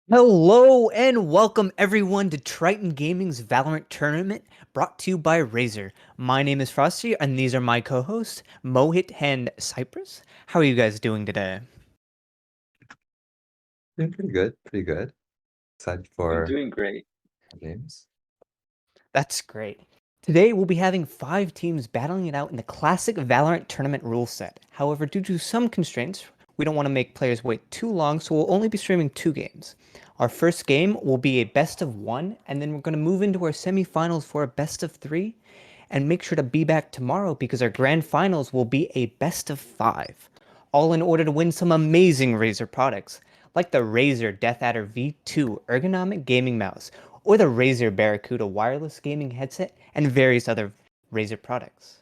Hello and welcome everyone to Triton Gaming's Valorant Tournament brought to you by Razer. My name is Frosty and these are my co-hosts, Mohit and Cypress. How are you guys doing today? Doing pretty good, pretty good. Excited I'm for doing great. games. That's great. Today we'll be having 5 teams battling it out in the classic Valorant tournament rule set. However, due to some constraints, we don't want to make players wait too long, so we'll only be streaming 2 games. Our first game will be a best of 1, and then we're going to move into our semifinals for a best of 3. And make sure to be back tomorrow because our grand finals will be a best of 5. All in order to win some amazing Razer products, like the Razer DeathAdder V2 ergonomic gaming mouse, or the Razer Barracuda wireless gaming headset, and various other Razer products.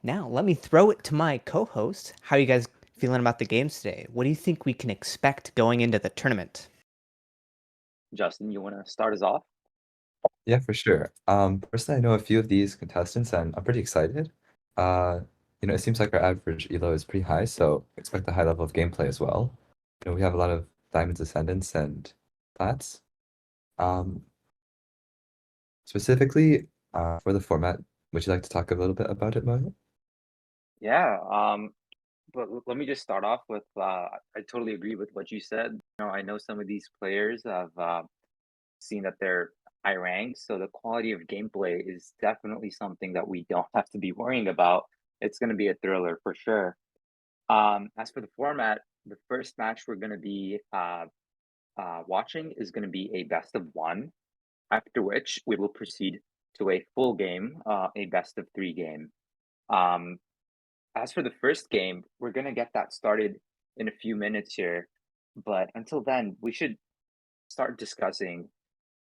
Now, let me throw it to my co-host. How are you guys feeling about the games today? What do you think we can expect going into the tournament? Justin, you want to start us off? Yeah, for sure. Personally, I know a few of these contestants, and I'm pretty excited. Uh, it seems like our average elo is pretty high, so expect a high level of gameplay as well. We have a lot of diamonds, ascendants, and plats. Um, Specifically, For the format, would you like to talk a little bit about it, Mo? Yeah. But let me just start off with I totally agree with what you said. I know some of these players have seen that they're high ranked, so the quality of gameplay is definitely something that we don't have to be worrying about. It's going to be a thriller for sure. As for the format, the first match we're going to be watching is going to be a best of one, after which we will proceed to a full game, a best of three game. Um, as for the first game, we're going to get that started in a few minutes here. But until then, we should start discussing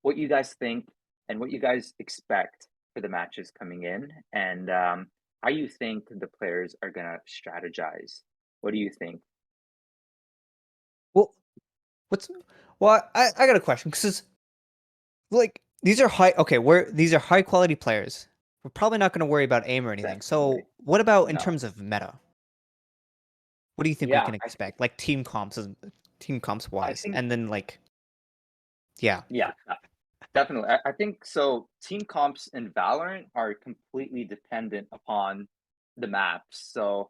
what you guys think and what you guys expect for the matches coming in, and how you think the players are going to strategize. What do you think? Well, what's well, I got a question because like these are these are high quality players. We're probably not going to worry about aim or anything. Definitely. So what about in No. terms of meta? What do you think we Yeah, can expect? Like team comps I wise, think, and then like yeah. yeah, definitely. I think so. Team comps in Valorant are completely dependent upon the maps. So,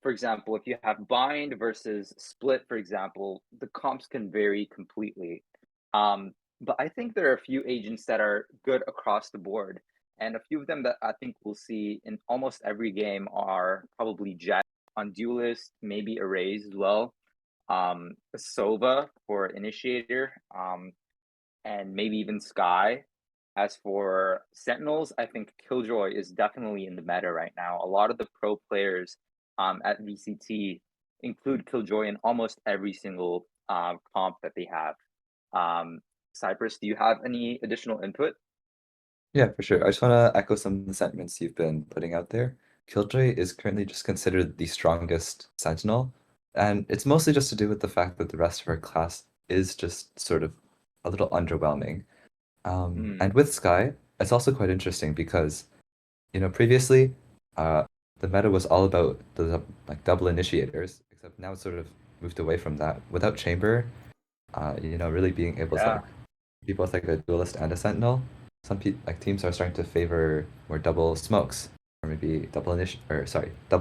for example, if you have bind versus split, for example, the comps can vary completely. But I think there are a few agents that are good across the board. And a few of them that I think we'll see in almost every game are probably Jet on Duelist, maybe Arrays as well. Sova for Initiator, and maybe even Sky. As for Sentinels, I think Killjoy is definitely in the meta right now. A lot of the pro players at VCT include Killjoy in almost every single comp that they have. Cypress, do you have any additional input? Yeah, for sure. I just want to echo some of the sentiments you've been putting out there. Killjoy is currently just considered the strongest Sentinel, and it's mostly just to do with the fact that the rest of our class is just sort of a little underwhelming. And Mm, with Sky, it's also quite interesting because, previously, uh, the meta was all about the like double initiators, except now it's sort of moved away from that. Without Chamber, really being able to yeah, like be both like a duelist and a sentinel. Like teams are starting to favor more double smokes or maybe double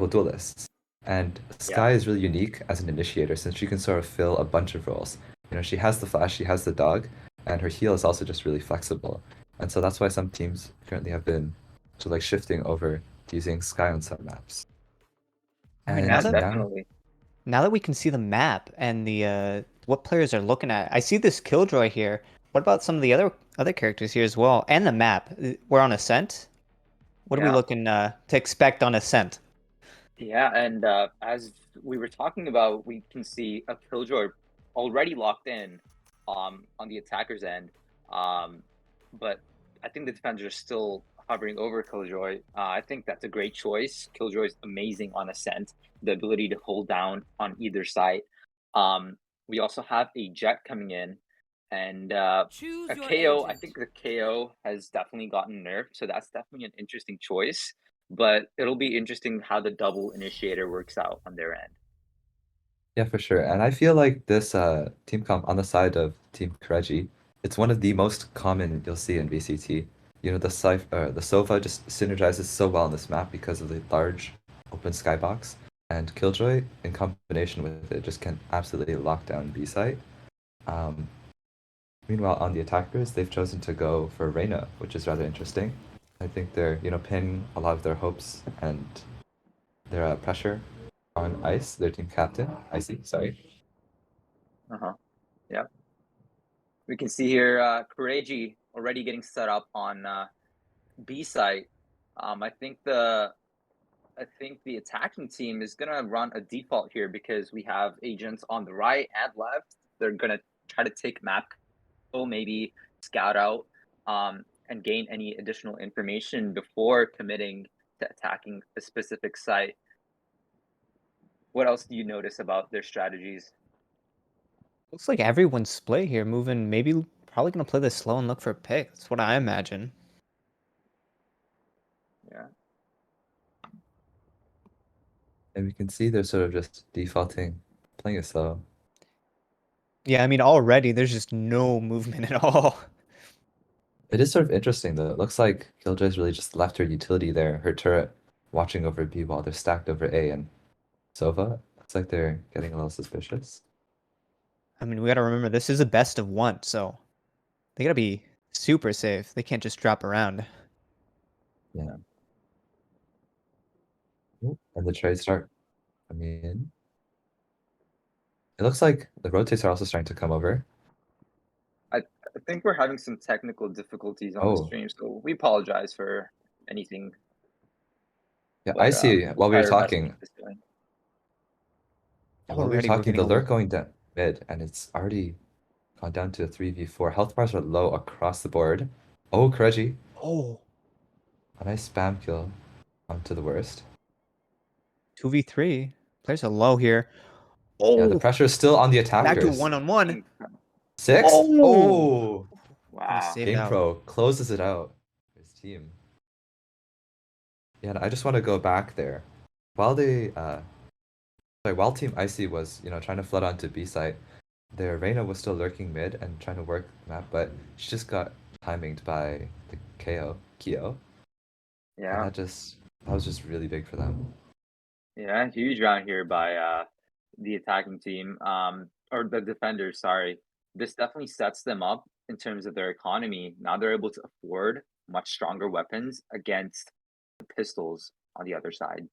duelists. And yeah. Sky is really unique as an initiator since she can sort of fill a bunch of roles. She has the flash, she has the dog, and her heal is also just really flexible. And so that's why some teams currently have been to like shifting over to using Sky on some maps. I mean, Yeah, And now, definitely. now that we can see the map and the what players are looking at, I see this Killjoy here. What about some of the other characters here as well? And the map. We're on Ascent. What are we Yeah. looking to expect on Ascent? Yeah, and as we were talking about, we can see a Killjoy already locked in on the attacker's end. Um, but I think the defenders are still hovering over Killjoy. I think that's a great choice. Killjoy is amazing on Ascent, the ability to hold down on either side. We also have a Jet coming in, and Choose a your KO. I agent. think the KO has definitely gotten nerfed, so that's definitely an interesting choice, but it'll be interesting how the double initiator works out on their end. yeah, for sure. And I feel like this team comp on the side of Team Karaji, it's one of the most common you'll see in VCT. The Sova just synergizes so well on this map because of the large open skybox. And Killjoy, in combination with it, just can absolutely lock down B site. Um, Meanwhile, on the attackers, they've chosen to go for Reyna, which is rather interesting. I think they're, pinning a lot of their hopes and their pressure on Ice, their team captain. Icy, sorry. Uh-huh. Yeah. We can see here Kureji already getting set up on B site. I think the attacking team is gonna run a default here because we have agents on the right and left. They're gonna try to take map control, maybe scout out, and gain any additional information before committing to attacking a specific site. What else do you notice about their strategies? Looks like everyone's split here, moving maybe probably gonna play this slow and look for a pick. That's what I imagine. Yeah. And we can see they're sort of just defaulting, playing it slow. Yeah, I mean already there's just no movement at all. It is sort of interesting though. It looks like Killjoy's really just left her utility there, her turret, watching over B while they're stacked over A and Sova. Looks like they're getting a little suspicious. I mean, we gotta remember this is a best of one, so they gotta be super safe. They can't just drop around. Yeah. Ooh, and the trades start coming in. It looks like the rotates are also starting to come over. I think we're having some technical difficulties on the Oh, stream, so we apologize for anything, yeah, I but see. we'll While we try were our best to talking, keep this going. Already we're getting the a lurk going down mid, and it's already gone down to a 3v4. Health bars are low across the board. Oh, Kureji. oh A nice spam kill onto the worst. 2v3. Players are low here. Yeah, the Oh, pressure is still on the back to a attackers. one-on-one. Incredible. 6? Oh, Oh! gonna Wow. save it out. GamePro closes it out for his team. Yeah, and I just want to go back there. While while Team Icy was, trying to flood onto B site, their Reyna was still lurking mid and trying to work the map, but she just got timinged by the Kyo, and Yeah. that was just really big for them. Yeah, huge round here by the attacking team, or the defenders, sorry. This definitely sets them up in terms of their economy. Now they're able to afford much stronger weapons against the pistols on the other side.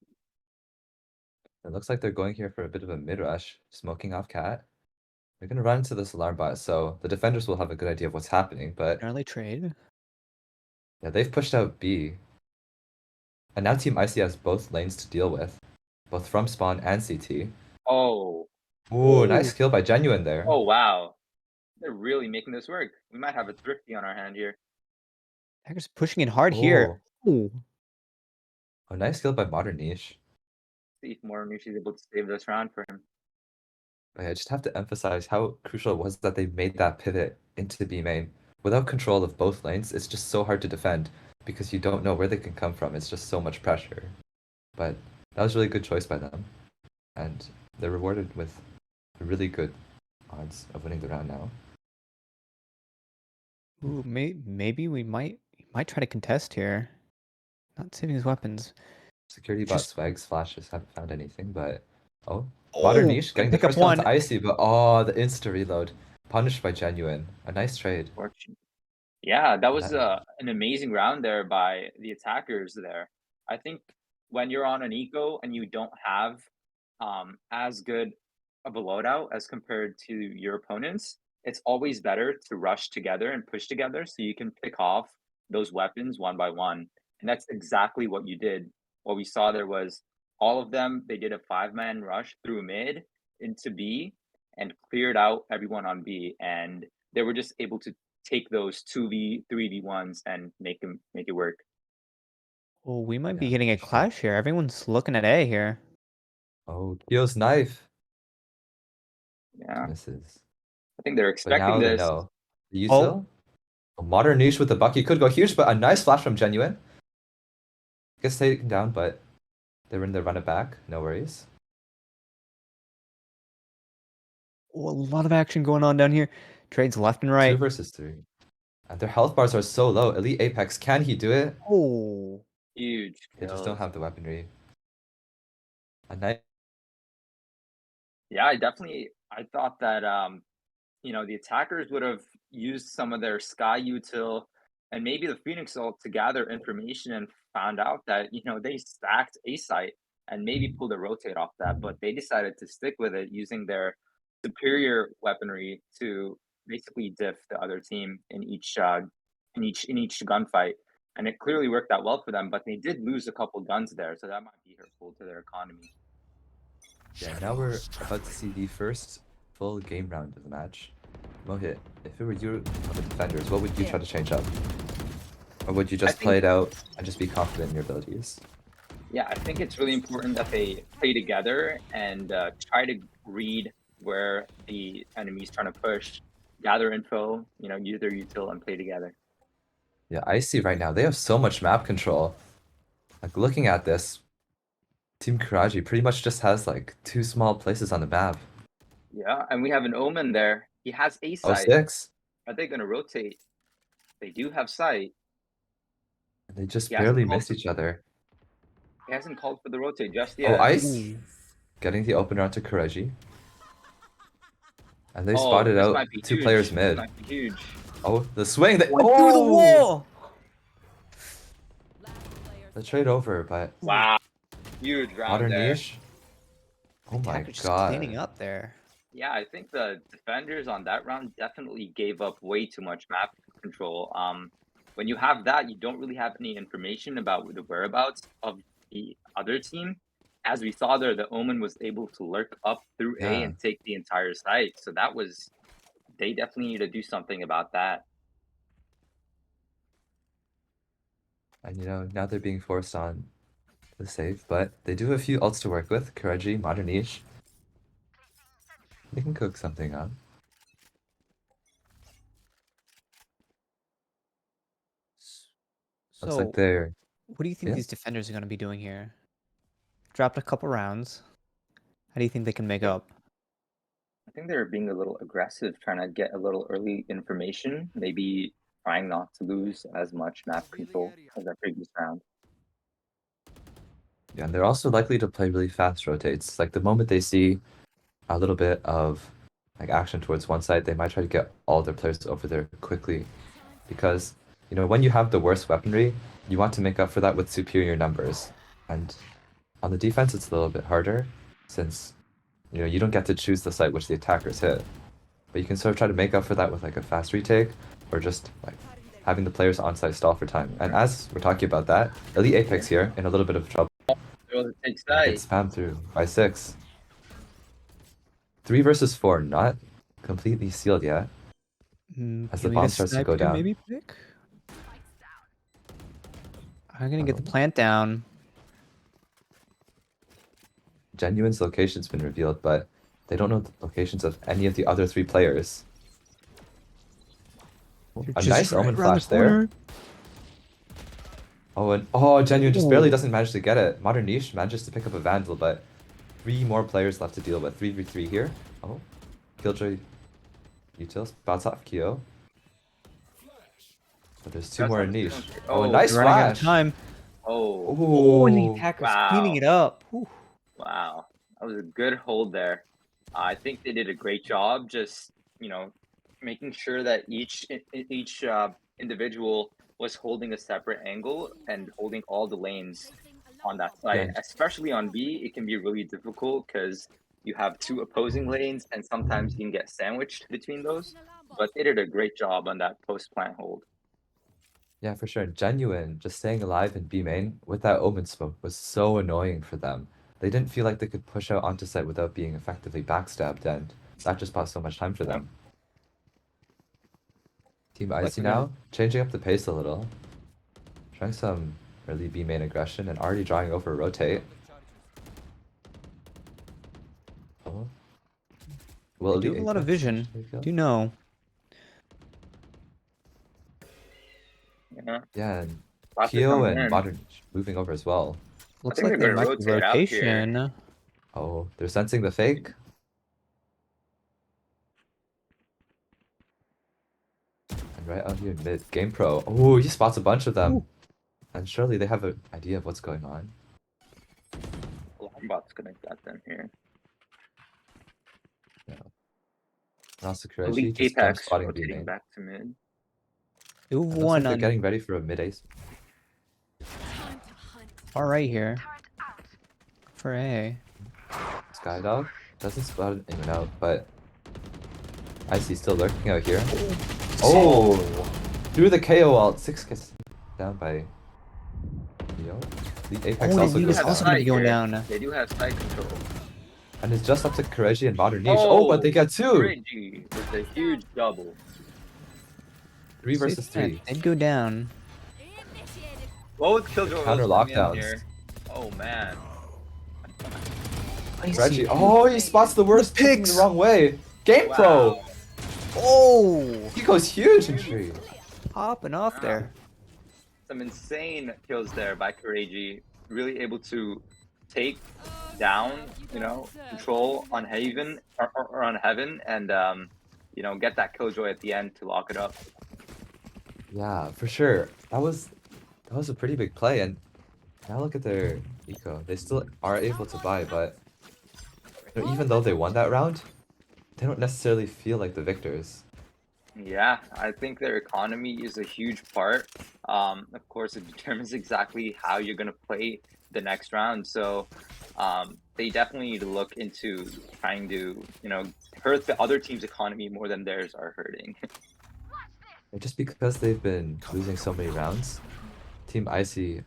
It looks like they're going here for a bit of a mid rush, smoking off Cat. They're gonna run into this alarm bot, so the defenders will have a good idea of what's happening, but Early trade. yeah, they've pushed out B. And now Team Icy has both lanes to deal with, both from spawn and CT. Oh, Ooh, nice Oh, kill by Genuine there. oh wow. They're really making this work. We might have a thrifty on our hand here. Hackers pushing in hard here. Oh, Oh, a nice kill by Modern Niche. See if Morinucci is able to save this round for him. But I just have to emphasize how crucial it was that they made that pivot into B main. Without control of both lanes, it's just so hard to defend because you don't know where they can come from. It's just so much pressure. But that was a really good choice by them. And they're rewarded with really good odds of winning the round now. ooh, maybe we might try to contest here. Not saving his weapons. Security bot Just swags flashes haven't found anything, but oh, Modern oh, Niche can getting the pick up first down one. to Icy, but oh, the insta reload punished by Genuine. A nice trade. Fortune. Yeah, that And was an amazing round there by the attackers there. I think when you're on an eco and you don't have as good of a loadout as compared to your opponents, it's always better to rush together and push together so you can pick off those weapons one by one. And that's exactly what you did. What we saw there was all of them, they did a 5-man rush through mid into B and cleared out everyone on B. And they were just able to take those 2v 3v1s and make it work. Oh, we might be Yeah, getting a for sure. clash here. Everyone's looking at A here. Oh, Kyo's knife Yeah, misses. I think they're But expecting now they this. know. The Oh, Yusil? A Modern Niche with the Bucky could go huge, but a nice flash from Genuine. Gets taken down, but they were in the run it back. No worries. oh, a lot of action going on down here. Trades left and 2 right. versus 3. And their health bars are so low. Elite Apex, can he do it? Oh, Huge They just don't kills. have the weaponry. A nice Yeah, I thought that the attackers would have used some of their Sky util and maybe the Phoenix ult to gather information and found out that, they stacked a site and maybe pulled a rotate off that, but they decided to stick with it using their superior weaponry to basically diff the other team in each gunfight. And it clearly worked out well for them, but they did lose a couple guns there, so that might be hurtful to their economy. Yeah, now we're about to see the first full game round of the match. Mohit, if it were you on the defenders, what would you try to change up? Or would you I just play think it out and just be confident in your abilities? Yeah, I think it's really important that they play together and try to read where the enemy's trying to push, gather info, use their util and play together. Yeah, I see right now, they have so much map control. Like, looking at this, Team Karaji pretty much just has, like, 2 small places on the map. Yeah, and we have an Omen there. He has A Oh, site. 6? Are they going to rotate? They do have sight. And they just He hasn't barely called missed for, each other. he hasn't called for the rotate just Oh, yet. Ice Ooh. getting the opener onto Kureji. And they Oh, spotted this out might be 2 players huge. This mid. might be huge. Oh, the swing. Went through the wall. The trade over, but Wow. Huge round Modern there. Niche. Oh my Attacker just cleaning god. up there. Yeah, I think the defenders on that round definitely gave up way too much map control. When you have that, you don't really have any information about the whereabouts of the other team. As we saw there, the Omen was able to lurk up through A Yeah. and take the entire site. So that was, they definitely need to do something about that. And now they're being forced on the save, but they do have a few ults to work with. Kureji, Modern Niche. They can cook something up. Looks So, like they're what do you think yeah. these defenders are going to be doing here? Dropped a couple rounds. How do you think they can make up? I think they're being a little aggressive, trying to get a little early information, maybe trying not to lose as much map control as that previous round. Yeah, and they're also likely to play really fast rotates. Like the moment they see a little bit of like action towards one side, they might try to get all their players over there quickly. Because, when you have the worst weaponry, you want to make up for that with superior numbers. And on the defense, it's a little bit harder since, you don't get to choose the site which the attackers hit. But you can sort of try to make up for that with like a fast retake or just like having the players on site stall for time. And as we're talking about that, Elite Apex here in a little bit of trouble. Takes It's spammed through by 6. 3 versus 4, not completely sealed yet. As the Can we bomb get a starts to snipe go here, down. maybe pick? I'm gonna get the plant down. Genuine's location's been revealed, but they don't know the locations of any of the other 3 players. A Just nice right Omen around the flash there. corner. Oh, and Genuine just barely Ooh. doesn't manage to get it. Modern Niche manages to pick up a Vandal, but 3 more players left to deal with. 3v3 here. Oh, Killjoy Util spots off Kyo. But there's 2 more in Niche. Oh, a nice They're running out of flash. time. Oh, Oh, and the Ooh. attacker's Wow. cleaning it up. Whew. wow. That was a good hold there. I think they did a great job just, making sure that each individual was holding a separate angle and holding all the lanes on that side. Yeah. Especially on B, it can be really difficult because you have 2 opposing lanes and sometimes you can get sandwiched between those. But they did a great job on that post-plant hold. Yeah, for sure. Genuine, just staying alive in B main with that Omen smoke was so annoying for them. They didn't feel like they could push out onto site without being effectively backstabbed, and that just bought so much time for them. Team Like Icy we're gonna- now, changing up the pace a little. Trying some early B main aggression and already drawing over a rotate. Oh. They do have a lot of vision. Do know. Yeah. Yeah, and Lots are Kyo coming and in. Modern moving over as well. Looks think like they're there gonna might be rotate out here. rotation. Oh, they're sensing the fake. And right out here in mid, Game Pro. Oh, he spots a bunch of them. Ooh. And surely they have an idea of what's going on. Alarmbot's gonna get them here. And also Kureshi Elite just jump Apex spotting B rotating main. back to mid. Ooh, It looks like one they're on getting ready for a mid ace. far right here. For A. Skydog doesn't spot it in and out, but Icy's still lurking out here. Oh! Through the KO ult, 6 gets down by Leo. The Apex Oh, also Elite goes is down. also gonna be going here. down. They do have side control. And it's just up to Kureji and Modern Niche. Oh, but they get 2! Reggie with a huge double. 3 versus 3. They'd go down. Both Killjoy Counter ults coming in lockdowns. here. Oh man. Reggie. Oh, he spots the worst pick in the picks. wrong way. Game Pro! Wow. Oh! He goes huge in tree. Popping off there. Some insane kills there by Kureji. Really able to take down, control on Haven or on Heaven and get that Killjoy at the end to lock it up. Yeah, for sure. That was a pretty big play, and now look at their eco. They still are able to buy, but even though they won that round, they don't necessarily feel like the victors. Yeah, I think their economy is a huge part. Of course, it determines exactly how you're going to play the next round. So, they definitely need to look into trying to, hurt the other team's economy more than theirs are hurting. And just because they've been losing so many rounds, Team Icy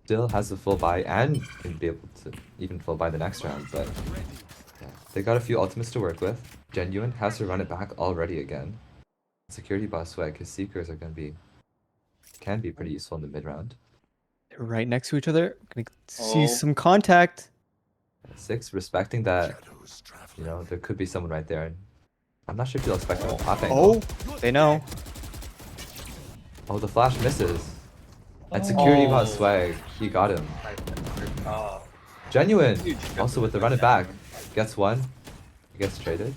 still has a full buy and can be able to even full buy the next round, but yeah, they got a few ultimates to work with. Genuine has to run it back already again. Security bot swag, his seekers are can be pretty useful in the mid round. They're right next to each other. Gonna see Oh, some contact. Six, respecting that, there could be someone right there. And I'm not sure if you'll expect a top angle. Oh, they know. Oh, the flash misses. And security bot swag, he got him. oh, Genuine, huge also with the run it back, gets one, he gets traded.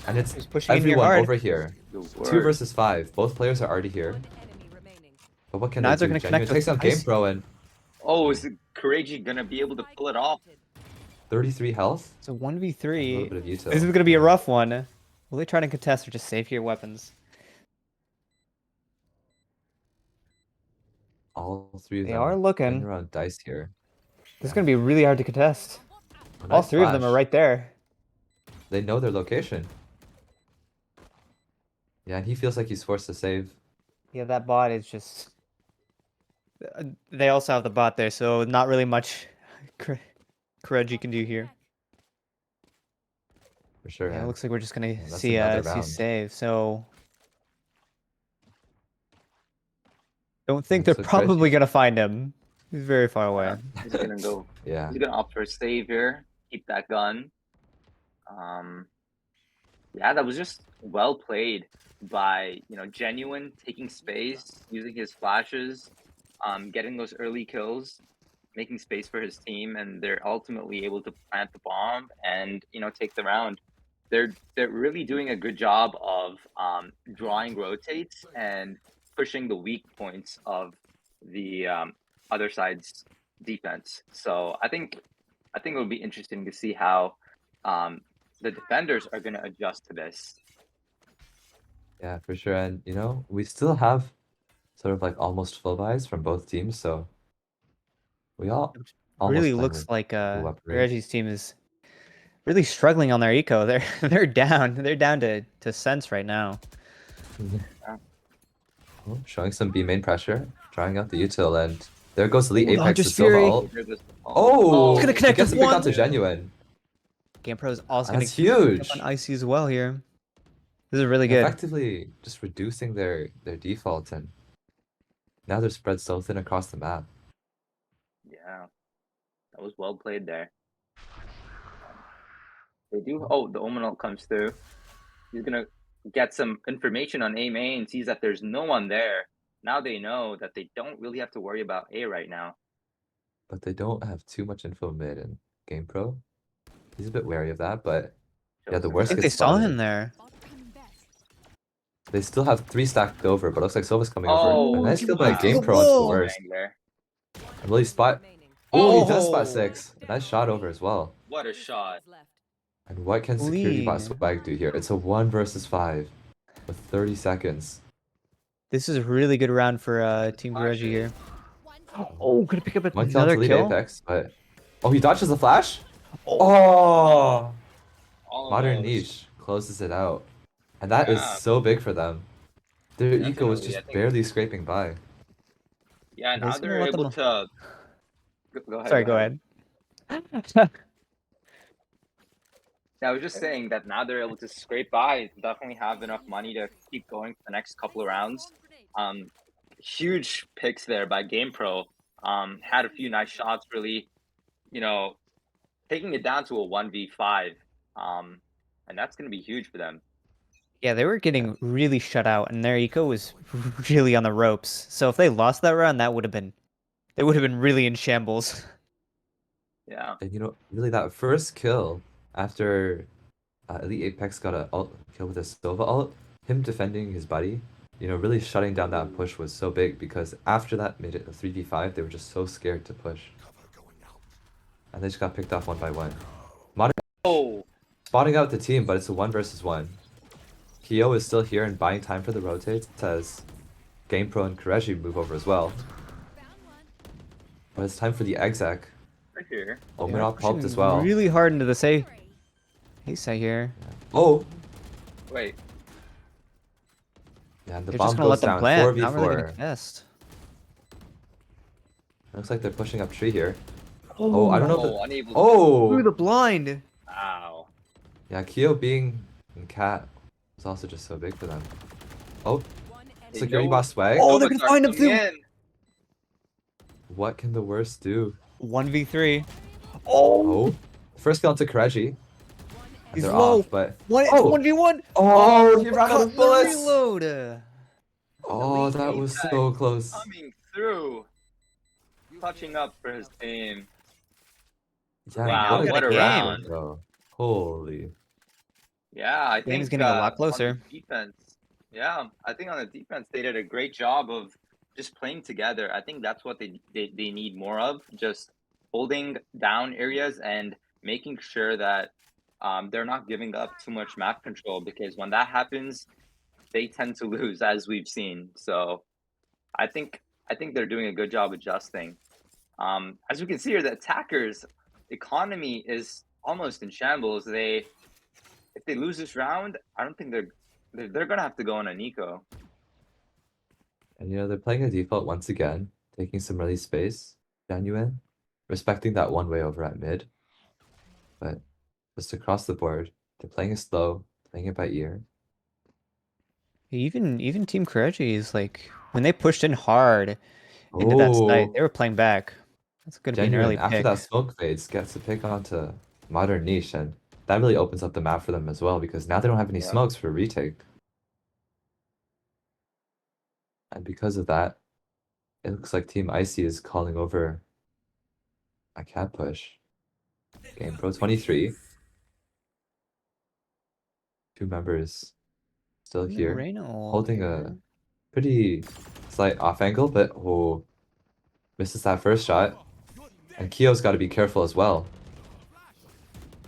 And it's He's pushing in here everyone hard. over here. Good 2 work. versus 5. Both players are already here. But what can they Neither are do? gonna connect Genuine takes with on Game Ice. Pro and Oh, is Courage gonna be able to pull it off? 33 health. It's a A 1v3. little bit of util. This is gonna be a rough one. Will they try to contest or just save your weapons? All three of They them are playing looking. around dice here. This is gonna be really hard to contest. A All nice three of them are flash. right there. They know their location. Yeah, and he feels like he's forced to save. Yeah, that bot is just. They also have the bot there, so not really much Courage can do here. For sure. Yeah, it And looks like we're just gonna that's see another see round. save. So don't And think they're so probably Courage, gonna find him. He's very far away. He's gonna go. yeah. He's gonna opt for a save here. Keep that gun. Yeah, that was just well played by Genuine taking space, using his flashes, getting those early kills, making space for his team, and they're ultimately able to plant the bomb and take the round. They're really doing a good job of drawing rotates and pushing the weak points of the other side's defense. So I think it would be interesting to see how the defenders are going to adjust to this. Yeah, for sure. And we still have sort of like almost full buys from both teams, so we all almost Really playing looks with like equal weaponry. Reggie's team is really struggling on their eco. They're down. They're down to sense right now. Oh, showing some B main pressure, trying out the util, and there goes Elite Ooh, Apex, the Rogers Silva Fury. ult. Here's this- Oh, It's gonna he connect gets with a pick one. onto Genuine. GamePro's also gonna That's keep up huge. on Icy as well here. This is really They're good. effectively just reducing their default, and now they're spread so thin across the map. Yeah, that was well played there. They do. Oh, the Omenal comes through. He's gonna get some information on A main, sees that there's no one there. Now they know that they don't really have to worry about A right now. But they don't have too much info mid in GamePro. He's a bit wary of that, but yeah, the Shows I worst think they gets saw spotted. him there. They still have 3 stacked over, but looks like Silva's coming over. Oh, A nice kill by wow. GamePro Whoa. onto the Whoa. worst. Bang there. And will he spot? Oh, he does spot Oh. 6. A nice shot over as well. What a shot. And what can Security Bot Clean. Swag do here? It's a 1 versus 5 with 30 seconds. This is a really good round for Team Flashes. Reggie here. Oh, gonna pick up One kill another to lead kill. Apex, but oh, he dodges the flash. Oh. Oh, Modern Almost. Niche closes it out, and that is Yeah. so big for them. Their eco was Definitely, I just think- barely scraping by. Yeah, He's now gonna they're let them- able to. Go ahead. Sorry, go ahead. Yeah, I was just saying that now they're able to scrape by, definitely have enough money to keep going for the next couple of rounds. Huge picks there by GamePro. Had a few nice shots, really, taking it down to a 1v5. And that's going to be huge for them. Yeah, they were getting really shut out, and their eco was really on the ropes. So if they lost that round, they would have been really in shambles. Yeah. And really that first kill after Elite Apex got a ult kill with a Silva ult, him defending his buddy you know, really shutting down that push was so big because after that made it a 3v5, they were just so scared to push. And they just got picked off one by one. Modern Oh, spotting out the team, but it's a 1 versus 1. Kyo is still here and buying time for the rotates as GamePro and Kureshi move over as well. But it's time for the exec. right here. Omenop helped as Pushing well. really hard into the Ace here. Oh! Wait. Yeah, and the They're bomb just gonna let goes them down plant. 4v4. Not really gonna contest. Looks like they're pushing up tree here. Oh, I don't know if Oh, unable to. Oh! Through the blind. Wow. Yeah, Kyo being in cat was also just so big for them. Oh, They security know- boss swag. Oh, they're Nova's gonna find him coming too. in. What can the worst do? 1v3. Oh, Oh, first kill onto Kureshi. And He's they're low. off, but It's Oh! 1v1. oh, he ran out Cut of the bullets. reload. Oh, that was so close. Coming through. Touching up for his team. Yeah, Wow, what a what a game. round. Bro. Holy. Yeah, I think Game's getting a lot on the closer. defense. Yeah, I think on the defense they did a great job of just playing together. I think that's what they need more of, just holding down areas and making sure that they're not giving up too much map control, because when that happens, they tend to lose, as we've seen. So I think they're doing a good job adjusting. As we can see here, the attackers' economy is almost in shambles. If they lose this round, I don't think they're gonna have to go on a Nico. And you know, they're playing a default once again, taking some release space, genuine, respecting that one way over at mid. But just across the board, they're playing it slow, playing it by ear. Even Team Kureshi is like, when they pushed in hard into that site, they were playing back. That's gonna be an Genuine, early after pick. that smoke fades, gets to pick onto Modern Niche, and that really opens up the map for them as well, because now they don't have any Yeah. smokes for retake. And because of that, it looks like Team Icy is calling over a cat push. Game Pro 23. Two members still here, Reno holding here. a pretty slight off angle, but oh, misses that first shot. And Kyo's got to be careful as well.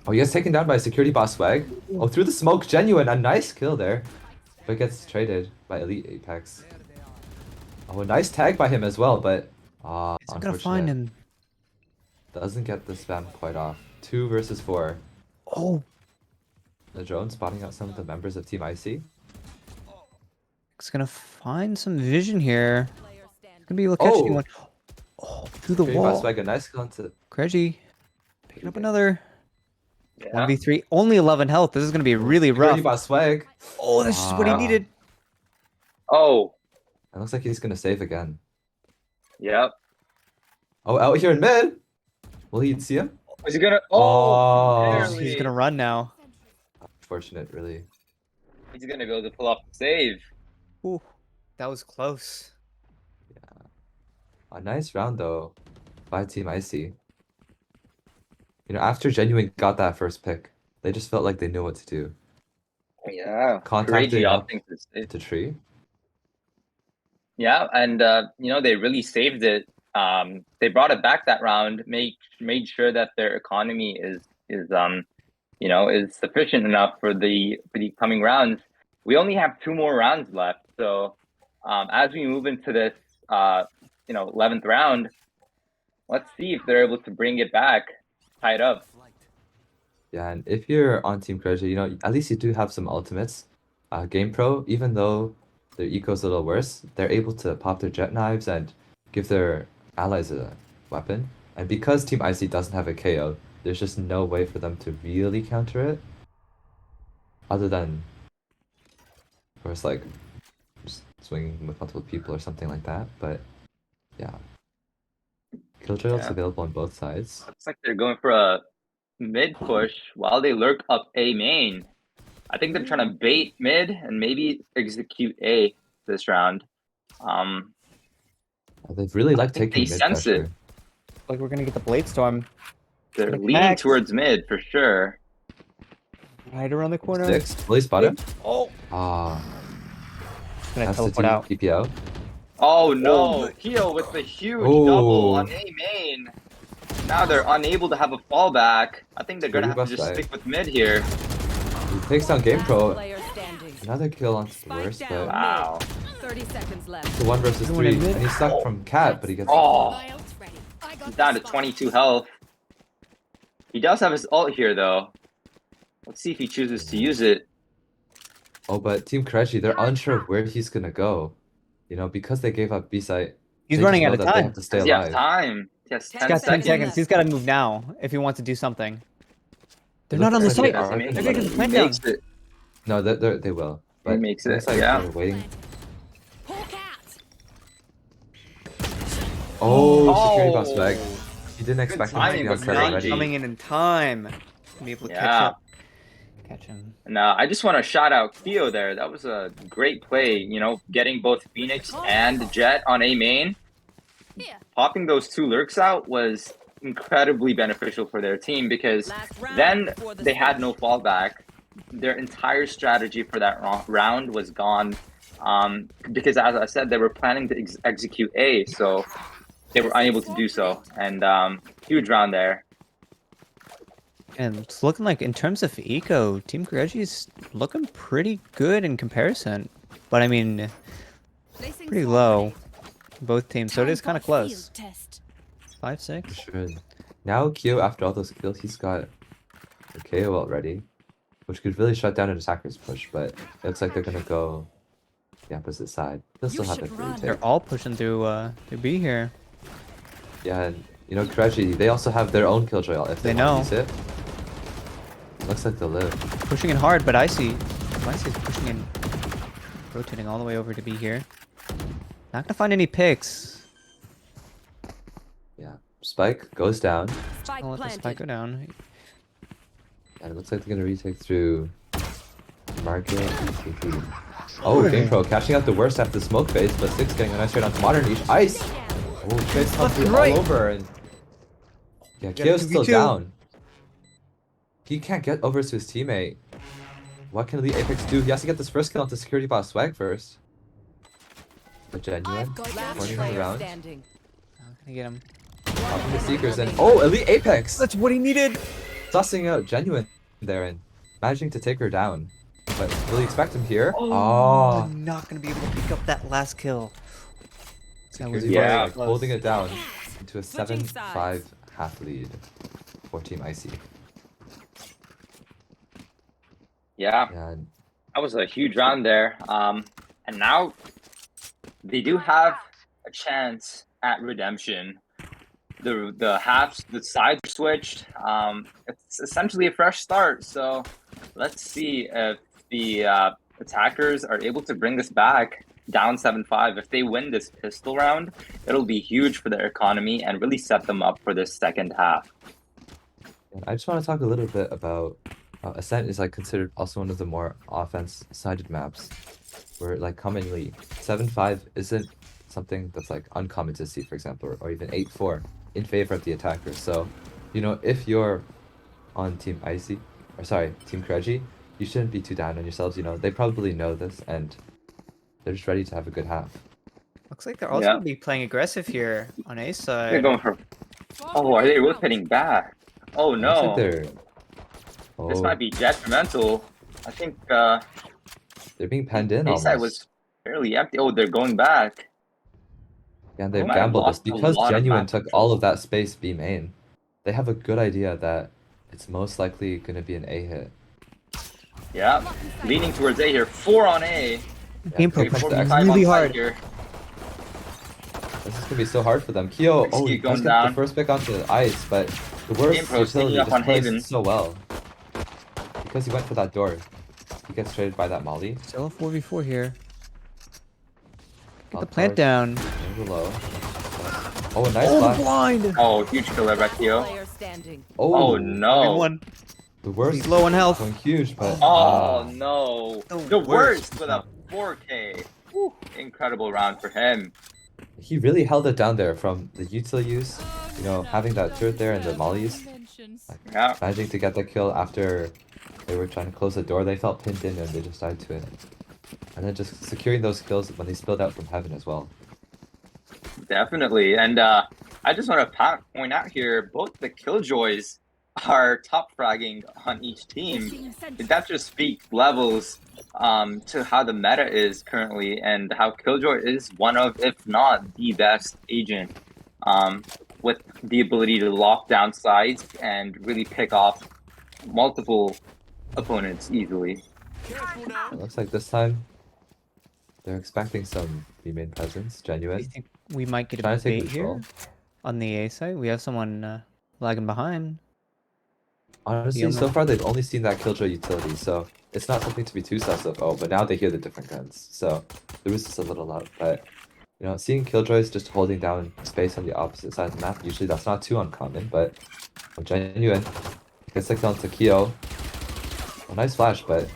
Oh, he gets taken down by security boss swag. Oh, through the smoke, genuine, a nice kill there. But gets traded by Elite Apex. Oh, a nice tag by him as well, but He's gonna find unfortunate. him. Doesn't get the spam quite off. 2 versus 4. Oh, The drone spotting out some of the members of Team Icy. he's gonna find some vision here. It's gonna be able to catch Oh! anyone. Oh, through the Security boss wall. swag, a nice kill into Kureshi picking up another Yeah. 1v3. Only 11 health. This is gonna be really security rough. boss swag. Oh, that's just what he Ah. needed. Oh, It looks like he's gonna save again. yep. Oh, out here in mid. Will he see him? Is he gonna? Oh. Barely. He's gonna run now. Unfortunate, really. He's gonna be able to pull off the save. Ooh, that was close. A nice round though by Team Icy. You know, after Genuine got that first pick, they just felt like they knew what to do. Yeah. Contacting up opting for save. to tree. Yeah, and they really saved it. They brought it back that round, made sure that their economy is sufficient enough for the coming rounds. We only have 2 more rounds left, so as we move into this 11th round, let's see if they're able to bring it back, tie it up. Yeah, and if you're on Team Kureshi, you know, at least you do have some ultimates. Game Pro, even though their eco's a little worse, they're able to pop their jet knives and give their allies a weapon. And because Team Icy doesn't have a KO, there's just no way for them to really counter it. Other than, of course, like, just swinging with multiple people or something like that. But, yeah. Killjoy ult's Yeah. available on both sides. Looks like they're going for a mid push while they lurk up A main. I think they're trying to bait mid and maybe execute A this round. They've really liked think taking they mid sense it. pressure. Like we're gonna get the Blade Storm They're Gonna leaning connect. towards mid for sure. right around the corner. 6, fully spotted. Oh, Ah, Gonna Has to teleport do out. PPO. Oh no, Keo with the huge double on A main. Now they're unable to have a fallback. I think they're gonna have to Bust just back. stick with mid here. He takes down GamePro. Player standing. Another kill onto the Spike worst, down. but Wow. 30 seconds left. it's a 1 versus Everyone 3. in mid? And he's stuck from Cat, but he gets. Oh, he's down to 22 health. He does have his ult here though. Let's see if he chooses to use it. Oh, but Team Kreshi, they're unsure of where he's gonna go. You know, because they gave up B site. He's they running just out know of that They time. have to stay Does he have alive. time? He has 10 He's He's got 10 seconds. seconds. He's got to move now if he wants to do something. They're It not on the looks like site. they are Does he gonna make They're it? gonna He plant down. makes it. No, they will. But makes it looks it, like yeah. they're waiting. Hawk out. Oh, security boss back. He didn't expect him to timing, be but on site not already. Coming in time. To be able to catch Yeah. up. Catch him. And I just want to shout out Keo there. That was a great play. You know, getting both Phoenix and Jet on A main. Popping those 2 lurks out was incredibly beneficial for their team because Last round then before the they had switch. no fallback. Their entire strategy for that round was gone because, as I said, they were planning to execute A, so they were unable to do so. And huge round there. And it's looking like, in terms of eco, Team Koreji's looking pretty good in comparison. But I mean, pretty low. Both teams, so it is kind of close. 5-6. Should. Now Kyo, after all those kills, he's got the KO already, which could really shut down an attacker's push, but it looks like they're gonna go the opposite side. They'll still have should their free run. They're take. all pushing through B here. Yeah, and you know, Kreshi, they also have their own Killjoy ult if they They want to know. use it. Looks like they'll live. Pushing in hard, but Icy is pushing in, rotating all the way over to B here. Not gonna find any picks. Yeah. Spike goes down, Spike I'll let the spike planted. go down. and it looks like they're gonna retake through Market and TP. Oh, GamePro catching out the worst after the smoke phase, but Six getting a nice trade onto Modern Niche. Ice! Oh, trades come Left through and all right. over, and yeah, Get a Kyo's still 2v2. down. He can't get over to his teammate. What can Elite Apex do? He has to get this first kill onto Security Boss Swag first. But Genuine, Last Running player around. standing. Not gonna get him. popping the Seekers, and oh, Elite Apex! That's what he needed. Sussing out Genuine there and managing to take her down. But will you expect him here? They're Oh, not gonna be able to pick up that last kill. That was Security Yeah. Boss, like, close. holding it down into a Switching 7-5 half lead for Team Icy. Yeah, And that was a huge round there. And now they do have a chance at redemption. The halves, the sides are switched. It's essentially a fresh start. So let's see if the attackers are able to bring this back down 7-5. If they win this pistol round, it'll be huge for their economy and really set them up for this second half. And I just want to talk a little bit about Ascent is like considered also one of the more offense-sided maps, where like commonly 7-5 isn't something that's like uncommon to see, for example, or even 8-4 in favor of the attacker. So, you know, if you're on Team Icy, or sorry, Team Kreji, you shouldn't be too down on yourselves. You know, they probably know this and they're just ready to have a good half. Looks like they're also Yeah. gonna be playing aggressive here on A They're side. going for. Oh, are they rotating back? Oh Looks like no! they're This oh, might be detrimental. I think they're being penned in A side almost. was fairly empty. Oh, they're going back. Yeah, and they've might have gambled this lost a because lot of Genuine map took control. all of that space B main. They have a good idea that it's most likely going to be an A hit. Yeah, leaning towards A here. 4 on A. Game Okay, pro press pressed the X. Five really on side hard. here. This is going to be so hard for them. Kyo, Let's oh, keep he going does get the down. first pick onto the ice, but the worst Game Pro sneaking utility up just on plays Haven. so well. Because he went for that door. He gets traded by that Molly. Still a 4v4 here. Get the Top plant tower, down. down below. Oh, a nice Oh, the flash. blind! Oh, huge killer by Kyo. Player standing. Oh Oh, no. One. the worst. He's low on health. Going huge, but Oh no. The The worst. worst with a 4K. Whew. Incredible round for him. he really held it down there from the util use, you know, having that turret there and the mollies. Yeah. Managing to get the kill after they were trying to close the door, they felt pinned in and they just died to it. And then just securing those kills when they spilled out from heaven as well. Definitely. And I just want to point out here, both the Killjoys are top fragging on each team. That just speaks levels to how the meta is currently and how Killjoy is one of, if not the best agent with the ability to lock down sides and really pick off multiple opponents easily. It looks like this time they're expecting some B-main presence, Do you genuine. think we might get a Trying to take bait here control. on the A side? We have someone lagging behind. Honestly, so almost- far they've only seen that Killjoy utility, so it's not something to be too sus of. Oh, but now they hear the different guns, so the roost is a little loud. But you know, seeing Killjoys just holding down space on the opposite side of the map, usually that's not too uncommon. But genuine gets the kill onto Kyo. A nice flash, but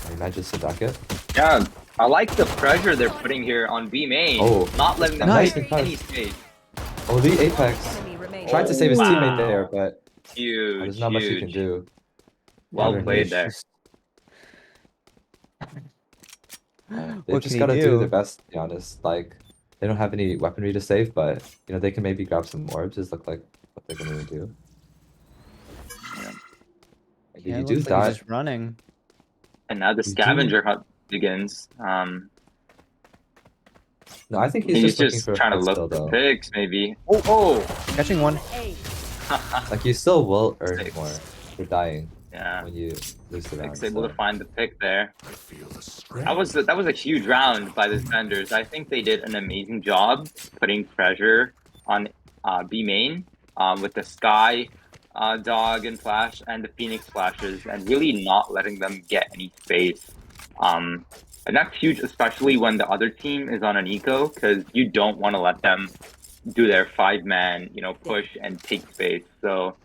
he manages to duck it. Yeah, I like the pressure they're putting here on B main. Oh, not letting them nice take pass. any space. Oh, the Apex Enemy remaining. tried to save his teammate Wow. there, but Huge, there's not much you can huge. do. Well Modern played Niche there. Just- They've What just can got he to do do? their best, to be honest. Like, they don't have any weaponry to save, but you know they can maybe grab some orbs. Just look like what they're gonna do. Yeah. If Yeah, you it do looks like that, he's just running. And now the You do- scavenger hunt begins. no, I think he's He's just looking just for a trying to fight look still, for though. picks, maybe. Oh, Catching one. A. Like you still will earn Six. more for dying yeah. when you lose the round. Pick's able to So. find the pick there. That was a huge round by the defenders. I think they did an amazing job putting pressure on B main with the Sky Dog and Flash and the Phoenix flashes and really not letting them get any space. And that's huge, especially when the other team is on an eco, because you don't want to let them do their 5-man, push and take space. So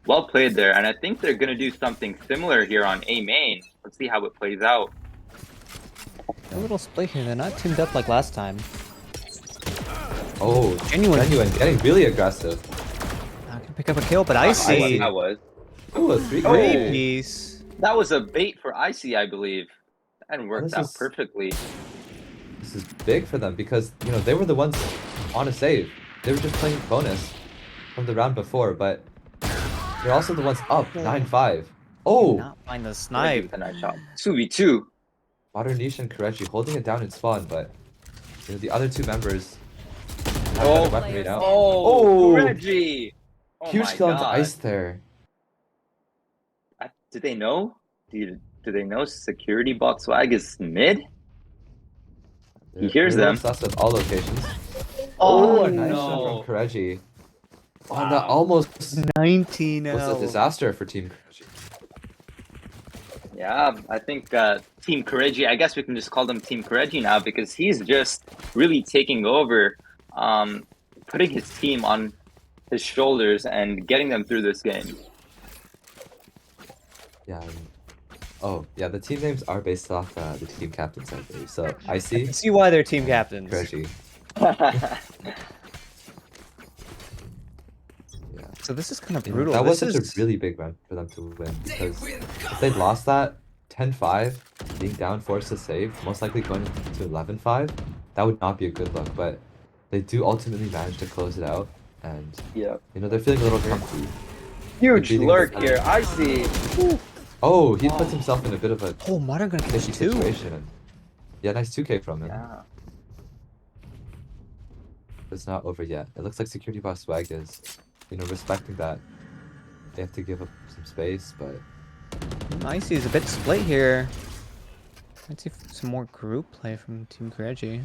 well played there, and I think they're gonna do something similar here on A main. Let's see how it plays out. A little split here. They're not teamed up like last time. Oh, Genuine. getting really aggressive. I can pick up a kill, but Icy. That was Ooh, a 3 Oh. Three piece. that was a bait for Icy, I believe, and worked this out is- perfectly. This is big for them because you know they were the ones on a save. They were just playing bonus from the round before, but they're also the ones up 9-5. Oh, Not find the Reggie snipe. with a nice shot. 2v2. Modern Niche and Koreji holding it down in spawn, but you know, the other two members have Oh. better weaponry now. Oh, Oh. Reggie! Oh Huge my kill into God. ice there. Did they know? Do they know security bot swag is mid? He hears they're a them. little sus of all locations. Oh, a nice no. shot from Koreji. Oh, Wow. that almost 19 was a disaster for Team Koreji. Yeah, I think Team Koreji, I guess we can just call them Team Koreji now because he's just really taking over, putting his team on his shoulders and getting them through this game. Yeah. Oh, yeah, the team names are based off the team captains, I believe. So, I Icy, can see why they're team captains. Koreji. Yeah. So this is kind of You know, brutal. that was This such is- a really big run for them to win because if they'd lost that 10-5, being down forced to save, most likely going to 11-5, that would not be a good look. But they do ultimately manage to close it out, and Yeah. you know they're feeling a little comfy. Huge Beating lurk the- here. I see. Oh, he puts himself in a bit of a Oh, Modern gonna catch fishy two. situation. And yeah, nice 2K from him. Yeah. It's not over yet. It looks like Security Boss Swag is, you know, respecting that. They have to give up some space, but Icy is a bit split here. Let's see if some more group play from Team Koreji.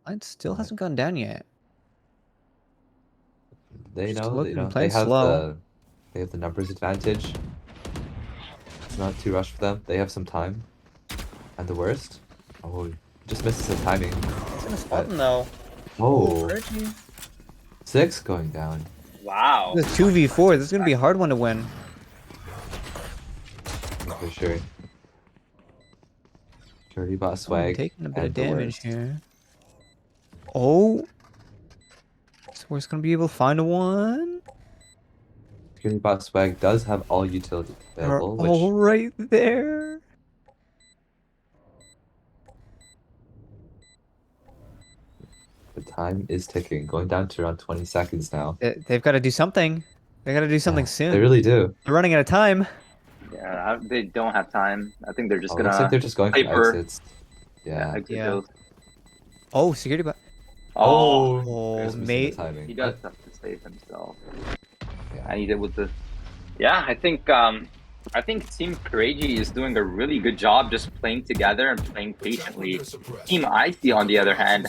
It still hasn't gone down yet. they Just know, looking you to know, play they have slow. the numbers advantage. It's not too rushed for them. They have some time. And the worst, oh, he just misses the timing. It's gonna spot him though. Oh, Koreji. 6 going down. Wow. This is 2v4. This is gonna be a hard one to win. For sure. Security Boss Oh, Swag. taking a bit of and the damage worst. here. Oh. So we're just gonna be able to find a one. Security bot swag does have all utility They're available, all which right there. the time is ticking, going down to around 20 seconds now. They've got to do something. They got to do something Yeah, soon. they really do. They're running out of time. Yeah, they don't have time. I think they're just Oh, looks like gonna they're just going for hyper. exits. Yeah, Yeah. exit Yeah. build. Oh, security bot. Oh, Oh, There's missing the mate. timing. he does But, have to save himself. yeah. And he did with the. Yeah, I think Team Courageous is doing a really good job just playing together and playing patiently. Team Icy, on the other hand,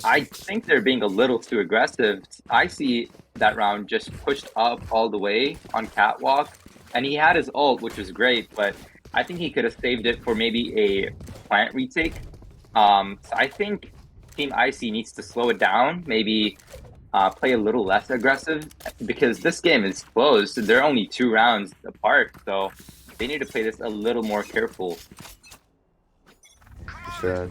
I think they're being a little too aggressive. Icy that round just pushed up all the way on catwalk, and he had his ult, which was great, but I think he could have saved it for maybe a plant retake. So I think Team Icy needs to slow it down, maybe play a little less aggressive, because this game is close. They're only 2 rounds apart, so they need to play this a little more careful. Sure.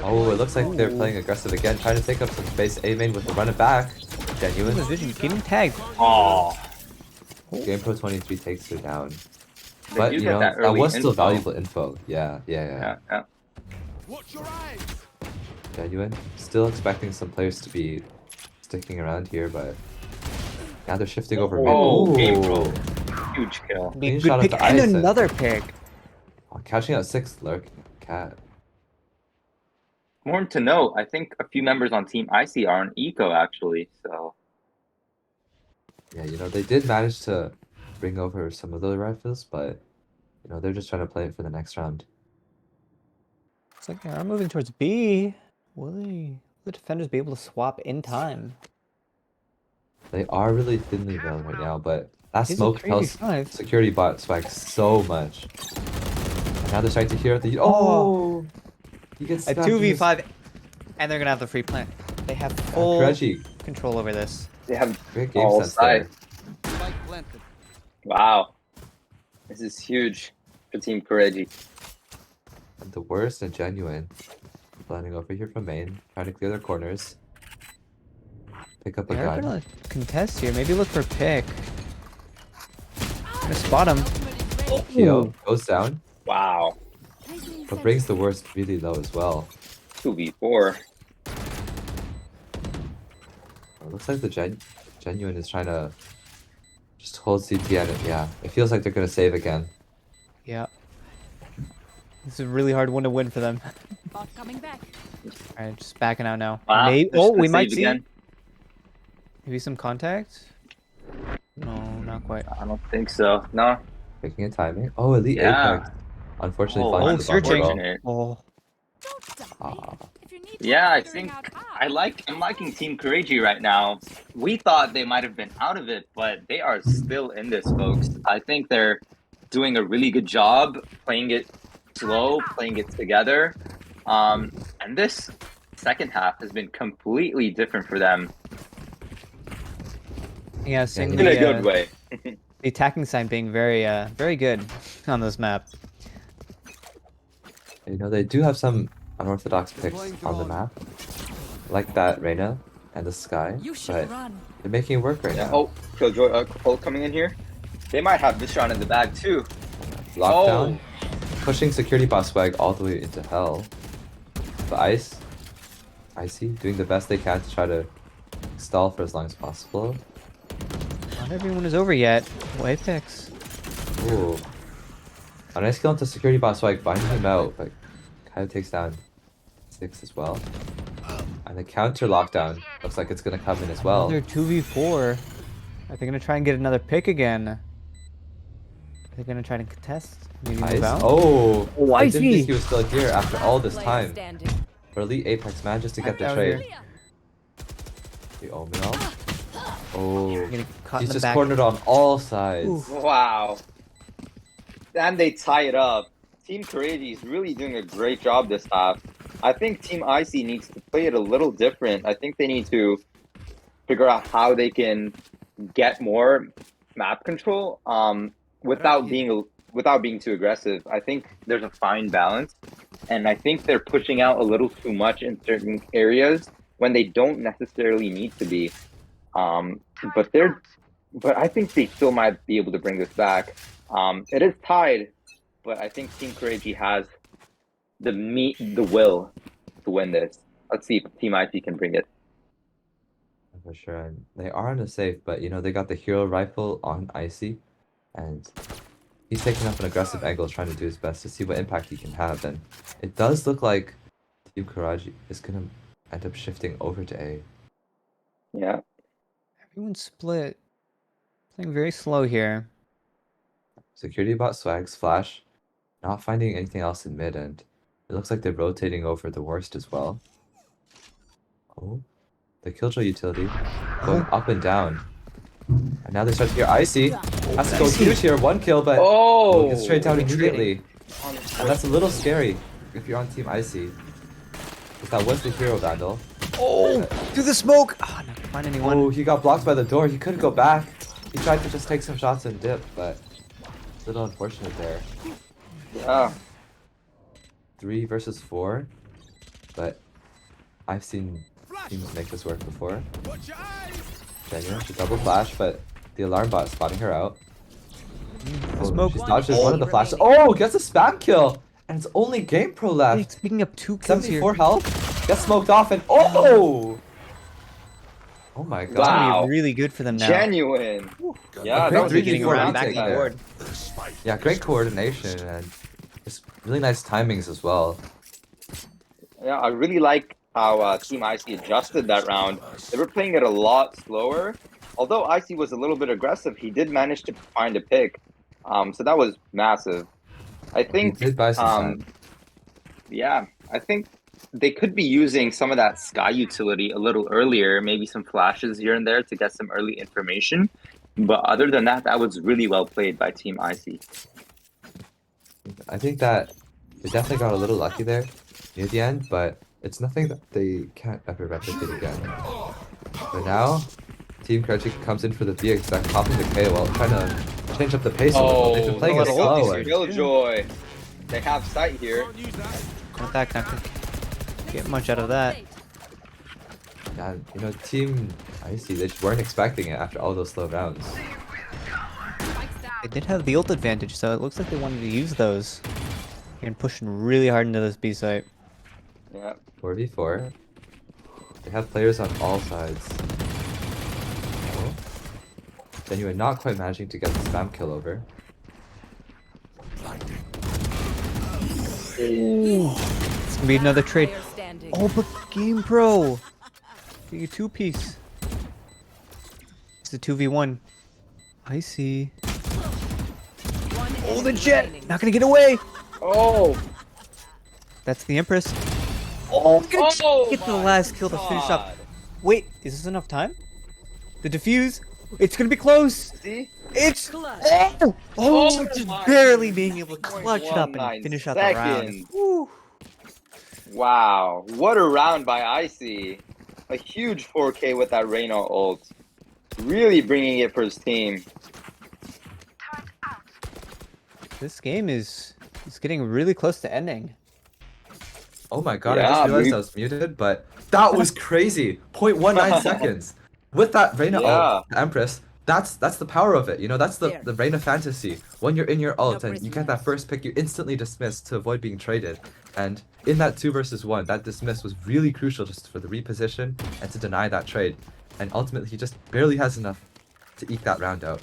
Oh, it looks like they're playing aggressive again, trying to take up some space. A-main with the run it back. Genuine. The vision getting tagged. Oh, GamePro 23 takes her down. they But, do you get know, that that early was still info. valuable info. Yeah. Yeah. Genuine. Still expecting some players to be sticking around here, but now they're shifting over mid. Oh, Ooh. GamePro. Huge kill. Be a Clean good shot of pick the and ice and- another pick. Oh, catching out 6 lurk cat. More to note, I think a few members on Team Icy are on Eco actually, so Yeah, you know, they did manage to bring over some of the rifles, but you know, they're just trying to play it for the next round. It's like they are moving towards B. Will the defenders be able to swap in time? They are really thinly veiled right now, but that Here's a smoke tells 3v5. security bot swag so much. And now they're starting to hear the Oh. he gets A snapped in his- 2v5, and they're gonna have the free plant. They have full Karachi, control over this. they have great game all sense there. sides. Wow. This is huge for Team Courageous. And the worst and genuine. Landing over here from main, trying to clear their corners. Pick up a They're gun. gonna contest here. Maybe look for pick. Gonna spot him. Kyo goes down, Wow. but brings the worst really low as well. 2v4. It looks like the genuine is trying to just hold CT and yeah, it feels like they're gonna save again. Yeah. This is a really hard one to win for them. Bot coming back. Alright, just backing out now. Wow, Maybe, they're just we gonna might save see again. maybe some contact. No, not quite. I don't think so. No. Picking a timing. Oh, Elite Yeah. Apex. Unfortunately, Oh, flying oh, to the bottom searching. row. unfortunate. Oh, Don't die. Ah. If you need Yeah, help I figuring think out how. I'm liking Team Courageous right now. We thought they might have been out of it, but they are still in this, folks. I think they're doing a really good job playing it slow, playing it together. And this second half has been completely different for them yeah, seeing in a the, good way. the attacking side being very good on this map. You know, they do have some unorthodox picks on the map. Like that Reyna and the Sky, You should but run. they're making it work right Yeah. now. Oh, Killjoy ult coming in here. They might have this round in the bag too. Lockdown, pushing security boss swag all the way into hell. The Icy, doing the best they can to try to stall for as long as possible. Not everyone is over yet. Oh, Apex. Ooh. A nice kill into security boss swag, binding him out, but kind of takes down 6 as well. And the counter lockdown looks like it's gonna come in as well. Another 2v4. Are they gonna try and get another pick again? Are they gonna try to contest? Maybe move Ice. out? Oh, Oh, I didn't Icy! think he was still here after all this Player time. standing. For Elite Apex manages to get the Out trade. here. The Omenal. Oh, Getting caught he's in the just back. cornered on all sides. Oof. Wow. And they tie it up. Team Courageous is really doing a great job this half. I think Team Icy needs to play it a little different. I think they need to figure out how they can get more map control without being too aggressive. I think there's a fine balance, and I think they're pushing out a little too much in certain areas when they don't necessarily need to be. But but I think they still might be able to bring this back. It is tied, but I think Team Courage has the will to win this. Let's see if Team IT can bring it. For sure. And they are on the safe, but you know, they got the hero rifle on Icy, and he's taking up an aggressive angle, trying to do his best to see what impact he can have. And it does look like Team Karaji is gonna end up shifting over to A. Yeah. Everyone's split. Playing very slow here. Security bot swags flash, not finding anything else in mid, and it looks like they're rotating over the worst as well. Oh, the killjoy utility going up and down. And now they start to hear Icy. Has to go huge here, 1 kill, but Oh, gets straight down retreating. immediately. And that's a little scary if you're on Team Icy. Because that was the hero vandal. Oh, through the smoke. Oh, not find anyone. Oh, he got blocked by the door. He couldn't go back. He tried to just take some shots and dip, but a little unfortunate there. Yeah. 3 versus 4, but I've seen teams make this work before. Genuine, she double flash, but the alarm bot is spotting her out. Oh, smoke. she dodges one of the flashes. Oh, gets a spam kill! And it's only GamePro left. He's picking up 2 kills here. 74 health, gets smoked off, and oh! Oh my god. It's gonna Wow. be really good for them now. Genuine. Yeah, Great that was a 3v4 Getting good around retake back on there. board. Yeah, great coordination and just really nice timings as well. Yeah, I really like how Team Icy adjusted that round. They were playing it a lot slower. Although Icy was a little bit aggressive, he did manage to find a pick. So that was massive. I think, He did buy some time. yeah, I think they could be using some of that Sky utility a little earlier, maybe some flashes here and there to get some early information. But other than that, that was really well played by Team Icy. I think that they definitely got a little lucky there near the end, but it's nothing that they can't ever replicate again. But now, Team Karachi comes in for the B exec, popping the K while trying to change up the pace a little. They've been playing it slow. And, Killjoy. They have sight here. Not that kind of get much out of that. yeah, you know, Team Icy, they just weren't expecting it after all those slow rounds. They did have the ult advantage, so it looks like they wanted to use those. And pushing really hard into this B site. Yeah. 4v4. They have players on all sides. Oh. Genuine not quite managing to get the spam kill over. It's gonna be another trade. Oh, but Game Pro! Get your 2-piece. It's a 2v1. I see. Oh, the jet! Not gonna get away! Oh! That's the Empress. Oh, Oh get the my last kill to finish up. God. Wait, is this enough time? The defuse? It's gonna be close! See? It's just my barely being able to clutch it up 0.19 and finish out the round. seconds. Woo. Wow, what a round by Icy. A huge 4K with that Reyna ult. Really bringing it for his team. This game is getting really close to ending. Oh my god, I Yeah, just realized we- I was muted, but that was crazy. 0.19 seconds. With that Reyna ult, the Empress, that's the power of it. You know, that's the Reyna fantasy. When you're in your ult and you get that first pick, you instantly dismiss to avoid being traded. And in that 2 versus 1, that dismiss was really crucial just for the reposition and to deny that trade. And ultimately, he just barely has enough to eke that round out.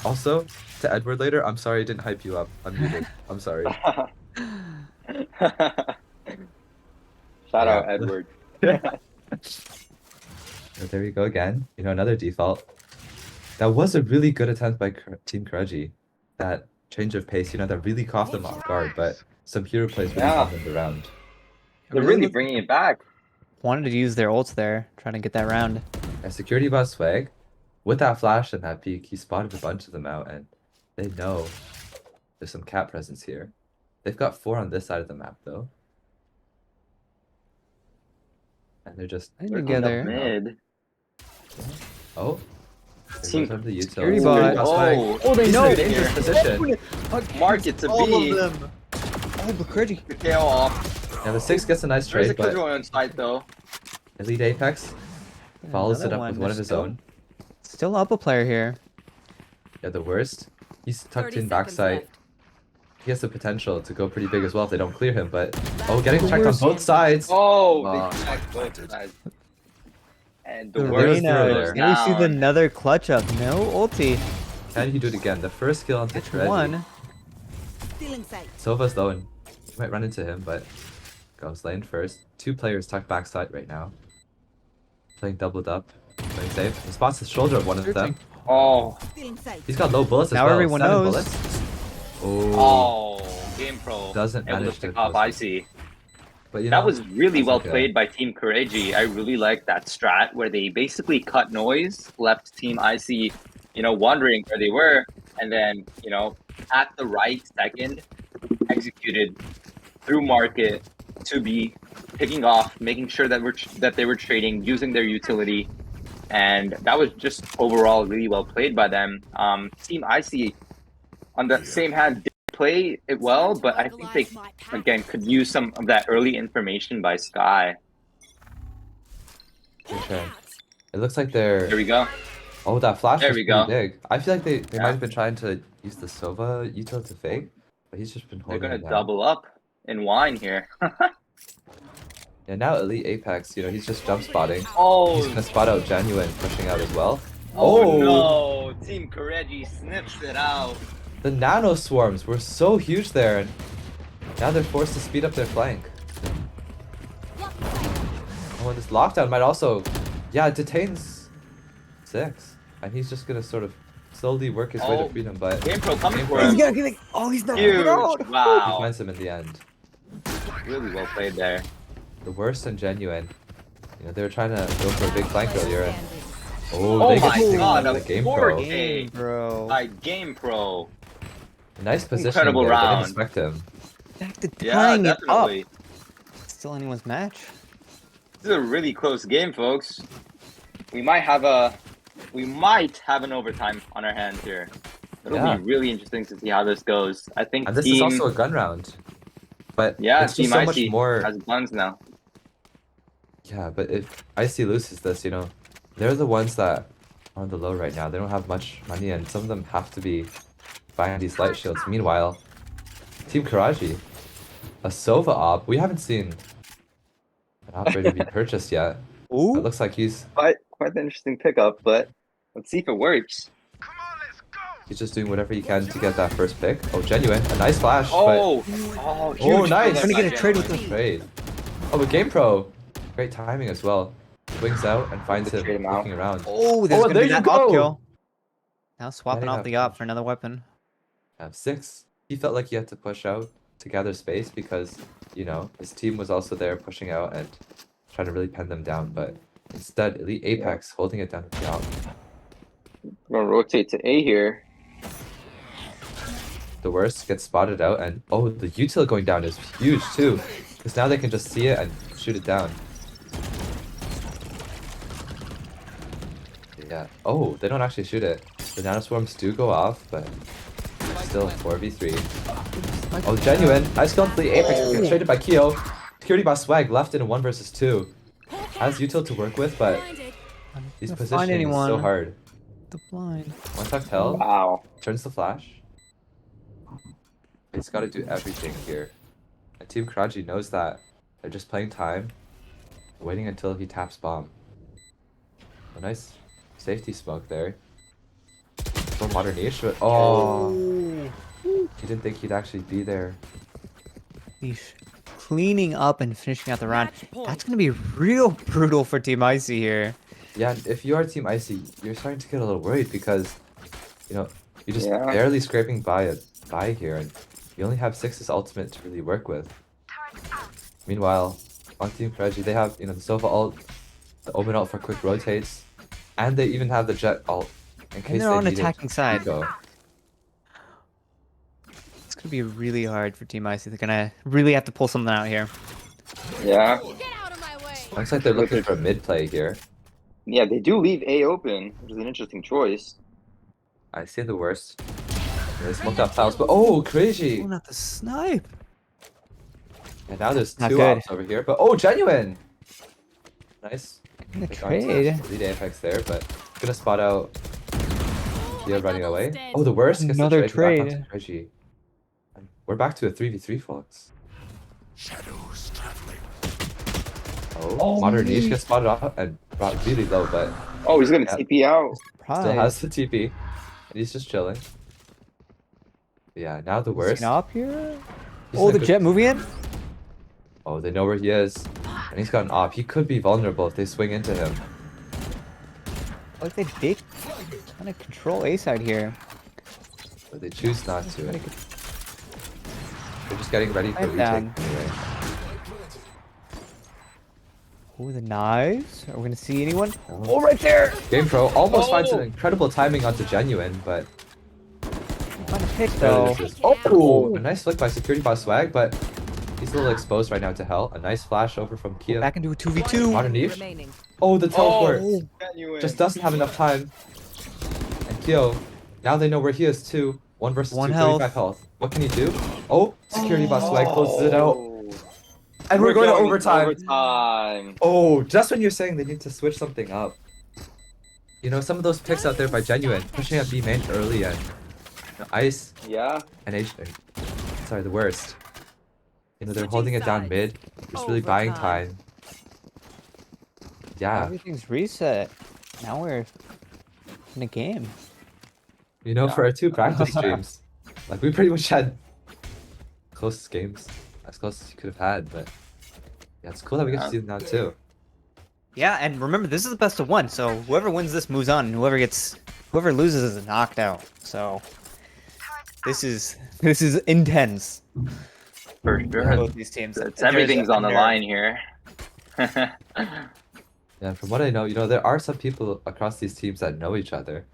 Also, to Edward later, I'm sorry I didn't hype you up. I'm muted. I'm sorry. Shout out Yeah. Edward. But there we go again. You know, another default. That was a really good attempt by Team Karaji. That change of pace, you know, that really caught them off guard, but some hero plays really Yeah. won them the round. They're really bringing it back. Wanted to use their ults there, trying to get that round. And security bot swag, with that flash and that peek, he spotted a bunch of them out, and they know there's some cat presence here. They've got 4 on this side of the map, though. And they're just I think They're together. going up mid. oh. Team- There goes the Security util. bot. Security bot swag. Oh, He's know in a it dangerous position. Mark it to All B. of them. Oh, but Kurdi. The KO off. Now the 6 gets a nice There's a trade, but Killjoy on side though. Elite Apex follows it Another up with one of his Let's go. own. Still up a player here. Yeah, the worst. He's 30 tucked in seconds backside. left. He has the potential to go pretty big as well if they don't clear him, but oh, getting The checked on worst. both sides. Oh, Wow. they checked both sides. And the The There was worst zero Reyna. there. goes Can we see down. another clutch up? No ulti. Can he do it again? The first kill onto That's Treji. one. Stealing sight. Sova's low and you might run into him, but goes lane first. Two players tucked backside right now. Playing doubled up. Playing safe. He spots the shoulder of one of them. Oh, Stealing sight. He's got low bullets as Now well. everyone 7 knows. bullets. Oh, Game Pro. doesn't Able manage to to pick off close it. Icy. But you That know, was really that's well okay. played by Team Courage. I really like that strat where they basically cut noise, left Team Icy, wondering where they were, and then, at the right second, executed through market to be picking off, making sure that they were trading, using their utility, and that was just overall really well played by them. Team Icy, on the same hand, did play it well, but I think they again could use some of that early information by Sky. Okay. It looks like There they're. we go. Oh, that flash There was we pretty go. big. I feel like they Yeah. might have been trying to use the Sova util to fake, but he's just been They're holding gonna it down. double up in wine here. Yeah, now Elite Apex, he's just jump spotting. Oh, He's gonna spot out Genuine pushing out as well. oh no! Team Courage snips it out. The nano swarms were so huge there, and now they're forced to speed up their flank. Oh, and this lockdown might also, yeah, it detains 6, and he's just gonna sort of slowly work his way to freedom, but Game Pro coming Game for Pro. him. He's gonna get it. Oh, he's not Huge! getting out. he Wow, finds him in the end. really well played there. The worst and Genuine. They were trying to go for a big flank earlier, and Oh they my get God, the a Game 4K. Pro. Game, bro. By Game Pro. Nice position. Incredible there. Didn't round. expect him. Back to Yeah, tying it up. definitely. Still anyone's match. This is a really close game, folks. We might have an overtime on our hands here. It'll Yeah. be really interesting to see how this goes. I think And this team, is also a gun round. But yeah, it's Team just so much Icy more. has guns now. Yeah, but if Icy loses this, they're the ones that are on the low right now. They don't have much money, and some of them have to be buying these light shields. Meanwhile, Team Karaji, a Sova op. We haven't seen an operator be purchased yet. Ooh. It looks like he's Quite an interesting pickup, but let's see if it works. just doing whatever he can to get that first pick. Oh, Genuine, a nice flash. Oh, Oh, huge nice. play Gonna by get a trade with Genuine. but trade. Oh, but Game Pro, great timing as well. Swings out and finds him Trade him out. looking around. Oh, there's Oh, gonna there be you that go. op kill. Now swapping Letting out that the op push. for another weapon. Have 6. He felt like he had to push out to gather space because, his team was also there pushing out and trying to really pen them down. But instead, Elite Apex holding it down with the op. We're gonna rotate to A here. The worst gets spotted out, and oh, the util going down is huge too. Because now they can just see it and shoot it down. Yeah. Oh, they don't actually shoot it. The nanoswarms do go off, but still 4v3. Oh, Genuine. Nice kill for the Apex. Gets traded by Keo. Security by Swag left in a 1 versus 2. Has util to work with, but he's Can't find positioning so anyone. hard. The blind. One tucked hell. Wow. Turns the flash. He's got to do everything here. And Team Karaji knows that. They're just playing time, waiting until he taps bomb. A nice safety smoke there. For Modern Niche, but oh, he didn't think he'd actually be there. He's cleaning up and finishing out the round. That's gonna be real brutal for Team Icy here. Yeah, and if you are Team Icy, you're starting to get a little worried because, you're just Yeah. barely scraping by here, and you only have 6's ultimate to really work with. Meanwhile, on Team Karaji, they have, the Sova ult, the Omen ult for quick rotates, and they even have the Jet ult in case And they're they on need it attacking side. to go. It's gonna be really hard for Team Icy. They're gonna really have to pull something out here. Yeah. Get out of my way. Looks like they're looking for mid play here. Yeah, they do leave A open, which is an interesting choice. I see the worst. They smoked out tiles, but oh, crazy! Oh, not the snipe. And now there's Not 2 good. ops over here, but oh, Genuine! Nice. Gonna Pick on trade. Elite Apex there, but Gonna spot out Oh, Kia I running double away. stand. Oh, the worst gets Another the trade back onto trade. Reggie. And we're back to a 3v3, folks. Oh, Modern Niche gets spotted off and brought really low, but Oh, he's gonna yeah, TP out. still has Surprise. the TP. And he's just chilling. Yeah, now the Is he worst. up here? He's Oh, in a the good jet moving in. Oh, they know where he is. And he's got an op. He could be vulnerable if they swing into him. Like they kind of control A side here. But they choose not to. Kinda They're just getting ready for a Right retake down. anyway. Oh, the knives. Are we gonna see anyone? Oh. Oh, right there. Game Pro almost finds an Oh. incredible timing onto Genuine, but Find a pick barely though. misses. Oh, a nice flick by Security Boss Swag, but he's a little exposed right now to Hell. A nice flash over from Kia. Back into a 2v2. Modern Niche. Remaining. Oh, the teleport. Oh, Genuine. Just doesn't have enough time. And Kyo, now they know where he is too. 1 versus 1 2, health. 35 health. What can he do? Oh, Security Boss Swag closes it out. Oh. And we're going to into overtime. Overtime. Oh, just when you're saying they need to switch something up. You know, some of those picks out there by Genuine, pushing up B main early and Ice Yeah. and H. Sorry, the worst. You know, they're holding it down mid, just really buying time. Yeah, everything's reset. Now we're in a game. you know, for our 2 practice streams, like we pretty much had closest games, as close as you could have had, but yeah, it's cool that we get to see them now too. Yeah, and remember, this is the best of 1, so whoever wins this moves on, and whoever loses is knocked out. So this is intense For for sure. both these teams. It's, There's everything's a on the nerve. line here. Yeah, from what I know, you know, there are some people across these teams that know each other.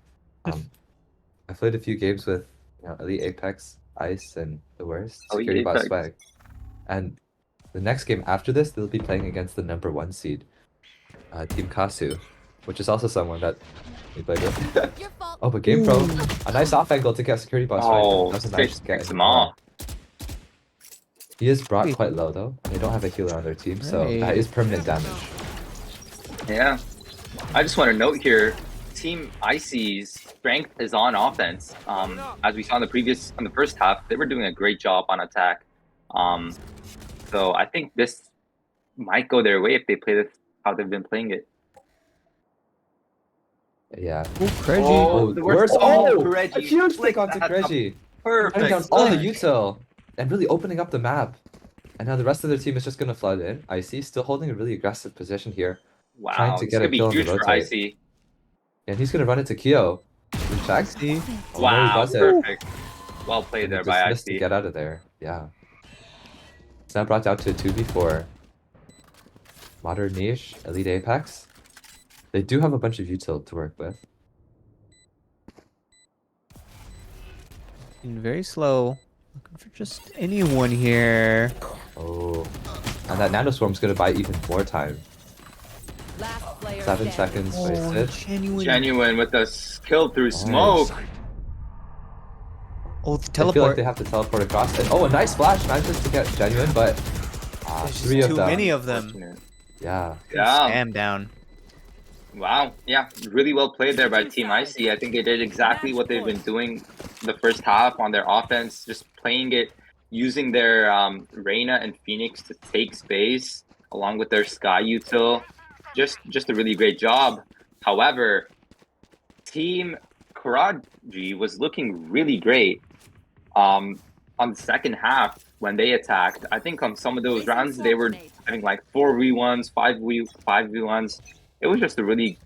I played a few games with, you know, Elite Apex, Ice, and the worst, Elite Security Boss Apex. Swag. And the next game after this, they'll be playing against the #1 seed, Team Kasu, which is also someone that we played with. Your fault. Oh, but Game Pro, a nice off angle to get Security Boss Swag. Oh, Doesn't straight manage to get picks any him more. off. He is brought quite low though, and they don't have a healer on their team, so that Right. is permanent damage. Yeah. I just want to note here, Team Icy's strength is on offense. As we saw in the first half, they were doing a great job on attack. So I think this might go their way if they play this how they've been playing it. Yeah. Oh, Craigie. Oh, the worst. worst- Oh, Craigie. a huge flick onto That's a Craigie. Perfect. Cutting down all the flick. util and really opening up the map. And now the rest of their team is just going to flood in. Icy still holding a really aggressive position here. trying Wow, to this get a could be kill on the huge for rotate. Icy. And he's going to run into Kyo. In fact, See? oh, Wow, there he does it. perfect. Well played And he there just by missed to Icy. get out of there. Yeah. It's now brought down to a 2v4. Modern Niche, Elite Apex. They do have a bunch of util to work with. And very slow. Looking for just anyone here. Oh. And that Nanoswarm's going to buy even more time. Last player 7 standing. seconds Oh, wasted. genuine. Genuine with the kill through Nice. smoke. Oh, the I feel like teleport. they have to teleport across. And, oh, a nice flash manages to get Genuine, but There's 3 just of too them. many of them. Unfortunate. Yeah. Yeah. Spam down. Wow. Yeah. Really well played there by Team Icy. I think they did exactly what they've been doing the first half on their offense, just playing it, using their Reyna and Phoenix to take space along with their Sky util. Just a really great job. However, Team Karaji was looking really great on the second half when they attacked. I think on some of those rounds they were having like 4v1s, 5v1s. It was just a really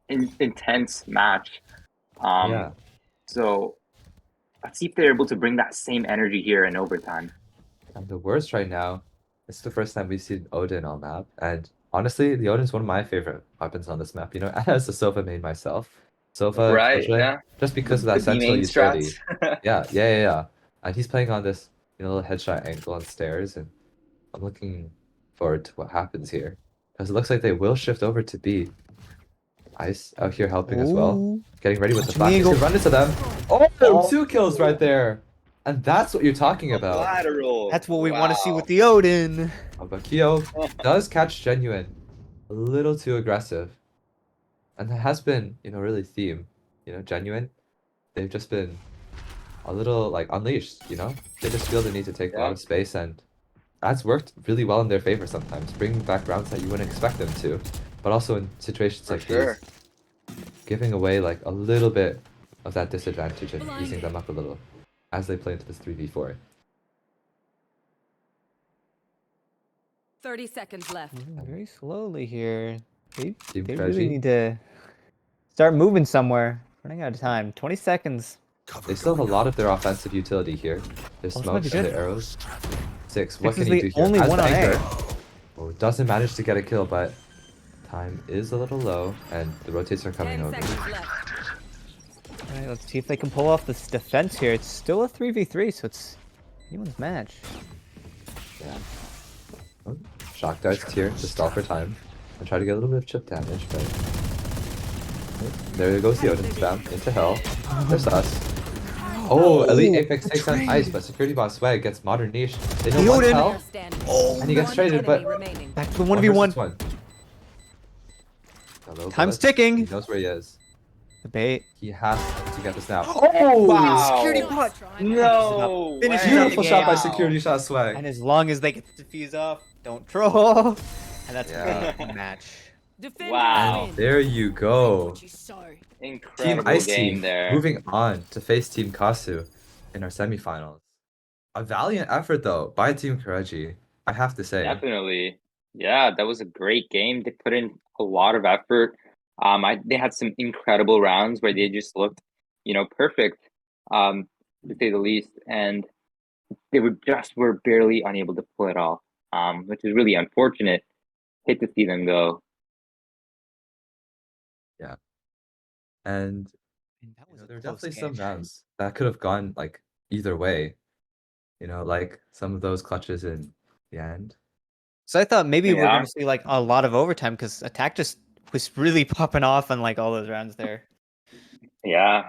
intense match. Yeah. So let's see if they're able to bring that same energy here in overtime. And the worst right now, it's the first time we've seen Odin on map. And honestly, the Odin's one of my favorite weapons on this map. You know, as a Sofa main myself. Sofa, Right, especially, yeah. just because of The that sentinel main utility. strats. Yeah. And he's playing on this, you know, little headshot angle on stairs, and I'm looking forward to what happens here. Because it looks like they will shift over to B. Ice out here helping as well. Ooh. Getting ready with the Watch flash. me He's go. gonna run into them. Oh, 2 kills right there. And that's what you're talking about. Lateral. That's what we want to see with the Odin. Oh, but Kyo does catch Genuine a little too aggressive. And that has been, really theme, genuine. They've just been a little like unleashed, They just feel the need to take a lot Yeah, of space, and that's worked really well in their favor sometimes, bringing back rounds that you wouldn't expect them to. But also in situations for like these, sure. giving away like a little bit of that disadvantage and easing Blinded. them up a little as they play into this 3v4. 30 seconds left. Moving very slowly here. They, Team they really Craigie, need to start moving somewhere. Running out of time. 20 seconds. they still have a lot of their offensive utility here. Their Oh, this might be smokes and good. their arrows. Six, what This is can he the do here? only Has one the on anchor. A. Oh, doesn't manage to get a kill, but time is a little low, and the rotates are coming 10 over. seconds left. Alright, let's see if they can pull off this defense here. It's still a 3v3, so it's anyone's match. Yeah. Oh, shock darts here to stall for time and try to get a little bit of chip damage, but there goes the Odin spam into hell. There's us. Oh, Elite Apex takes on Ice, but Security Boss Swag gets Modern Niche. They know The one Odin! hell, Player standing. and he gets One traded, but enemy remaining. Back to the one 1v1. versus one. Hello, Time's bullets. ticking. He knows where he is. The bait. He has to get this now. Oh! Wow. Security pot! No Finishes way. up the Beautiful shot by game. Security Shot Swag. And as long as they get the defuse off, don't troll. And that's Yeah. a great match. Defenders Wow. win. There you go. Team Incredible Ice game Team there. moving on to face Team Kasu in our semifinals. A valiant effort though by Team Karaji, I have to say. Definitely. Yeah, that was a great game. They put in a lot of effort. They had some incredible rounds where they just looked, perfect, to say the least. And they were barely unable to pull it off, which is really unfortunate. Hate to see them go. Yeah. And And that was a there are close definitely game. some rounds that could have gone like either way. Like some of those clutches in the end. So I thought maybe we're Yeah. going to see like a lot of overtime because attack just was really popping off on like all those rounds there. Yeah,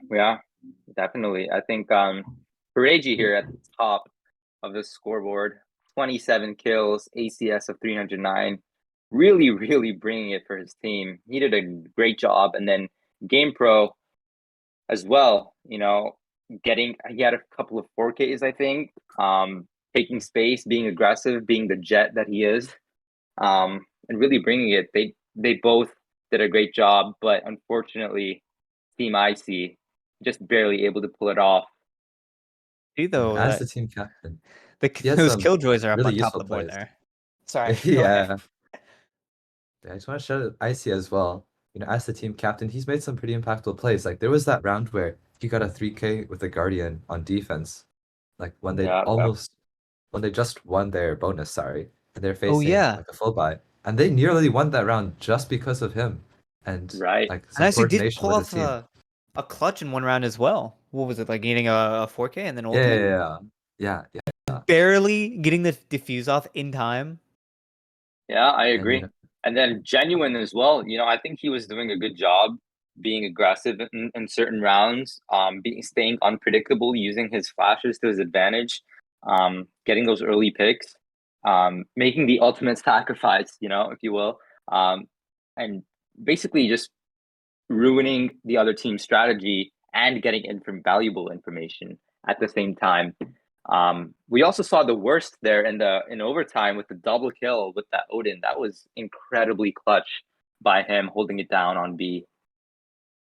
definitely. I think Pereji here at the top of the scoreboard, 27 kills, ACS of 309, really, really bringing it for his team. He did a great job, and then GamePro as well. He had a couple of 4Ks, I think. Taking space, being aggressive, being the jet that he is, and really bringing it. They both did a great job, but unfortunately, Team IC just barely able to pull it off. See though As that the team captain, the he has those some killjoys are up really on top of useful the board plays. there. Sorry. Go ahead. Yeah. I just want to shout out Icy as well. As the team captain, he's made some pretty impactful plays. Like there was that round where he got a 3K with the Guardian on defense. Like when they just won their bonus, sorry, and they're Oh facing yeah. like a full buy. And they nearly won that round just because of him. And Right. like And some actually did coordination pull with his off team. a clutch in one round as well. What was it like getting a 4K and then Yeah, ultimate? yeah. Barely getting the diffuse off in time. Yeah, I And agree. And then Genuine as well. I think he was doing a good job being aggressive in certain rounds, staying unpredictable, using his flashes to his advantage, getting those early picks, making the ultimate sacrifice, if you will, and basically just ruining the other team's strategy and getting valuable information at the same time. We also saw the worst there in overtime with the double kill with that Odin. That was incredibly clutch by him holding it down on B.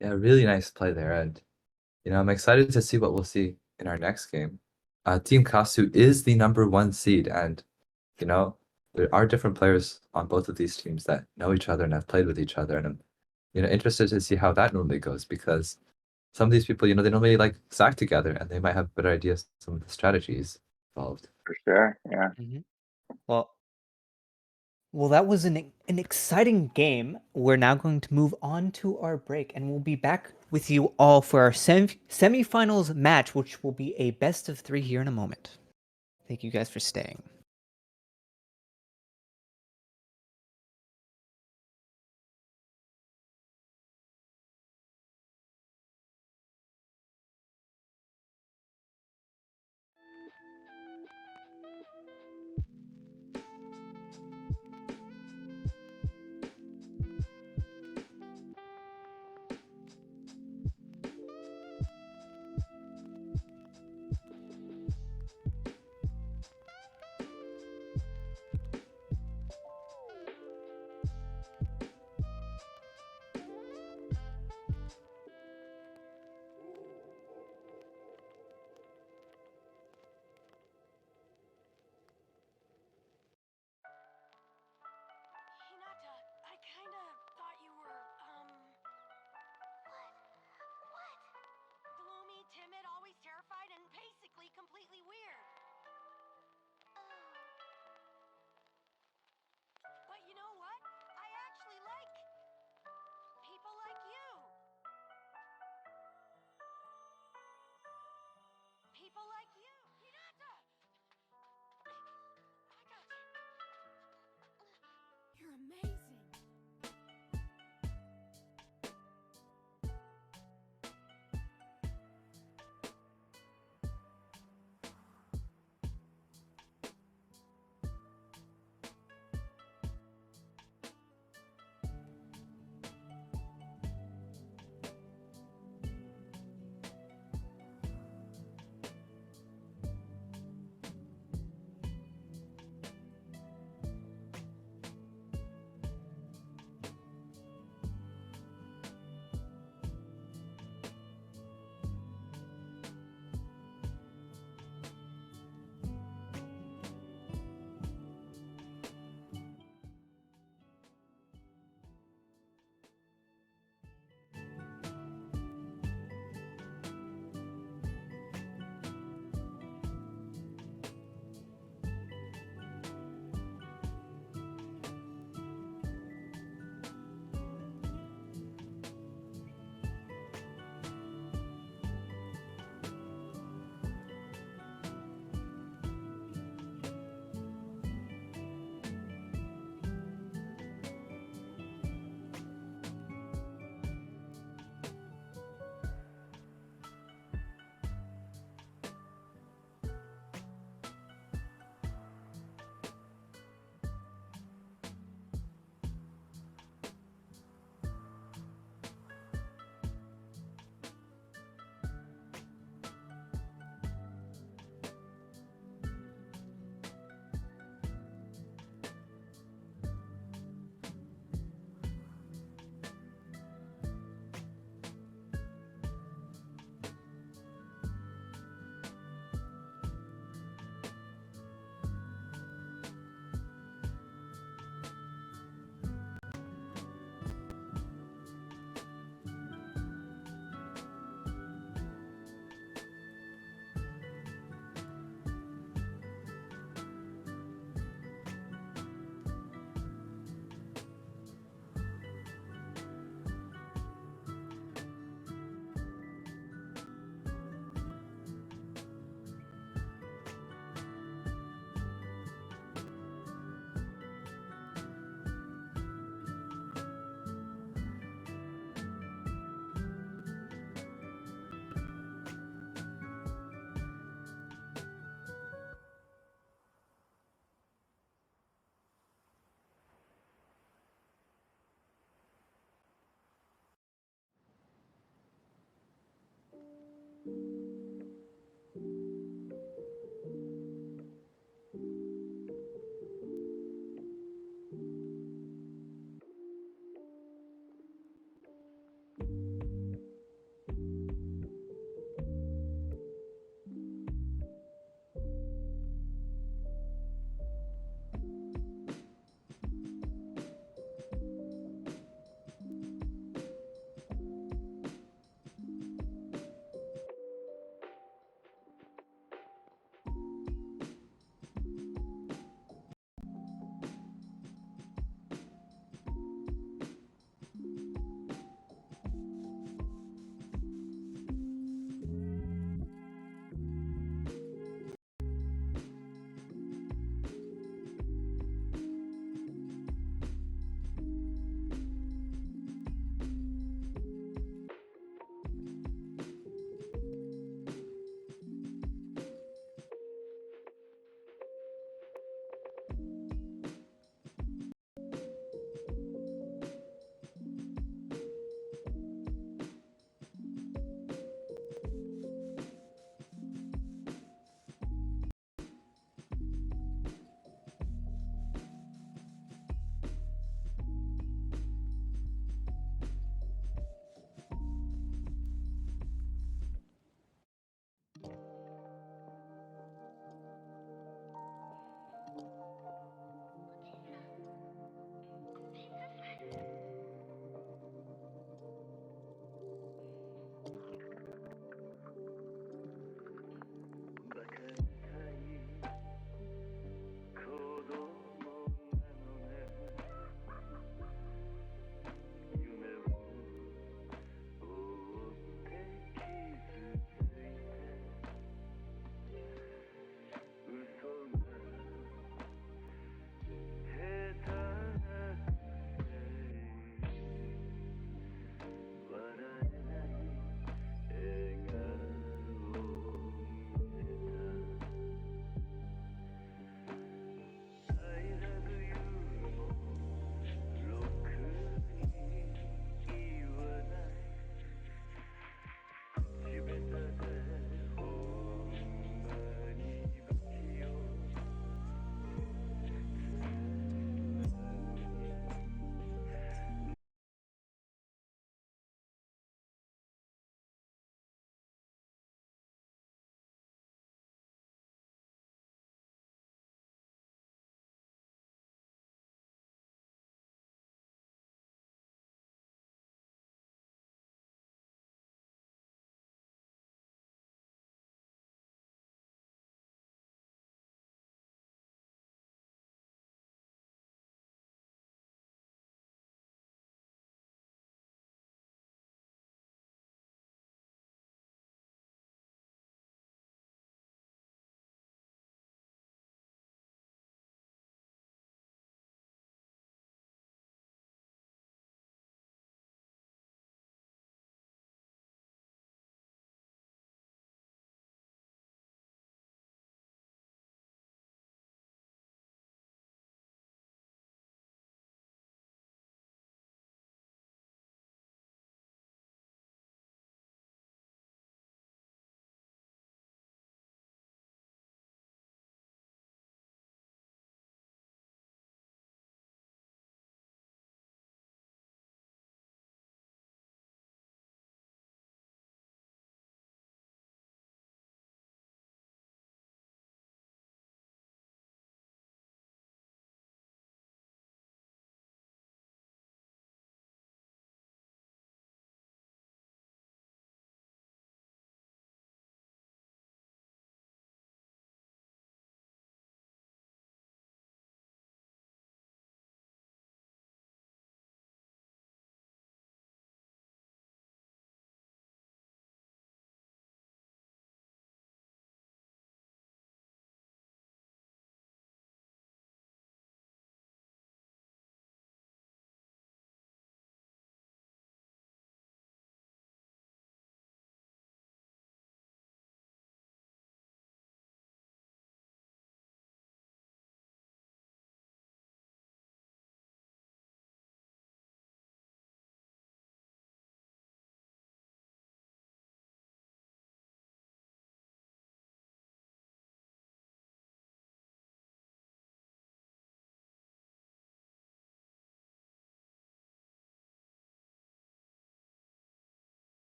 Yeah, really nice play there. And I'm excited to see what we'll see in our next game. Team Kasu is the #1 seed, and there are different players on both of these teams that know each other and have played with each other. And I'm interested to see how that normally goes, because some of these people, they normally like sack together and they might have better ideas of some of the strategies involved. For sure, yeah. Well, that was an exciting game. We're now going to move on to our break, and we'll be back with you all for our semifinals match, which will be a best of 3 here in a moment. Thank you guys for staying.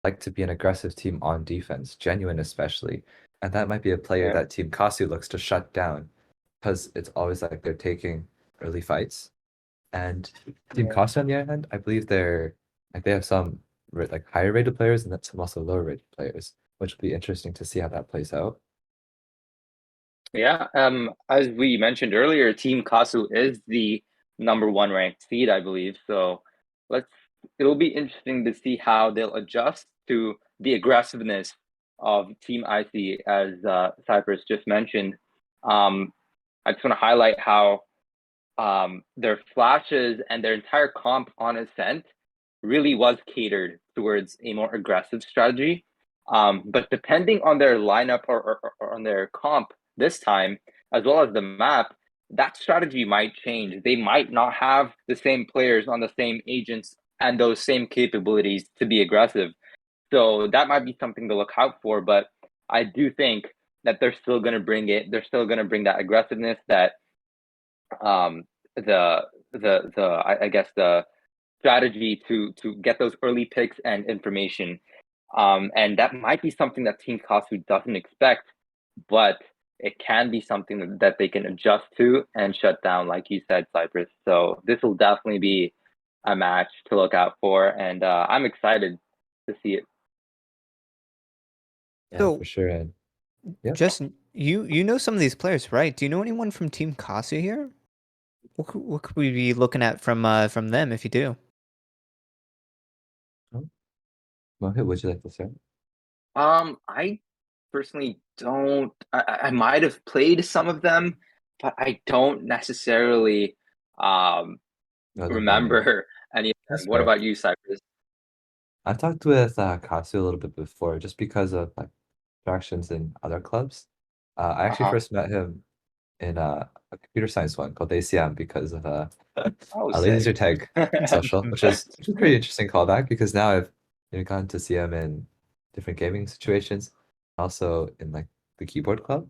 like to be an aggressive team on defense, genuine especially. And that might be a player Yeah. that Team Kasu looks to shut down because it's always like they're taking early fights. And Team Yeah. Kasu on the other hand, I believe they have some like higher rated players and then some also lower rated players, which will be interesting to see how that plays out. Yeah, as we mentioned earlier, Team Kasu is the #1 ranked seed, I believe. So it'll be interesting to see how they'll adjust to the aggressiveness of Team IC, as Cypress just mentioned. I just want to highlight how their flashes and their entire comp on Ascent really was catered towards a more aggressive strategy. But depending on their lineup or on their comp this time, as well as the map, that strategy might change. They might not have the same players on the same agents and those same capabilities to be aggressive. So that might be something to look out for. But I do think that they're still going to bring it. They're still going to bring that aggressiveness, that um, I guess the strategy to get those early picks and information. And that might be something that Team Kasu doesn't expect, but it can be something that they can adjust to and shut down, like you said, Cypress. So this will definitely be a match to look out for, and I'm excited to see it. Yeah, So for sure. And yeah. Justin, you know some of these players, right? Do you know anyone from Team Kasu here? What could we be looking at from them if you do? Mohit, would you like to start? I personally don't. I might have played some of them, but I don't necessarily No, them by name. remember any of That's them. What fair. about you, Cypress? I've talked with Kasu a little bit before, just because of like interactions in other clubs. I actually Uh-huh. first met him in a computer science one called ACM because of Oh, a sick. laser tag in social, which is a pretty interesting callback because now I've gotten to see him in different gaming situations, also in like the keyboard club.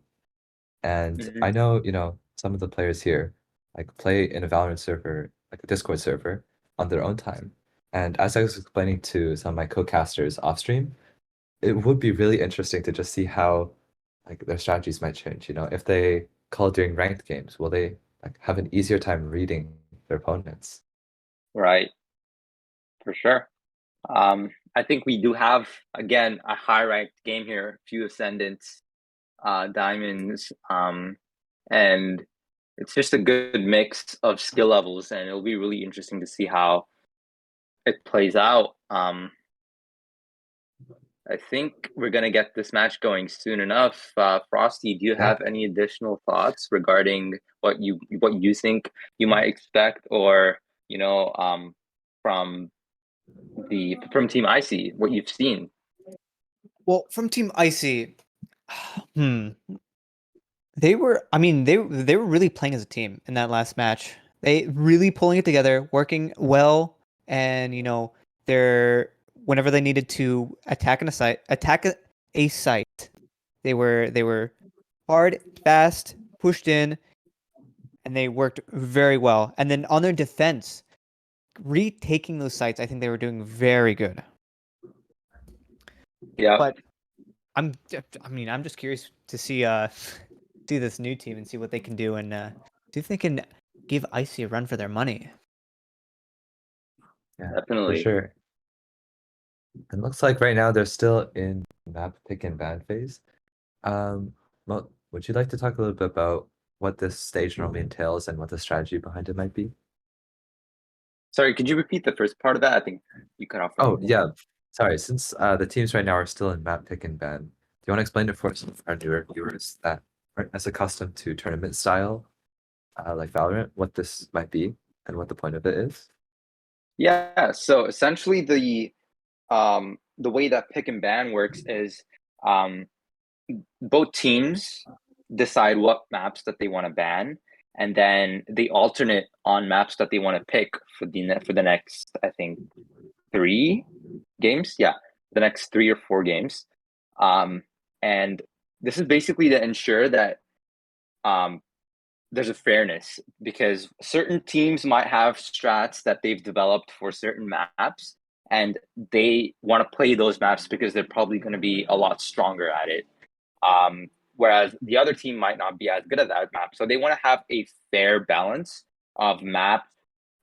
And Mhm. I know, some of the players here like play in a Valorant server, like a Discord server, on their own time. And as I was explaining to some of my co-casters off stream, it would be really interesting to just see how like their strategies might change. If they call during ranked games, will they like have an easier time reading their opponents? Right, for sure. I think we do have, again, a high-ranked game here, few Ascendants, Diamonds, and it's just a good mix of skill levels, and it'll be really interesting to see how it plays out. I think we're gonna get this match going soon enough. Frosty, do you Yeah. have any additional thoughts regarding what you think you might expect, or from from Team Icy, what you've seen? Well, from Team Icy, hmm, I mean, they were really playing as a team in that last match. They really pulling it together, working well, and they're whenever they needed to attack a site, they were hard, fast, pushed in, and they worked very well. And then on their defense, retaking those sites, I think they were doing very good. Yeah, But I'm just curious to see see this new team and see what they can do, and see if they can give Icy a run for their money. Yeah, for definitely. sure. It looks like right now they're still in map pick and ban phase. Well, would you like to talk a little bit about what this stage normally entails and what the strategy behind it might be? Sorry, could you repeat the first part of that? I think you cut off for a Oh, little bit. yeah. Sorry, since the teams right now are still in map pick and ban, do you want to explain it for some of our newer viewers that aren't as accustomed to tournament style, like Valorant, what this might be and what the point of it is? Yeah, so essentially the way that pick and ban works is um both teams decide what maps that they want to ban, and then they alternate on maps that they want to pick for the next, I think, 3 games. Yeah, the next 3 or 4 games. And this is basically to ensure that um there's a fairness, because certain teams might have strats that they've developed for certain maps, and they want to play those maps because they're probably going to be a lot stronger at it. Whereas the other team might not be as good at that map. So they want to have a fair balance of maps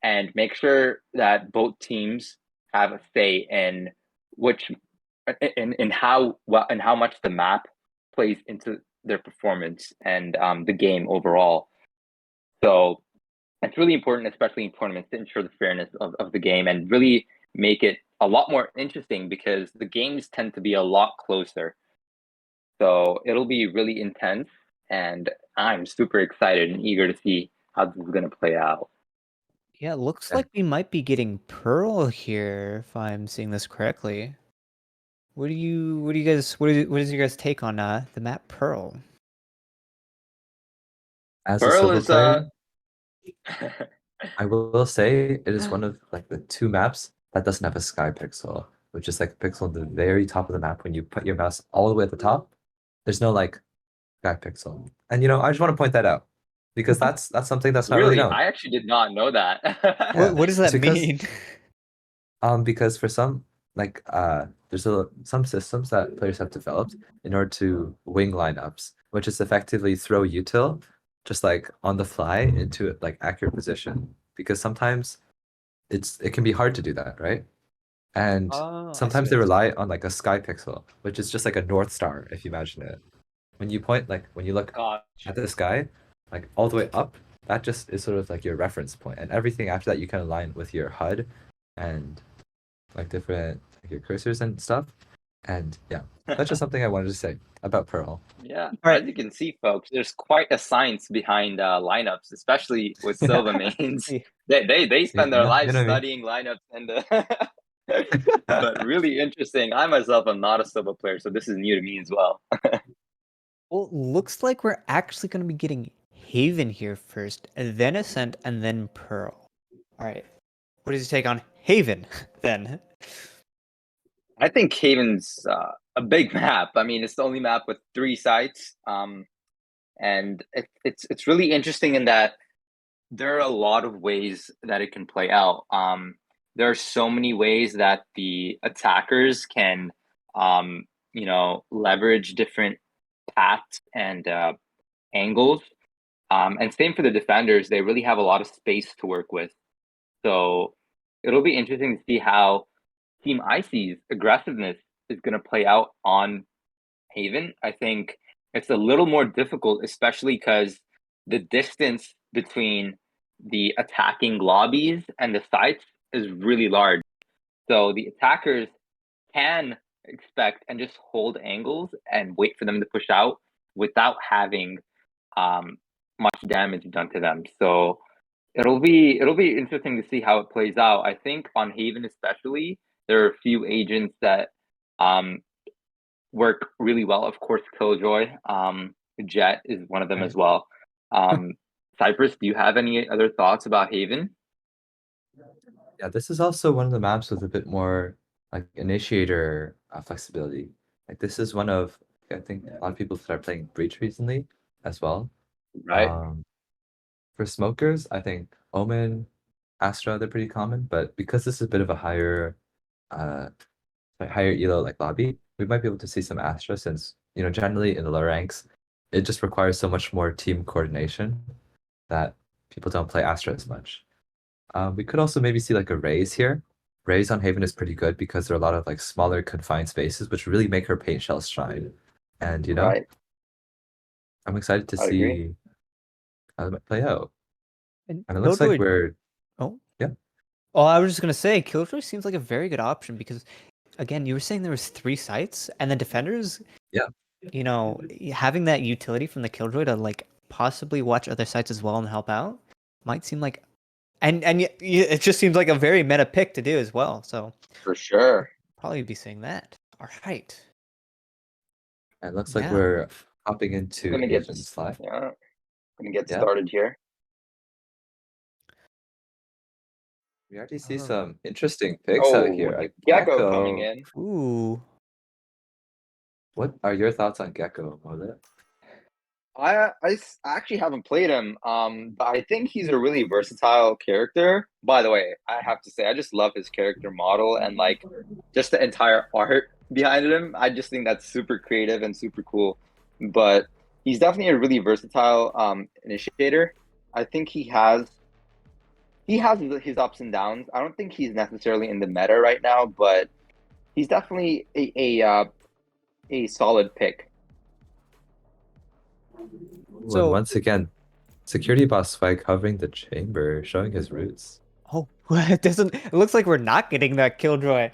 and make sure that both teams have a say in which in how well and how much the map plays into their performance and the game overall. So it's really important, especially in tournaments, to ensure the fairness of the game and really make it a lot more interesting because the games tend to be a lot closer. So it'll be really intense, and I'm super excited and eager to see how this is going to play out. Yeah, it looks Yeah. like we might be getting Pearl here, if I'm seeing this correctly. What do you guys, what is your guys' take on the map Pearl? As a Pearl Silva is player, I will say it is one of like the 2 maps that doesn't have a sky pixel, which is like a pixel at the very top of the map when you put your mouse all the way at the top. There's no like sky pixel. And I just want to point that out because that's something that's not really really, known. I actually did not know that. Yeah, What does it's that mean? because for some like there's some systems that players have developed in order to wing lineups, which is effectively throw util just like on the fly into like accurate position because sometimes it can be hard to do that, right? And Oh, I see sometimes what they I see. rely on like a sky pixel, which is just like a north star if you imagine it. When you point like when you look Gosh. at the sky, like all the way up, that just is sort of like your reference point, and everything after that you can align with your HUD and like different like your cursors and stuff. And yeah, that's just something I wanted to say about Pearl. Yeah, All right. as you can see, folks, there's quite a science behind lineups, especially with Silva mains. Yeah. They Yeah, spend their yeah, lives what I mean. studying lineups and but really interesting. I myself am not a Silva player, so this is new to me as well. Well, looks like we're actually going to be getting Haven here first, and then Ascent, and then Pearl. All right. What is your take on Haven then? I think Haven's a big map. I mean, it's the only map with 3 sites, and it's really interesting in that there are a lot of ways that it can play out. There are so many ways that the attackers can, leverage different paths and angles. And same for the defenders; they really have a lot of space to work with. So it'll be interesting to see how Team Icy's aggressiveness is going to play out on Haven. I think it's a little more difficult, especially because the distance between the attacking lobbies and the sites is really large. So the attackers can expect and just hold angles and wait for them to push out without having much damage done to them. So it'll be interesting to see how it plays out. I think on Haven especially, there are a few agents that work really well. Of course, Killjoy, Jet is one of them as well. Cypress, do you have any other thoughts about Haven? Yeah, this is also one of the maps with a bit more like initiator flexibility. Like this is one of I think a lot of people start playing Breach recently as well. Right. For smokers, I think Omen, Astra, they're pretty common, but because this is a bit of a higher higher elo like lobby, we might be able to see some Astra since generally in the lower ranks, it just requires so much more team coordination that people don't play Astra as much. We could also maybe see like a Raze here. Raze on Haven is pretty good because there are a lot of like smaller confined spaces which really make her paint shells shine. And Right. I'm excited to I agree. see how it might play out. And And it looks like Killjoy. we're Oh. yeah. Oh, I was just gonna say, Killjoy seems like a very good option because, again, you were saying there was 3 sites, and the defenders, Yeah. Having that utility from the Killjoy to like possibly watch other sites as well and help out might seem like, and it just seems like a very meta pick to do as well. So For sure. probably be saying that. All right. And it looks like Yeah. we're hopping I'm into gonna get Haven's live. yeah. Gonna get Yeah. started here. We already see Oh. some interesting picks out here. Oh, the Like gecko coming in. Ooh. What are your thoughts on Gecko, Mole? I actually haven't played him, but I think he's a really versatile character. By the way, I have to say I just love his character model and like just the entire art behind him. I just think that's super creative and super cool. But he's definitely a really versatile initiator. I think he has his ups and downs. I don't think he's necessarily in the meta right now, but he's definitely a solid pick. So So- once again, security boss swag covering the chamber, showing his roots. Oh, it doesn't. It looks like we're not getting that killjoy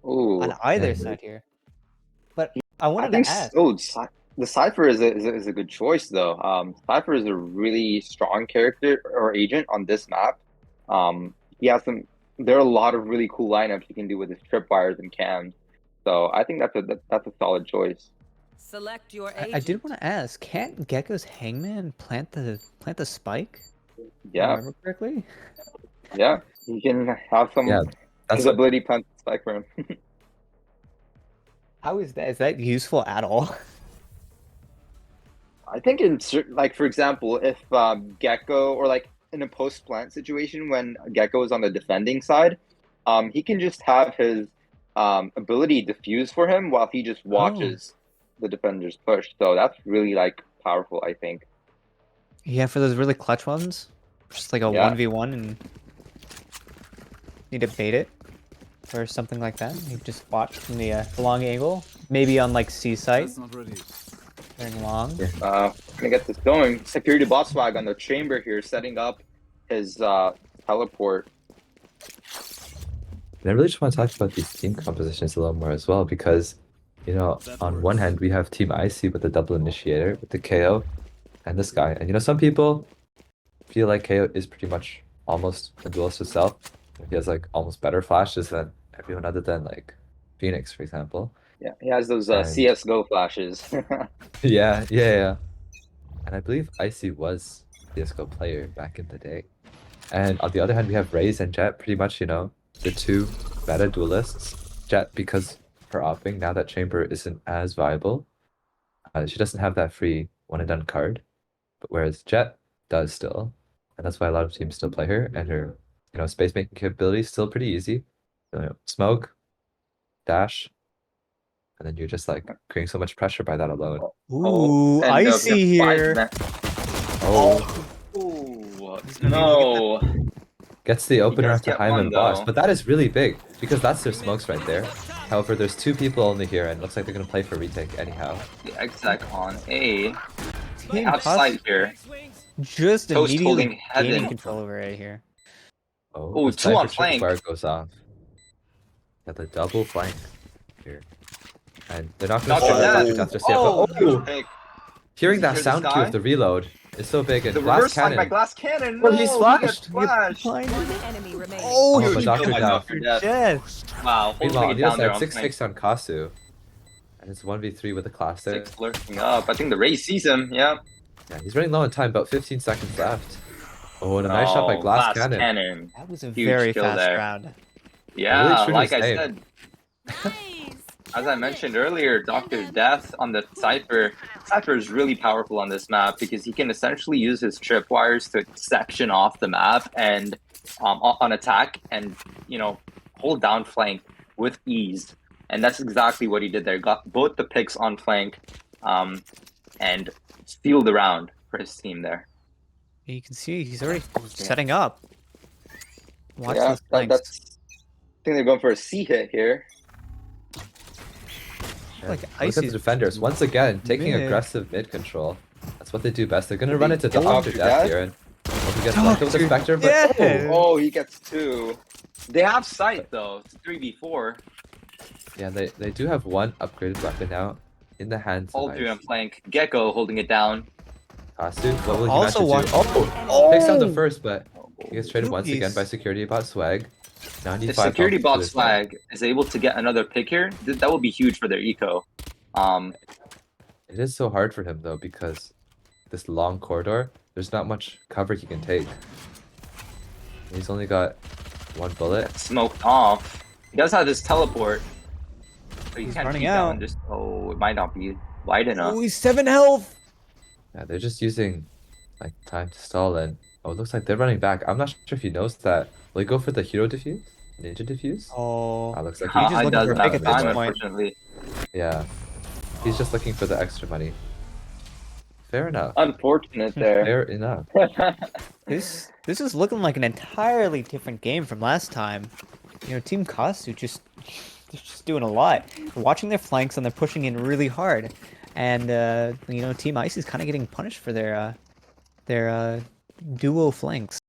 Ooh, on either yeah. side here. But I I wanted think to ask. the Cypher is a good choice though. Cypher is a really strong character or agent on this map. He has some. There are a lot of really cool lineups you can do with his tripwires and cams. So I think that's a solid choice. Select your I agent. did want to ask, can't Gecko's Hangman plant the spike? If I Yeah, remember correctly. yeah. He can have some Yeah, that's his what, ability plant spike for him. How is that? Is that useful at all? I think in like for example, if Gecko or like in a post plant situation when Gecko is on the defending side, he can just have his ability diffuse for him while he just watches the defenders push. So that's really like powerful, I think. Yeah, for those really clutch ones, just like a Yeah. 1v1 and need to bait it or something like that. You just watch from the long angle, maybe on like C site That's not ready. during long. Yeah. Gonna get this going. Security boss swag on the chamber here, setting up his teleport. And I really just want to talk about these team compositions a little more as well, because, you know, on one hand we have Team Icy with the double initiator, with the KO, and this guy. And you know, some people feel like KO is pretty much almost a duelist himself. He has like almost better flashes than everyone other than like Phoenix, for example. Yeah, he has those And- CS:GO flashes. Yeah. And I believe Icy was a CSGO player back in the day. And on the other hand, we have Raze and Jet, pretty much, you know, the two meta duelists. Jet, because her opping, now that Chamber isn't as viable, she doesn't have that free one and done card. But whereas Jet does still. And that's why a lot of teams still play her, and her, you know, space making capability is still pretty easy. You know, smoke, dash, and then you're just like creating so much pressure by that alone. Ooh, and, Icy we have here. Oh, Ooh, no. gets the opener does after get Hyman one, boss, though. but that is really big because that's their smokes right there. However, there's two people only here, and it looks like they're gonna play for retake anyhow. The exec on A. Team Outside Tusk here. just Toast immediately holding gaining heaven. control over A here. Oh, Ooh, the two on sniper flank. tripwire goes off. Got the double flank here. And they're not gonna Dr. start Death. Dr. Death just yet, Oh, but good pick. hearing Did you that hear sound this cue guy? of the reload is so big, and The glass reverse flank by cannon. glass cannon. Oh, No, he's he flashed. gets flashed. One enemy remaining. Oh, Oh, Huge but Dr. kill by Death. Dr. Death. Yes. Wow, Meanwhile, holding it Neil's down there at on 6-6 on Kasu. And it's 1v3 with a classic. Six lurking up. I think the Ray sees him. Yeah. Yeah, he's running low on time, about 15 seconds left. Oh, and a nice shot by No, glass cannon. That was a Huge very kill fast there. round. Yeah, Really true to like his I name. said, Nice. as I mentioned earlier, Dr. Death on the Cypher. Cypher is really powerful on this map because he can essentially use his tripwires to section off the map and on attack and, you know, hold down flank with ease. And that's exactly what he did there. Got both the picks on flank and steal the round for his team there. You can see he's already setting up. Watch Yeah, those flanks. that's. I think they're going for a C hit here. Yeah, Like look at the Icy's defenders once again taking mid. aggressive mid control. That's what they do best. They're gonna run into Dr. Dr. Death Death? here, and hope he gets lucky with the Dr. Spectre. But Death! Oh, he gets two. They have sight though. It's 3v4. yeah, they do have one upgraded weapon now in the hands All of three on Ice. flank. Gecko holding it down. Kasu, what will he Also manage to do? watch- Oh, picks out the first, but he gets traded once Oopies. again by security bot swag. If 95 security health to bot his flag is able to get another pick here, that would be huge for their eco. It is so hard for him though, because this long corridor, there's not much cover he can take. He's only got one bullet. Smoked off. He does have this teleport. But he He's can't running keep that one out. just it might not be. wide enough. Oh, he's 7 health. Yeah, they're just using like time to stall and oh, it looks like they're running back. I'm not sure if you noticed that. Will he go for the hero defuse? Ninja defuse? Oh, Looks like he's just He looking for a doesn't pick have at this time, point. unfortunately. Yeah. He's just looking for the extra money. Fair enough. Unfortunate there. Fair enough. This is looking like an entirely different game from last time. You know, Team Kasu they're just doing a lot. They're watching their flanks and they're pushing in really hard. And you know, Team Ice is kind of getting punished for their duo flanks.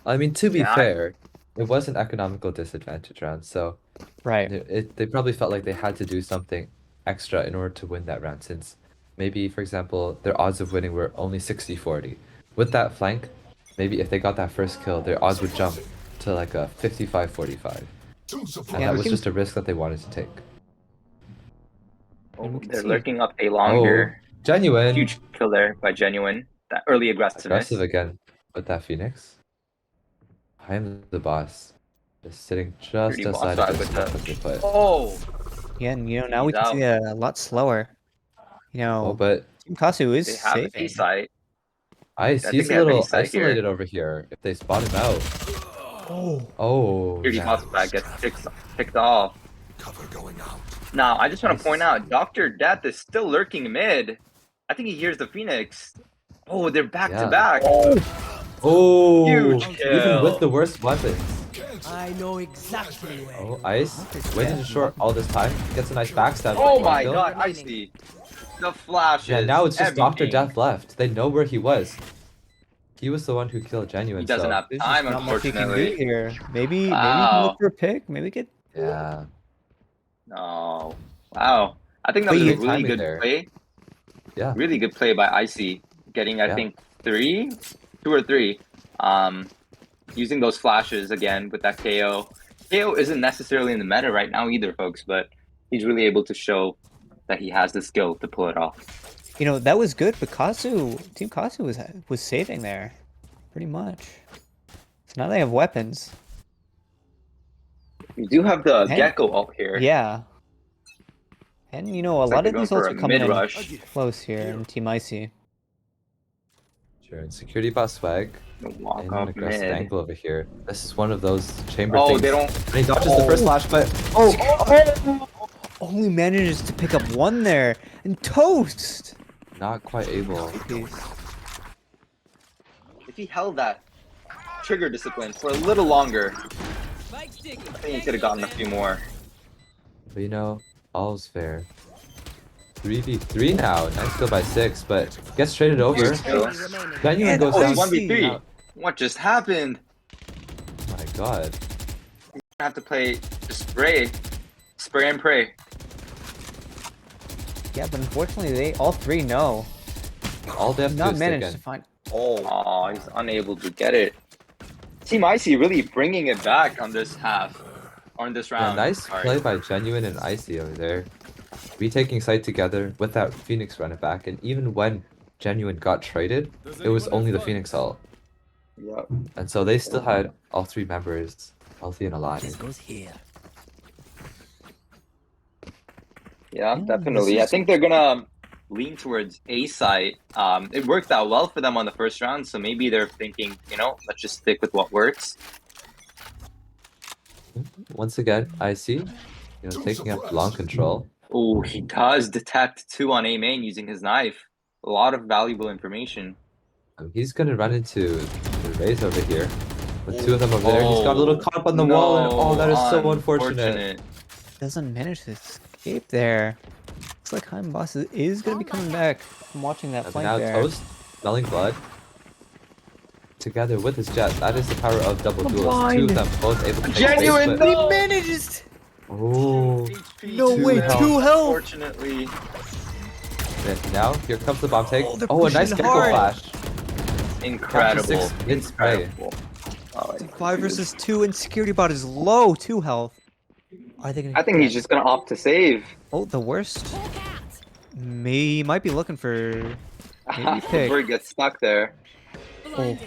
I mean, to be Yeah, fair, it was an economical disadvantage round, so Right. they probably felt like they had to do something extra in order to win that round, since maybe, for example, their odds of winning were only 60-40. With that flank, maybe if they got that first kill, their odds would jump to like a 55-45. And Yeah, that we was can- just a risk that they wanted to take. And we can they're see- lurking up A long Oh, here. Genuine! Huge kill there by Genuine. That early aggressiveness. Aggressive again with that Phoenix. I am the boss. Just sitting just Pretty boss outside vibe of the with smoke that. that they put. Oh, Yeah, and you know, now we He's can see a lot slower. You Oh, know, but Team Kasu is they have A saving. site. Ice, think he's they a have little A-side here. isolated over here. If they spot him out. Oh, Oh, Pretty yeah. boss back gets picked off. Now, I just want to point out, Dr. Death is still lurking mid. I think he hears the Phoenix. Oh, they're back to Yeah. back. Oh, Huge even kill. with the worst weapons. I know exactly where. Oh, Ice, waiting to short all this time. Gets a nice backstab. Oh with one my kill. god, I see. The flashes. Yeah, now it's just Dr. everything. Death left. They know where he was. He was the one who killed Genuine, He doesn't so have there's time, just not much he can do unfortunately. here. Maybe he can Wow. look for a pick. Maybe get. yeah. No. Wow. I think that But was a you- really timing good there. play. Yeah. Really good play by Icy. Getting, I Yeah. think, 2 or 3. Using those flashes again with that KO. KO isn't necessarily in the meta right now either, folks, but he's really able to show that he has the skill to pull it off. You know, that was good, but Team Kasu was saving there, pretty much. So now they have weapons. We do have the Hey. Gecko ult here. Yeah. And you know, a Looks like lot they're of going these for ults a are coming in mid-rush. close here in Team Icy. Sure, and security bot swag. Walk And an up aggressive mid. angle over here. This is one of those chamber Oh, things. they don't. And he dodges the first flash, but Only manages to pick up one there and toast. not quite able. Jeez. If he held that trigger discipline for a little longer, Spike sticky. I think he could have gotten a few more. But you know, all's fair. 3v3 now. Nice kill by 6, but gets traded over. Huge kill. Enemy remaining. Genuine And goes oh, down. he's 1v3. Now- What just happened? Oh my god. I have to play just spray and pray. Yeah, but unfortunately, they all three know. All they have to do Not is managed stick to in. find. Oh, he's unable to get it. Team Icy really bringing it back on this half, on this Yeah, round. nice Sorry. play by Genuine and Icy over there. Retaking site together with that Phoenix running back, and even when Genuine got traded, it was only the Phoenix ult. Yep. And so they still had all 3 members healthy and alive. Goes here. Yeah, Yeah, definitely. this I is- think they're gonna lean towards A site. It worked out well for them on the first round, so maybe they're thinking, let's just stick with what works. Once again, Icy, taking up long control. Oh, he does detect 2 on A main using his knife. A lot of valuable information. He's gonna run into the Raze over here. With 2 of them over there, he's got a little caught up on the wall, and oh, that is so unfortunate. Doesn't manage to escape there. Looks like Heim Boss is going to be coming back from watching that And flank now there. Toast, smelling blood. Together with his jet, that is the power of double I'm duels. blind. 2 of them both able to take Genuine, space, but- no! He manages. Oh, No Two way, health, 2 health. Unfortunately. and now here comes the bomb take. Oh, they're Oh, a nice pushing gecko hard. flash. Incredible. 6 mid spray. Incredible. Oh, 5 versus 2, and Security Bot is low, 2 health. Are they going to? I think he's just gonna opt to save. Oh, the worst. Pull cat. He might be looking for. Maybe pick. Before he gets stuck there. Blinded.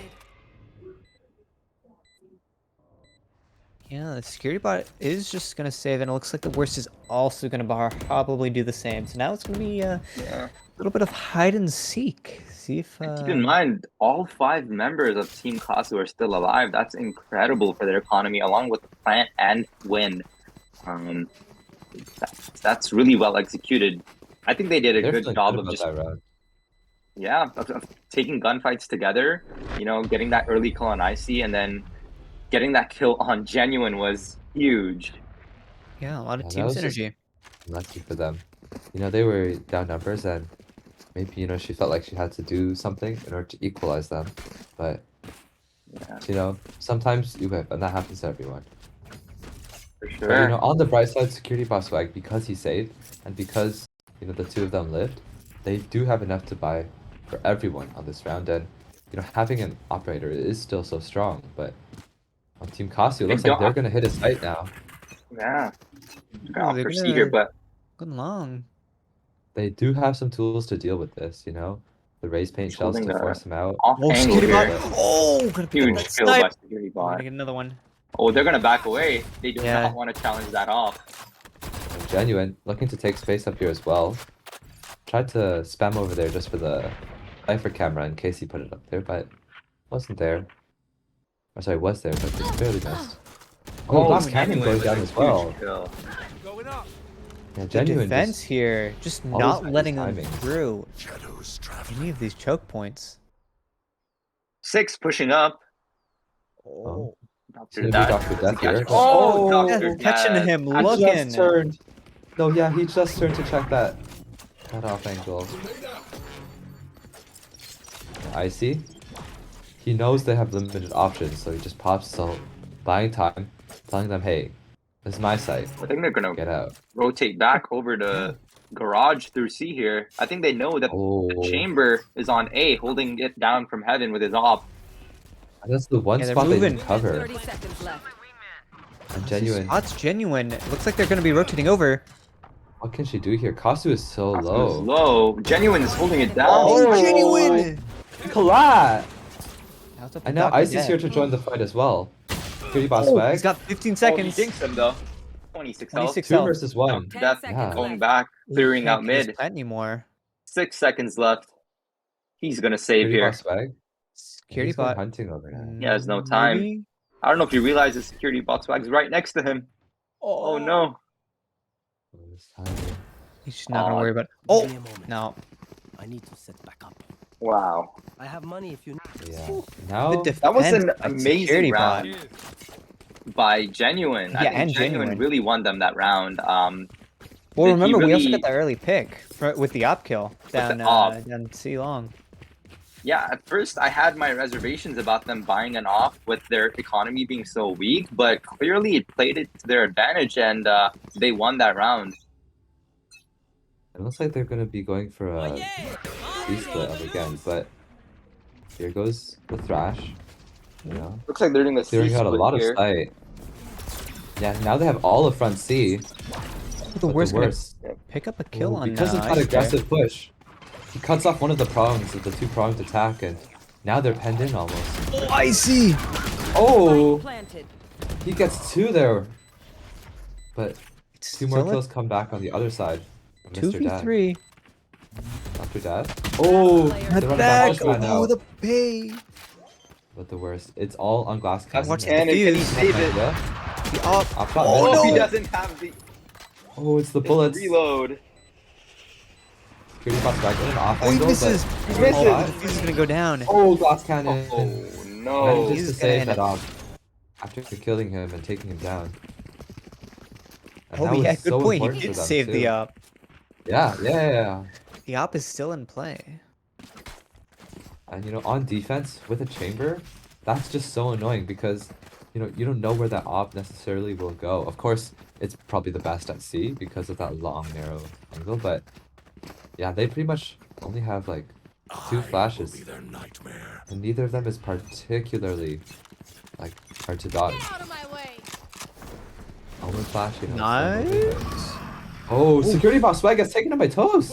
Yeah, the security bot is just gonna save, and it looks like the worst is also gonna probably do the same. So now it's gonna be a Yeah. little bit of hide and seek. See if Keep in mind, all 5 members of Team Kasu are still alive. That's incredible for their economy, along with the plant and wind. That's really well executed. I think they did a They're good feeling job good of about just that round. of taking gunfights together. You know, getting that early kill on Icy, and then getting that kill on Genuine was huge. yeah, a lot of Yeah, team that was just synergy. lucky for them. You know, they were down numbers and maybe, you know, she felt like she had to do something in order to equalize them. But, Yeah, you know, sometimes you whip, and that happens to everyone. for But, you know, sure. on the bright side, Security Boss Swag, because he saved, and because, you know, the two of them lived, they do have enough to buy for everyone on this round. And, you know, having an operator is still so strong. But on Team Kasu, it They looks like don't. they're going to hit his site now. Yeah, gonna Ooh, opt they're for C here, gonna but go long. They do have some tools to deal with this, you know? The raise paint he's shells holding to the force him out. off Oh, angle security bot! here. Oh, gonna pick up Huge that kill by snipe. security We're bot. gonna get another one. Oh, they're gonna back away. They do Yeah. not want to challenge that off. And Genuine, looking to take space up here as well. Tried to spam over there just for the Cypher camera in case he put it up there, but wasn't there. Or sorry, was there, but just barely missed. Oh, Glass Cannon going with down a as huge well. kill. Going up. Yeah, The Genuine defense just here, just always not had his letting them timing. through any of these choke points. 6 pushing up. Oh, Dr. Maybe Death. Dr. Death here. Oh, Oh, Dr. yeah, catching Death. him He looking. just turned. No, yeah, he just turned to check that off angle. I see. He knows they have limited options, so he just pops so buying time, telling them, hey, this is my site. I think they're gonna Get out. rotate back over to garage through C here. I think they know that Oh, the chamber is on A, holding it down from heaven with his op. that's the one Yeah, they're spot they moving. didn't cover. 30 seconds left. And Genuine, Spot's genuine. It looks like they're gonna be rotating over. what can she do here? Kasu is so Kasu is low. low. Genuine is holding it down. Oh, genuine! Collat! Now it's up to And now Dr. Icy's Death. here to join the fight as well. Pretty boss Oh, swag. he's got 15 Oh, he seconds. dinks him though. 26 health. 26 2 health. versus 1. 10 Death seconds going left. back, He clearing can't out get his mid. plant anymore. 6 seconds left. He's gonna save Pretty here. boss swag. And Security he's going bot. hunting over now. He has no time. Maybe? I don't know if you realize the security bot swag's right next to him. Oh no. This time. He's just not gonna Aw. worry about. Give Oh me a moment. no! I need to set back up. Wow. I have money if you need. Yeah. The Now, defense That was an by amazing security round bot. by Genuine. I Yeah, think and Genuine Genuine. really won them that round. Well, he remember we also really- got the early pick with the op kill down op. down C long. Yeah, at first I had my reservations about them buying an off with their economy being so weak, but clearly it played it to their advantage and they won that round. it looks like they're going to be going for a B split up again, but here goes the Thrash. You know, Looks like they're doing a C clearing out a split lot here. of sight. Yeah, now they have all of front C. The But worst the gonna worst, pick up a kill Ooh, on because of Ice that there. aggressive push, he cuts off one of the prongs of the 2-pronged attack, and now they're penned in almost. Oh, Icy! Oh, Planted. he gets 2 there, but It's 2 more still a kills come back on the other side. From Mr. Dad. 2v3. Dr. Dad. Oh, Player they're running Back! that now. Oh, the pay! But the worst, it's all on glass cannon. watched And can he Defuse. save it? Yeah. The op. Up front, Oh, mid. Oh, he no. doesn't have the Oh, it's the bullets. reload. Security bots back in an off Oh, he angle, misses! but He misses. Oh, the defuse is gonna go down. Oh, glass cannon. Oh no. Manages He's to gonna save end that up- off after killing him and taking him down. And Oh that yeah, was good so point. He important for did them, save the too. op. Yeah. The op is still in play. And you know, on defense with a chamber, that's just so annoying because you know you don't know where that op necessarily will go. Of course, it's probably the best at C because of that long narrow angle, but yeah, they pretty much only have like 2 flashes, and neither of them is particularly like hard to dodge. Out of my way. Only flash, you know. Nice. Oh, security boss swag has taken him by toast.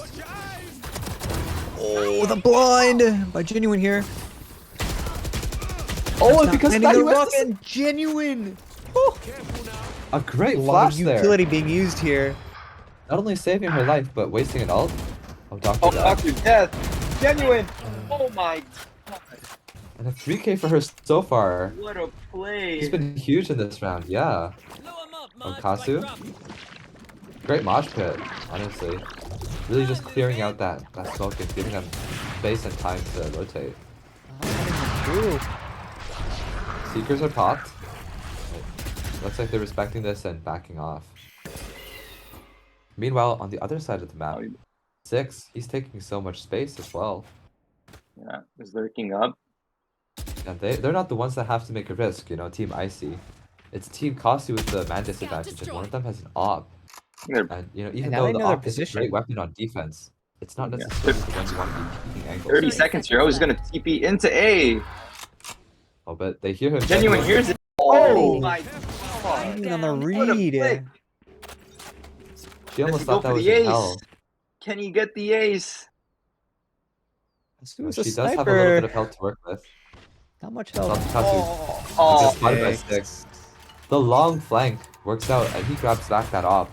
Oh, the blind by genuine here. Oh, and Not because of landing that, he the went rock to and genuine. Careful now. A great A lot of flash there. utility being used here. Not only saving her life, but wasting an ult. Oh, Dr. Oh, Death. Dr. Death. Genuine. Oh my god. And a 3k for her so far. What a play. He's been huge in this round, yeah. Blow 'em up, From Marge, Kasu. back up. Great mosh pit, honestly. Really just clearing out that smoke and giving them space and time to rotate. True. Seekers are popped. Looks like they're respecting this and backing off. Meanwhile, on the other side of the map, 6, he's taking so much space as well. Yeah, is lurking up. And they're not the ones that have to make a risk, you know, Team Icy. It's Team Kasu with the man disadvantage, and one of them has an AWP. They're, And, you know, even now though they the know their AWP is a position. great weapon on defense, it's not Yeah. necessarily the one you want to be peeking angles. 30 seconds here. I was gonna TP into A. Oh, but they hear him. Genuine hears it. Oh. Oh my god. Even on the What a read. flick. She almost Does he go thought that for was the in ace? hell. Can he get the ace? Kasu was a She does have a little bit sniper. of health to work with. Not much Love health. Kasu. Oh, Just spotted by Six. 6. The long flank works out, and he grabs back that AWP.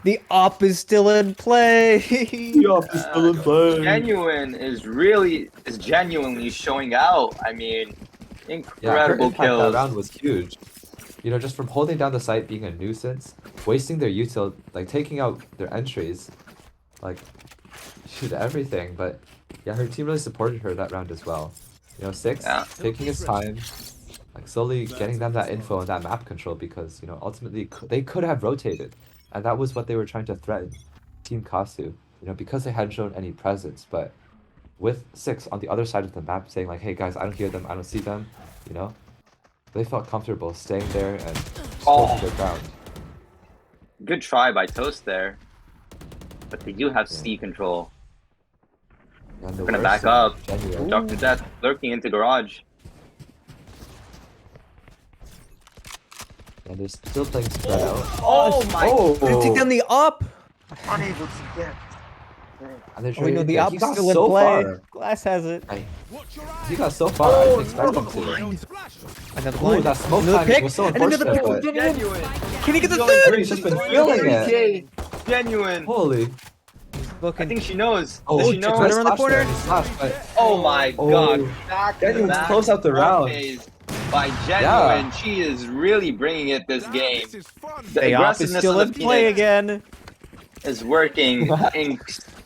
The op is still in play. AWP is still in play. Genuine is genuinely showing out. I mean, Yeah, her incredible impact that kills. round was huge. You know, just from holding down the site, being a nuisance, wasting their util, like taking out their entries, like shoot everything. But yeah, her team really supported her that round as well. You know, 6 Yeah. taking his time, like slowly getting them that info and that map control because you know ultimately they could have rotated, and that was what they were trying to threaten Team Kasu. You know, because they hadn't shown any presence, but with 6 on the other side of the map saying like, hey guys, I don't hear them, I don't see them, you know, they felt comfortable staying there and just holding their ground. Good try by Toast there. But they do have C control. And the They're gonna worst back up. of Genuine. Dr. Death lurking into garage. And they're still playing spread out. Oh my They take down the op. unable to get. And they're Oh, we know trying, the yeah, op he is got still in so play. far. Glass has it. Watch your eyes. He got so far, I didn't expect him to. Another Ooh, blind. that smoke Another timing pick. was so And another unfortunate, pick. but Genuine. Can he get the He's third? He's just been feeling it. 3K. Genuine. Holy. I Looking. think she knows. Oh, Does she she know? Twitter on the corner. Oh my Oh. god. Back to Genuine's back close out the round. phase by Genuine. She is really bringing it this game. This is fun. The The op is aggressiveness still of in the play Phoenix again. is working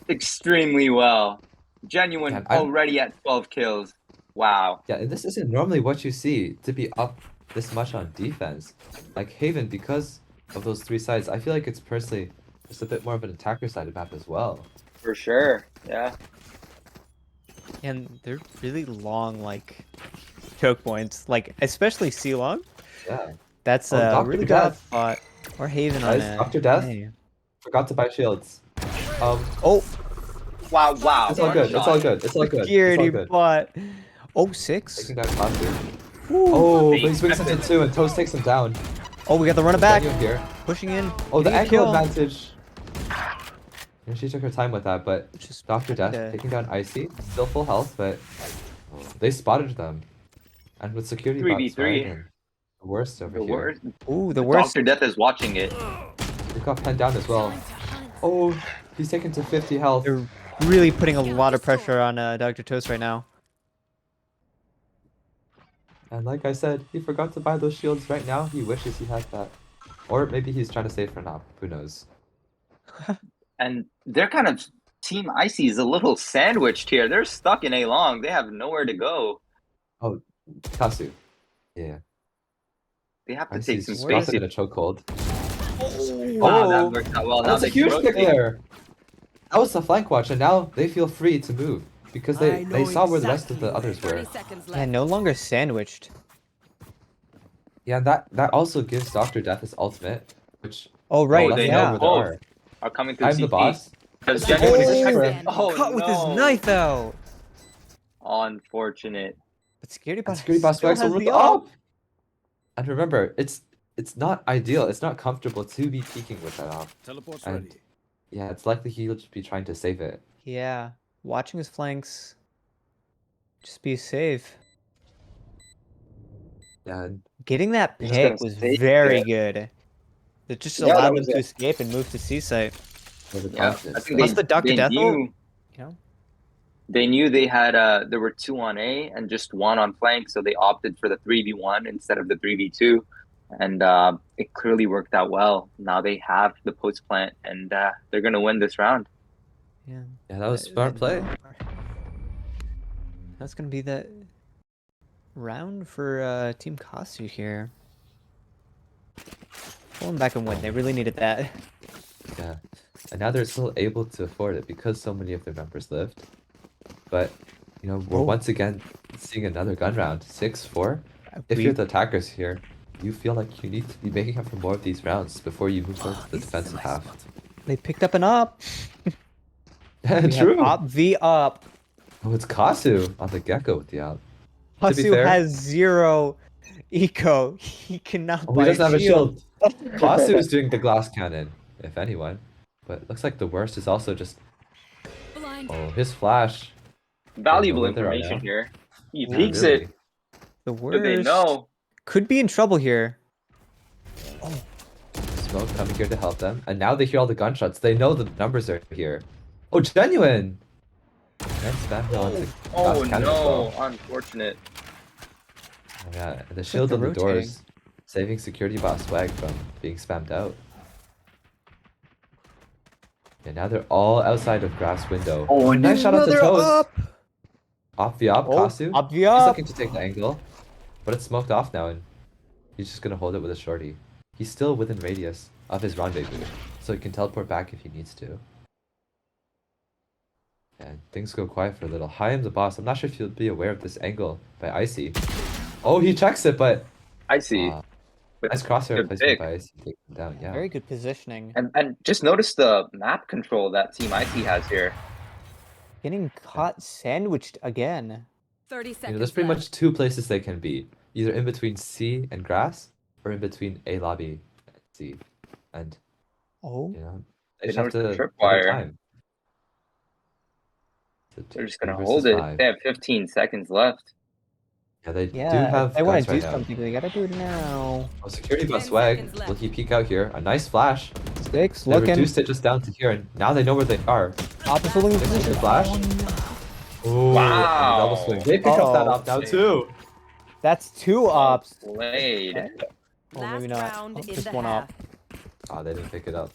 extremely well. Genuine Yeah, I'm- already at 12 kills. Wow. Yeah, and this isn't normally what you see to be up this much on defense. Like Haven, because of those 3 sides, I feel like it's personally just a bit more of an attacker sided map as well. For sure. Yeah. And they're really long, like, choke points. Like, especially C-Long. Yeah. That's Oh, a Dr. really Death. good spot. Or Haven on Guys, it. Dr. Death? Hey. Forgot to buy shields. Oh, Wow. Wow. It's all good. It's all good. It's all good. It's all security good. bot. Oh, 6. Taking down Kasu. Ooh. Oh, but Being he swings into expected. 2 and Toast takes him down. Oh, we got the run it back. Genuine here. Pushing in. Oh, the getting a ankle kill. advantage. And she took her time with that, but Just Dr. Death kinda- taking down Icy. Still full health, but they spotted them. And with security bots 3v3. right, and the worst over The here. worst. Ooh, the worst. Dr. Death is watching it. They got penned down as well. Oh, he's taken to 50 health. They're really putting a lot of pressure on Dr. Toast right now. And like I said, he forgot to buy those shields right now. He wishes he had that. Or maybe he's trying to save for now. Who knows? And they're kind of Team Icy is a little sandwiched here. They're stuck in A long. They have nowhere to go. Kasu. Yeah. They have to Icy's take some got space. them in a chokehold. Wow, Oh. that worked out well. Now That's a they can huge pick rotate. there. That was the flank watch, and now they feel free to move because they I know saw where the rest of exactly the others were. 30 seconds Yeah, left. no longer sandwiched. Yeah, that also gives Dr. Death his ultimate, which Oh, right. lets they them know yeah. where both. they are. Are coming through I'm CT. the boss. Because Oh. Genuine is Oh. expected. Oh, Cut with his no. knife out. Unfortunate. But security And bot security boss still strikes has over the the op. up. And remember, it's not ideal. It's not comfortable to be peeking with that op. Teleport's And ready. yeah, it's likely he'll just be trying to save it. Yeah. Watching his flanks. Just be safe. Yeah, and Getting that He's just gonna pick was stay very there. good. It just Yeah, that allowed them was to it. escape and move to C site. For the Yeah, I confidence. think Plus So, the duck to they death ult, knew you know? they knew they had there were two on A and just one on flank, so they opted for the 3v1 instead of the 3v2, and it clearly worked out well. Now they have the post plant, and they're gonna win this round. Yeah. yeah, that was smart play. That's gonna be the round for Team Kasu here. Pull them back and win. They really needed that. Yeah. And now they're still able to afford it because so many of their members lived. But, you know, we're Oh. once again seeing another gun round. 6-4. If you're the attackers here, you feel like you need to be making up for more of these rounds before you move on to the defensive half. They picked up an op. We have True. op v op. Oh, it's Kasu on the Gecko with the out. To be Kasu fair, has 0 eco. He cannot oh, he buy doesn't have a shield. shield. Kasu is doing the glass cannon, if anyone. But it looks like the worst is also just, Blind. oh, his flash. Valuable where they are information now. here. He Yeah, peeks really. it, The but they worst. know. Could be in trouble here. Smoke coming here to help them. And now they hear all the gunshots. They know the numbers are here. Oh, genuine! And spam hill onto Oh glass cannon as no, well. unfortunate. Oh, yeah, and the shield they're on the rotating. doors, saving security boss swag from being spammed out. And now they're all outside of grass window. Oh, and nice shot at the Another toes. up. Off the op, Oh, Kasu. up the He's up. looking to take the angle, but it's smoked off now, and he's just gonna hold it with a shorty. He's still within radius of his rendezvous, so he can teleport back if he needs to. And things go quiet for a little. Hi, I'm the boss. I'm not sure if you'll be aware of this angle by Icy. Oh, he checks it, but I see. But nice crosshair good placement pick. by Icy. Taking him down, yeah. Very good positioning. And just notice the map control that Team IT has here. Getting caught sandwiched again. 30 You seconds know, there's pretty left. much two places they can be. Either in between C and grass, or in between A lobby and C. And, Oh. you know, They they just have noticed the to take tripwire. their time. So They're just gonna 3 hold versus it. 5. They have 15 seconds left. Yeah, they do Yeah, have if they want guns to do right now. something, they gotta do it now. Oh, security 10 bus swag. seconds left. Will he peek out here? A nice flash. Six, They looking. reduced it just down to here, and now they know where they are. Op is holding the Six with position. the flash. Ooh, Wow. and the double swing. They pick up that Uh-oh. up now too. That's 2 ops. Played. Okay. Oh, Last maybe not. round Oh, in just the one half. op. Oh, they didn't pick it up.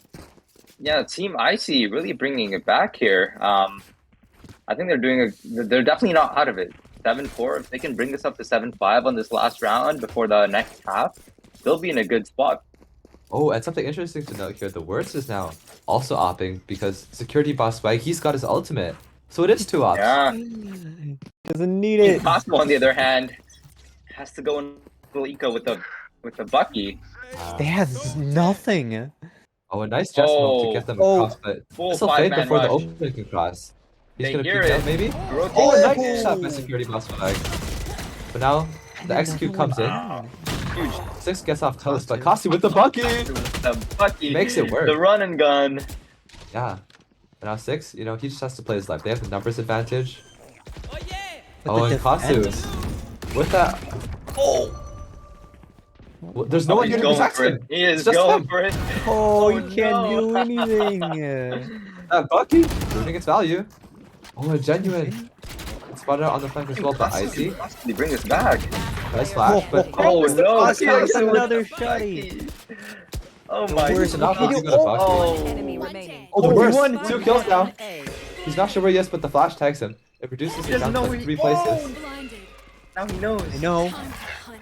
Yeah, Team Icy really bringing it back here. I think they're definitely not out of it. 7-4. If they can bring this up to 7-5 on this last round before the next half, they'll be in a good spot. Oh, and something interesting to note here, the worst is now also opping because security boss swag, he's got his ultimate. So it is 2 ops. Yeah. Doesn't need it. Impossible, on the other hand, has to go in little eco with the Bucky. They have nothing. Oh, a nice jet smoke to Oh. get them Oh. across, but Full this'll fade 5-man before the rush. opening can cross. He's They gonna hear peek it. out maybe? Rotate. Oh, a Oh. nice shot by security boss swag. But now the execute comes in. Huge. 6 gets off toast, but Kasi with the Bucky! The Bucky Makes it work. The run and gun. Yeah. And now 6, you know, he just has to play his life. They have the numbers advantage. Oh yeah. Oh, and Kasu. With that. Oh. Well, there's no one He's here to going protect for it. him. He is It's just going him. for it. Oh, you Oh, can't no. do anything. That Bucky, losing its value. Oh, a genuine. It's spotted out on the flank as well, but Icy. Possibly bring us back. Nice flash, but Oh Mr. no! Bucky Kasu gets with another the shotty. Bucky. Oh my Where's god! enough? He's got a Bucky. Oh. Enemy remaining. Oh, the Oh, he worst. won. 2 kills now. A. He's not sure where he is, but the flash tags him. It reduces He him doesn't down to know like he- 3 places. Blinded. Now he knows. I know. Time to hunt.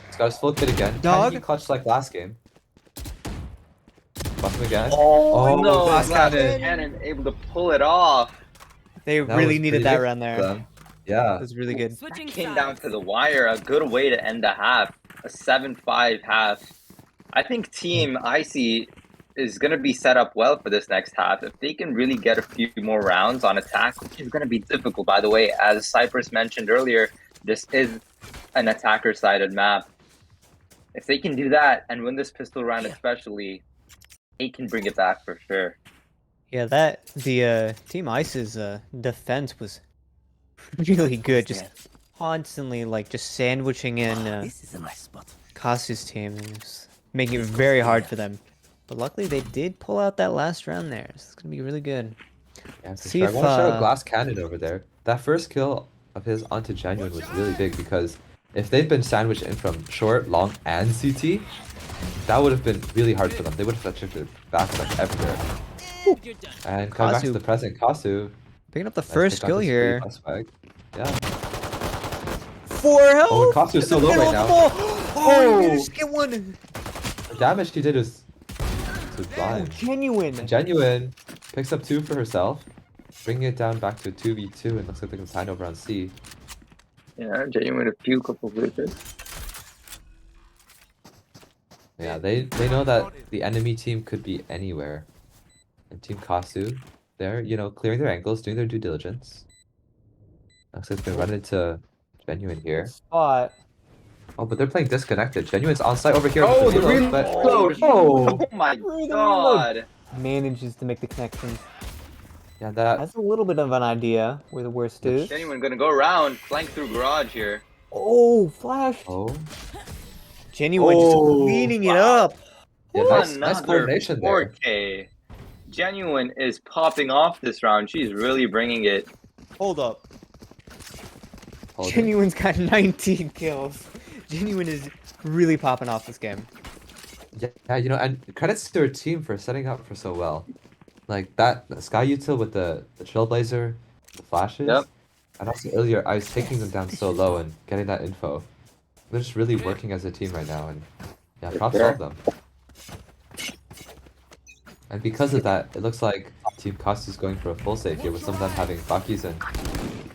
He's got his full kit again. Dog. Can he clutch like last game? Bust him again. Oh, no! glass Glass cannon. cannon able to pull it off. They That really was needed pretty that good run there. for them. Yeah. That was really good. Switching Came sides. down to the wire. A good way to end the half. A 7-5 half. I think Team Icy is going to be set up well for this next half. If they can really get a few more rounds on attack, which is going to be difficult, by the way. As Cypress mentioned earlier, this is an attacker-sided map. If they can do that and win this pistol round especially, they can bring it back for sure. Yeah, the Team Ice's defense was really good. Just constantly like just sandwiching in This is a nice spot. Kasu's team is making it very hard for them. But luckily, they did pull out that last round there. So it's going to be really good. Yeah, for See sure. I if, want to shout out Glass Cannon over there. That first kill of his onto Genuine was really big because if they'd been sandwiched in from short, long, and CT, that would have been really hard for them. They would have shifted back like everywhere. You're done. And coming back to Kazu. the present, Kasu. Picking up the Nice first pick on kill his here. 3+ swag. Yeah. 4 health! Oh, and Kasu's so low right now. Oh, you just get one! The damage he did is so blind. Genuine! Genuine picks up 2 for herself, bringing it down back to 2v2, and looks like they can sign over on C. Yeah, Genuine a few couple glitches. Yeah, they know that the enemy team could be anywhere. And Team Kasu, they're, you know, clearing their angles, doing their due diligence. Looks like they run into Genuine here. Spot. Oh, but they're playing disconnected. Genuine's on site over here Oh, with the the reload, but reload! oh, Oh my Through the god! Manages to make the connection. yeah, that That's a little bit of an idea where the worst is. Genuine gonna go around, flank through garage here. Oh, flash! oh, Genuine Oh, just cleaning it wow. up. yeah, nice Another coordination there. 4K. Genuine is popping off this round. She's really bringing it. Hold up. Hold it. Genuine's got 19 kills. Genuine is really popping off this game. Yeah, you know, and credits to her team for setting up for so well. Like that Sky Util with the Trailblazer, the flashes. Yep. And also earlier, I was taking them down so low and getting that info. They're just really working as a team right now, and yeah, props to all of them. And because of that, it looks like Team Kasu's going for a full save here, with some of them having Bakis and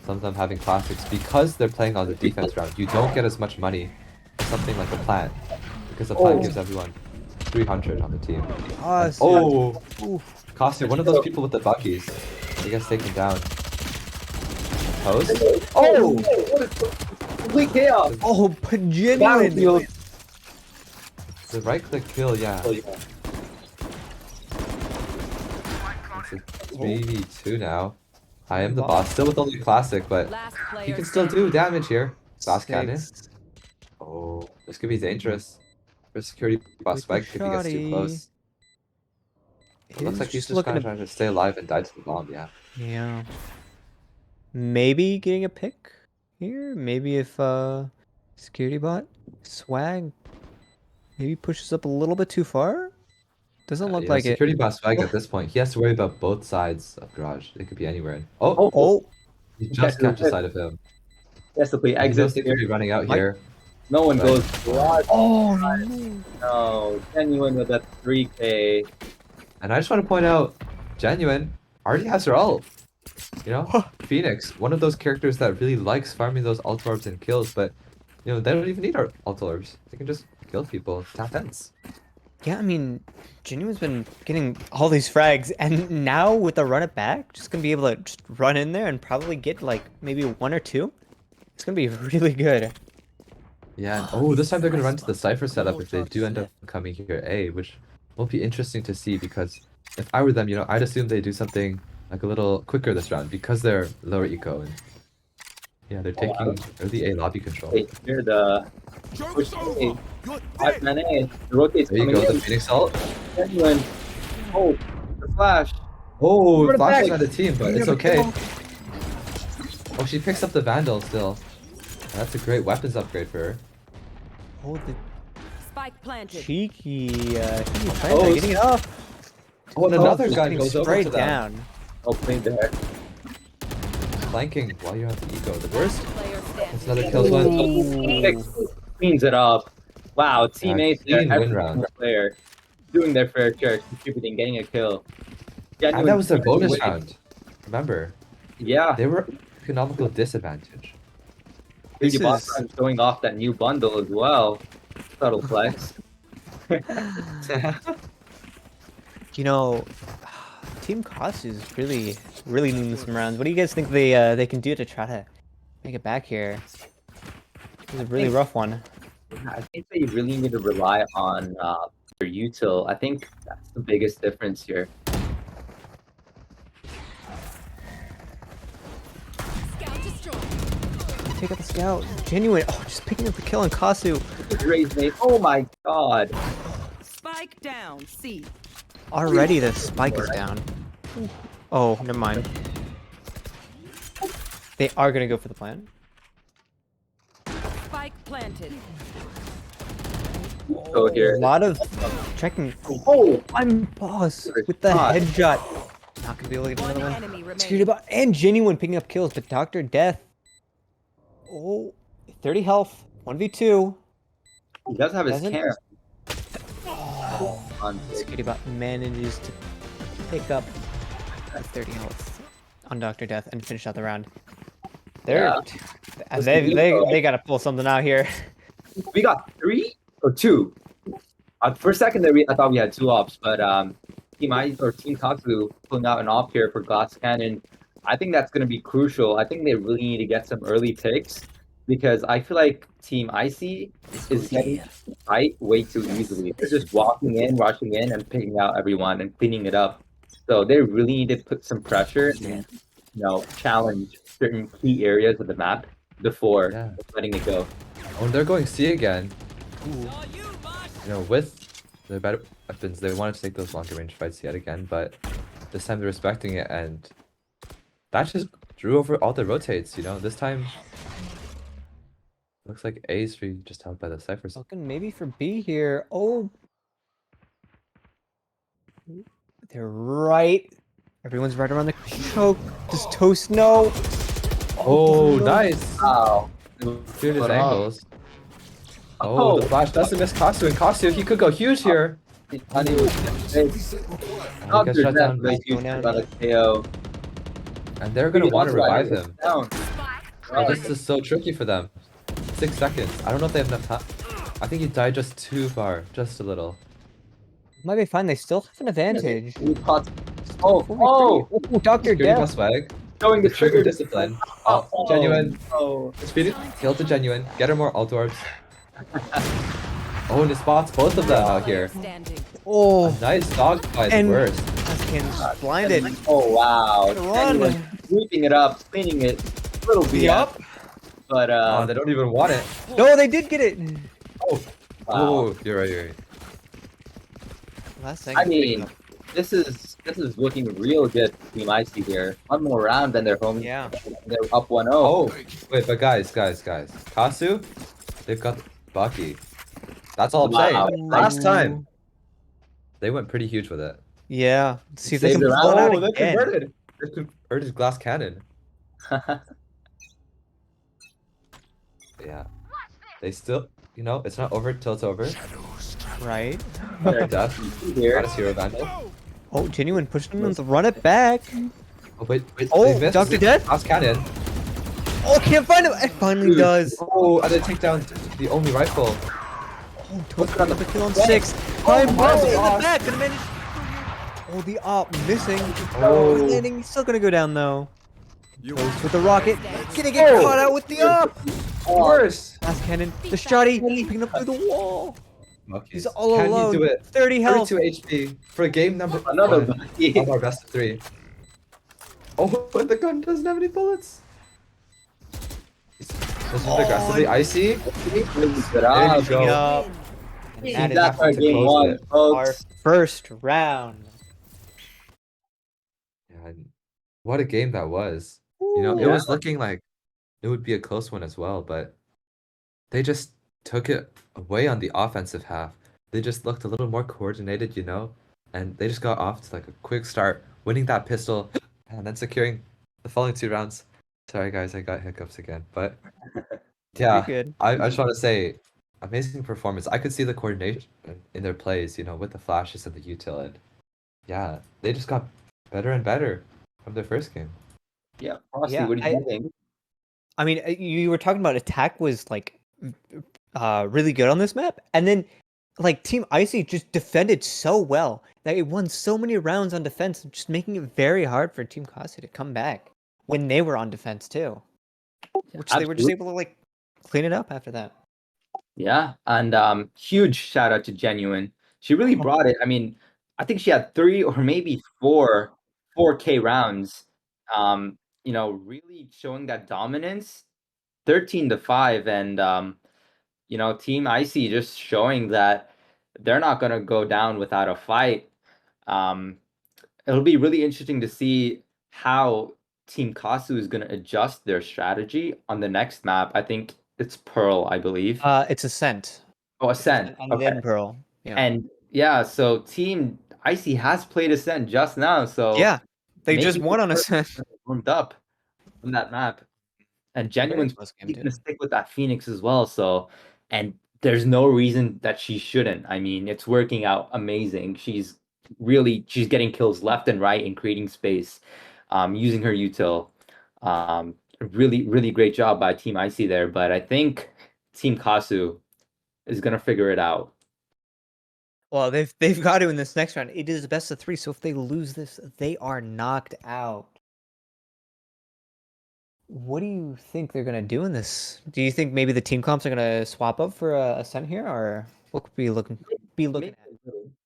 some of them having classics. Because they're playing on the defense round, you don't get as much money as something like a plant, because the plant gives everyone 300 on the team. Kasu. Oh, Oof. Kasu, one of those people with the Bakis. He gets taken down. Post? Oh! Complete chaos! Oh, but Genuine. The right click kill, yeah. It's a 3v2 now. I am the boss, still with only classic, but Last player he can still standing. do damage here. Glass cannon. Six. Oh, this could be dangerous. For security boss With swag the if he gets too shoddy. close. It looks like he's just looking kind of trying to stay alive and die to the bomb, yeah. Yeah. Maybe getting a pick here. Maybe if security bot swag maybe pushes up a little bit too far. Doesn't look Yeah, like it. security boss swag at this point, he has to worry about both sides of garage. It could be anywhere. Oh, He just catches sight of him. Yes, to play He knows exit they could be running out Mike- here. No one Right. goes garage. oh no. No, Genuine with that 3K. And I just want to point out, Genuine already has her ult. You know, Phoenix, one of those characters that really likes farming those ult orbs and kills, but you know they don't even need our ult orbs. They can just kill people. Tap ends. Yeah, I mean, Genuine's been getting all these frags, and now with the run it back, just gonna be able to just run in there and probably get like maybe 1 or 2. It's gonna be really good. Yeah. And, oh, this time they're gonna run to the Cypher setup if they do end up coming here A, which will be interesting to see because if I were them, you know, I'd assume they do something like a little quicker this round because they're lower eco and yeah, they're taking early A lobby control. Wait, here the push A. 5-man A. The rotate's There you coming go, the in. Phoenix ult. Genuine. Oh, the flash. Oh, Run it Flash back. on the team, but it's okay. Oh, she picks up the Vandal still. That's a great weapons upgrade for her. Oh, the Spike planted. cheeky Panther Oh, getting it off. Oh, and another Just gun getting goes over sprayed to them. down. Oh, played there. Flanking while you're on the eco. The worst. Player That's standing. another kill one. Ooh. Six cleans it up. Wow, teammates there. clean win Every round. single player doing their fair share, contributing, getting a kill. And that was their bonus Wait. round. Remember, Yeah, they were economical disadvantage. This Beauty Boss is- Run showing off that new bundle as well. Subtle flex. You know, Team Cost is really losing some rounds. What do you guys think they can do to try to make it back here? It's a really rough one. I think they really need to rely on their util. I think that's the biggest difference here. Scout destroyed. take out the scout. Genuine. Oh, just picking up the kill on Kasu. Raise mate. Oh my god. Spike down. C. Already the spike is down. Oh, never mind. They are gonna go for the plan. Spike planted. Go A here. lot of checking. Oh, I'm boss with the God. headshot. Not gonna be able to get One another one. enemy Scared remaining. about and Genuine picking up kills, but Dr. Death. Oh, 30 health. 1v2. he does have his Doesn't- camp. Oh, On Scared about manages to pick up 30 health on Dr. Death and finish out the round. They're they gotta pull something out here. We got 3 or 2. For a second there, I thought we had 2 ops, but Team Ice or Team Katsu pulling out an op here for Glass Cannon. I think that's going to be crucial. I think they really need to get some early picks because I feel like Team Icy is getting fight way too easily. They're just walking in, rushing in, and picking out everyone and cleaning it up. So they really need to put some pressure and challenge certain key areas of the map before Yeah. letting it go. Oh, they're going C again. All you, boss. You know, with the better weapons, they wanted to take those longer range fights yet again, but this time they're respecting it, and that just drew over all the rotates, you know? This time, looks like A's just held by the Cyphers. Looking maybe for B here. Oh. They're right. Everyone's right around the choke. Does Toast know? Oh, no. nice! Wow. Cleared his Hold on. angles. Oh, the flash doesn't miss Kasu, and Kasu, he could go huge here. Honey was And he gets shut down, about a KO. and they're gonna want to revive him. Down. Oh, this is so tricky for them. 6 seconds. I don't know if they have enough time. I think he died just too far, just a little. Might be fine. They still have an advantage. We caught- Oh, 43. Oh, Dr. Security Death. plus swag. showing The the trigger trigger. discipline. Oh, genuine. Oh, Speed it. Kill to genuine. Get her more ult orbs. Oh, and it spots both of them out here. Standing. Oh, Nice dog fight. And- Worst. Haskins blinded. oh wow. Run. Anyone sweeping it up, cleaning it. A little bit Yup. But Oh, they don't even want it. No, they did get it. Oh, wow. oh, you're right. You're right. Last thing. I mean, this is looking real good for Team Icy here. One more round, then they're home. Yeah. They're up 1-0. Oh, wait, but guys. Kasu, they've got Bucky. That's all I'm Wow. saying. Last time, they went pretty huge with it. Yeah. Let's see if they Saved can the pull it round. out Oh, they again. converted. They converted glass cannon. Yeah. They still, it's not over till it's over. Right. Death. Here. Got a zero vandal. Oh, Genuine pushing them to run it back. Oh, wait. Oh, they missed. Dr. Death? Glass cannon. Oh, can't find him. It finally does. Oh, and they take down the only rifle. Oh, Toast got the kill on 6. Time bombs in the back. Gonna manage. Oh, the op missing. Oh. He's landing. He's still gonna go down though. Toast with the rocket. Gonna get caught out with the op. Worse. Last cannon. The shotty picking up through the wall. He's all Can alone. you do it? 30 health. 32 HP for game number Another 1 Bucky. of our best of 3. Oh, but the gun doesn't have any bullets. This is aggressively icy. Good There job. you go. Yup. And that is That's our to game close 1, it. our folks. first round. Yeah, and what a game that was. It was Yeah. looking like it would be a close one as well, but they just took it away on the offensive half. They just looked a little more coordinated, and they just got off to like a quick start, winning that pistol, and then securing the following 2 rounds. Sorry guys, I got hiccups again, but yeah, You're good. I just want to say, amazing performance. I could see the coordination in their plays, with the flashes and the util, and yeah, they just got better and better from their first game. Yeah, Frosty, Yeah, what do you think? I mean, you were talking about attack was like really good on this map, and then like Team Icy just defended so well that it won so many rounds on defense, just making it very hard for Team Kasi to come back when they were on defense too, which they were just Absolutely. able to like clean it up after that. Yeah, and huge shout out to Genuine. She really brought it. I mean, I think she had 3 or maybe 4K rounds. Really showing that dominance 13-5, and Team Icy just showing that they're not gonna go down without a fight. It'll be really interesting to see how Team Kasu is gonna adjust their strategy on the next map. I think it's Pearl, I believe. It's Ascent. Oh, It's Ascent Ascent. and Okay. then Pearl. Yeah. And yeah, so Team Icy has played Ascent just now, so Yeah. They just maybe won on they're Ascent. warmed up on that map. And Very Genuine's close game probably gonna too. stick with that Phoenix as well. So, and there's no reason that she shouldn't. I mean, it's working out amazing. She's getting kills left and right and creating space, using her util. Really, really great job by Team Icy there. But I think Team Kasu is gonna figure it out. Well, they've got to in this next round. It is a best of 3, so if they lose this, they are knocked out. What do you think they're gonna do in this? Do you think maybe the team comps are gonna swap up for a Ascent here, or what could we looking Maybe at?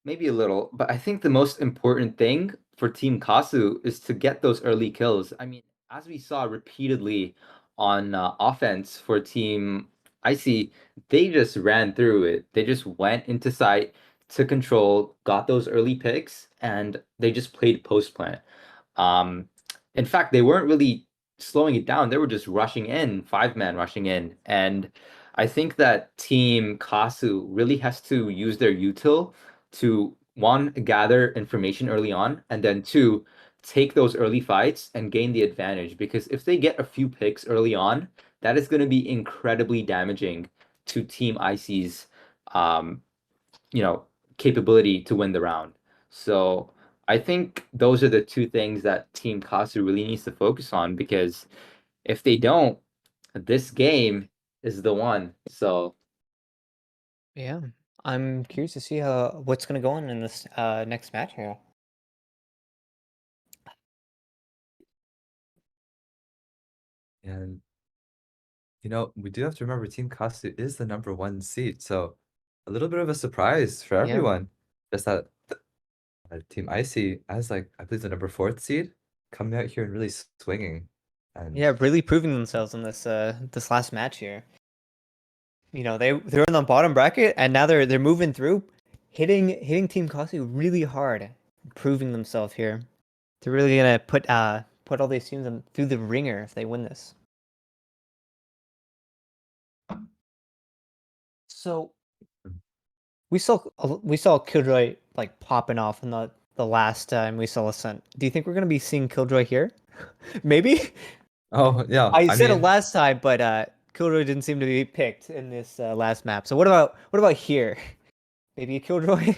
maybe a little, but I think the most important thing for Team Kasu is to get those early kills. I mean, as we saw repeatedly on offense for Team Icy, they just ran through it. They just went into site to control, got those early picks, and they just played post plant. Um, in fact, they weren't really slowing it down. They were just rushing in, 5-man rushing in. And I think that Team Kasu really has to use their util to, one, gather information early on, and then two, take those early fights and gain the advantage. Because if they get a few picks early on, that is going to be incredibly damaging to Team Icy's capability to win the round. So I think those are the two things that Team Kasu really needs to focus on, because if they don't, this game is the one. So Yeah, I'm curious to see what's gonna go on in this next match here. And we do have to remember Team Kasu is the number 1 seed, so a little bit of a surprise for Yeah. everyone. Just that Team Icy as I believe the number 4th seed coming out here and really swinging. And Yeah, really proving themselves in this last match here. They're in the bottom bracket and now they're moving through, hitting Team Kasu really hard, proving themselves here. They're really gonna put all these teams through the ringer if they win this. So we saw Killjoy like popping off in the last time we saw Ascent. Do you think we're gonna be seeing Killjoy here? Maybe. oh yeah, I said it mean, last time, but Killjoy didn't seem to be picked in this last map. So what about here? Maybe a Killjoy?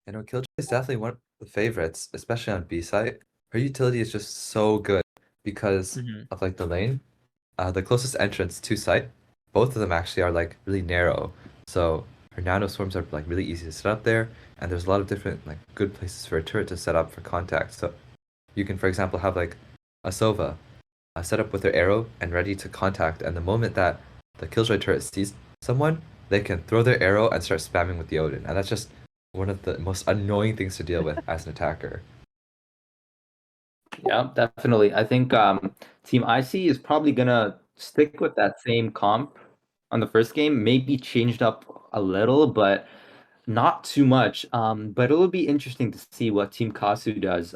Killjoy is definitely one of the favorites, especially on B site. Her utility is just so good because of like the lane. The closest entrance to site, both of them actually are like really narrow. So her nano swarms are like really easy to set up there, and there's a lot of different like good places for a turret to set up for contact. So you can, for example, have like a Sova set up with their arrow and ready to contact, and the moment that the Killjoy turret sees someone, they can throw their arrow and start spamming with the Odin, and that's just one of the most annoying things to deal with as an attacker. yeah, definitely. I think Team Icy is probably gonna stick with that same comp on the first game, maybe changed up a little, but not too much. But it'll be interesting to see what Team Kasu does.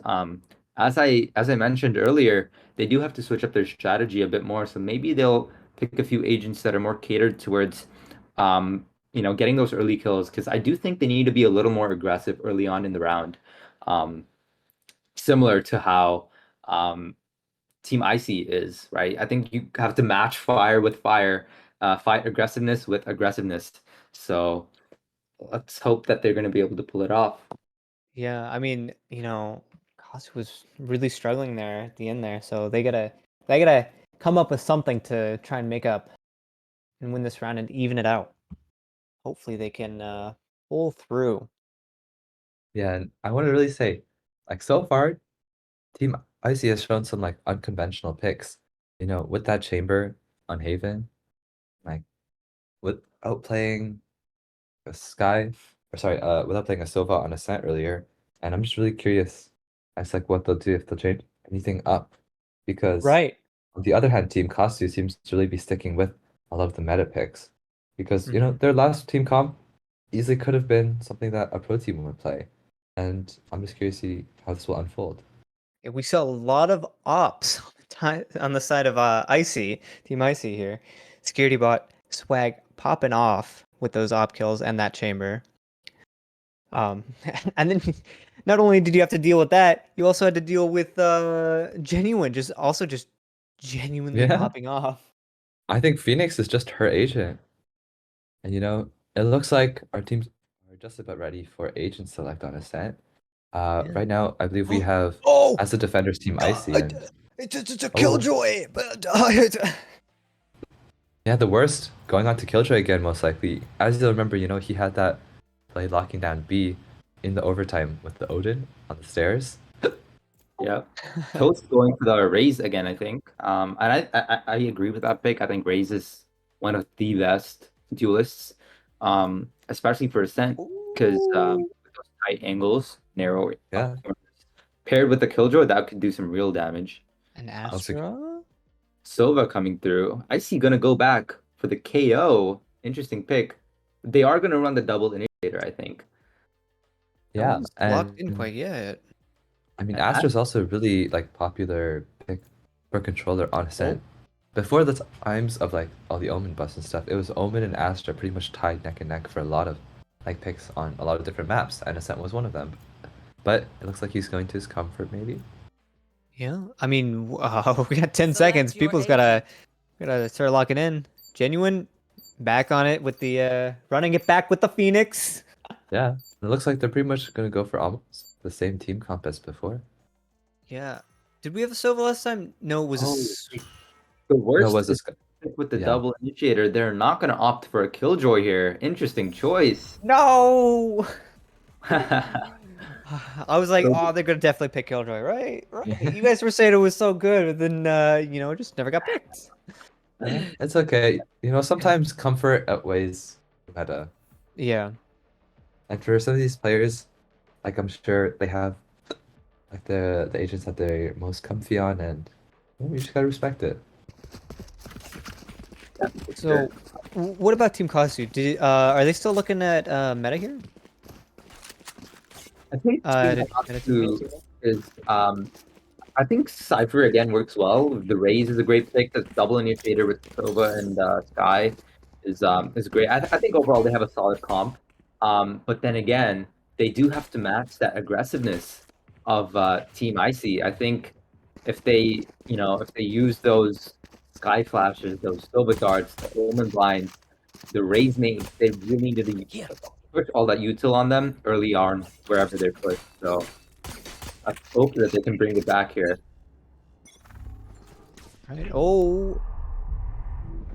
As I mentioned earlier, they do have to switch up their strategy a bit more. So maybe they'll pick a few agents that are more catered towards, getting those early kills. Because I do think they need to be a little more aggressive early on in the round, similar to how Team Icy is, right? I think you have to match fire with fire, fight aggressiveness with aggressiveness. So let's hope that they're going to be able to pull it off. Yeah, I mean, Kasu was really struggling there at the end there, so they gotta come up with something to try and make up and win this round and even it out. Hopefully they can pull through. Yeah, and I want to really say, like so far, Team Icy has shown some like unconventional picks. With that chamber on Haven, like without playing a Sky, or sorry, without playing a Sova on Ascent earlier, and I'm just really curious as like what they'll do if they'll change anything up, because Right. On the other hand, Team Kasu seems to really be sticking with a lot of the meta picks because, Mhm. their last team comp easily could have been something that a pro team would play. And I'm just curious to see how this will unfold. Yeah, we saw a lot of ops on the side of Team Icy here. Security bot swag popping off with those op kills and that chamber. And then not only did you have to deal with that, you also had to deal with Genuine just genuinely Yeah. popping off. I think Phoenix is just her agent. And it looks like our teams are just about ready for agent select on Ascent. Yeah. Right now, I believe we have Oh, as the defenders team Icy and it's a Oh. killjoy, but yeah, the worst going on to Killjoy again most likely. As you'll remember, he had that play locking down B in the overtime with the Odin on the stairs. Yeah. Toast going for the Raze again, I think. And I agree with that pick. I think Raze is one of the best duelists, especially for Ascent, because with those tight angles, narrow Yeah. paired with the Killjoy, that could do some real damage. An Also- Astra? Sova coming through. I see gonna go back for the KO. Interesting pick. They are gonna run the double initiator, I think. No Yeah, one's and locked in quite yet. I mean, And Astra's also really like popular pick for controller on Ascent. Before the times of like all the Omen busts and stuff, it was Omen and Astra pretty much tied neck and neck for a lot of like picks on a lot of different maps, and Ascent was one of them. But it looks like he's going to his comfort maybe. Yeah, I mean, we got 10 Select seconds. your People's gotta start locking in. Genuine, back on it with the running it back with the Phoenix. Yeah, it looks like they're pretty much gonna go for almost the same team comp as before. Yeah. Did we have a Sova last time? No, it was the worst No, was is this? with the Yeah. double initiator. They're not gonna opt for a Killjoy here. Interesting choice. No. Yeah, I was like, So- oh, they're gonna definitely pick Killjoy, right? Right. You guys were saying it was so good, but then it just never got picked. It's okay. Sometimes comfort outweighs meta. Yeah. And for some of these players, like I'm sure they have like the agents that they're most comfy on, and we just gotta respect it. So, what about Team Kasu? Are they still looking at meta here? I think Did- is I think Cypher again works well. The Raze is a great pick. The double initiator with Sova and Sky is great. I think overall they have a solid comp. But then again, they do have to match that aggressiveness of Team Icy. I think if they use those Sky Flashes, those Sova darts, the Omen blinds, the Raze main, they really need to push all that util on them early on wherever they're pushed. So I hope that they can bring it back here. Right. Oh.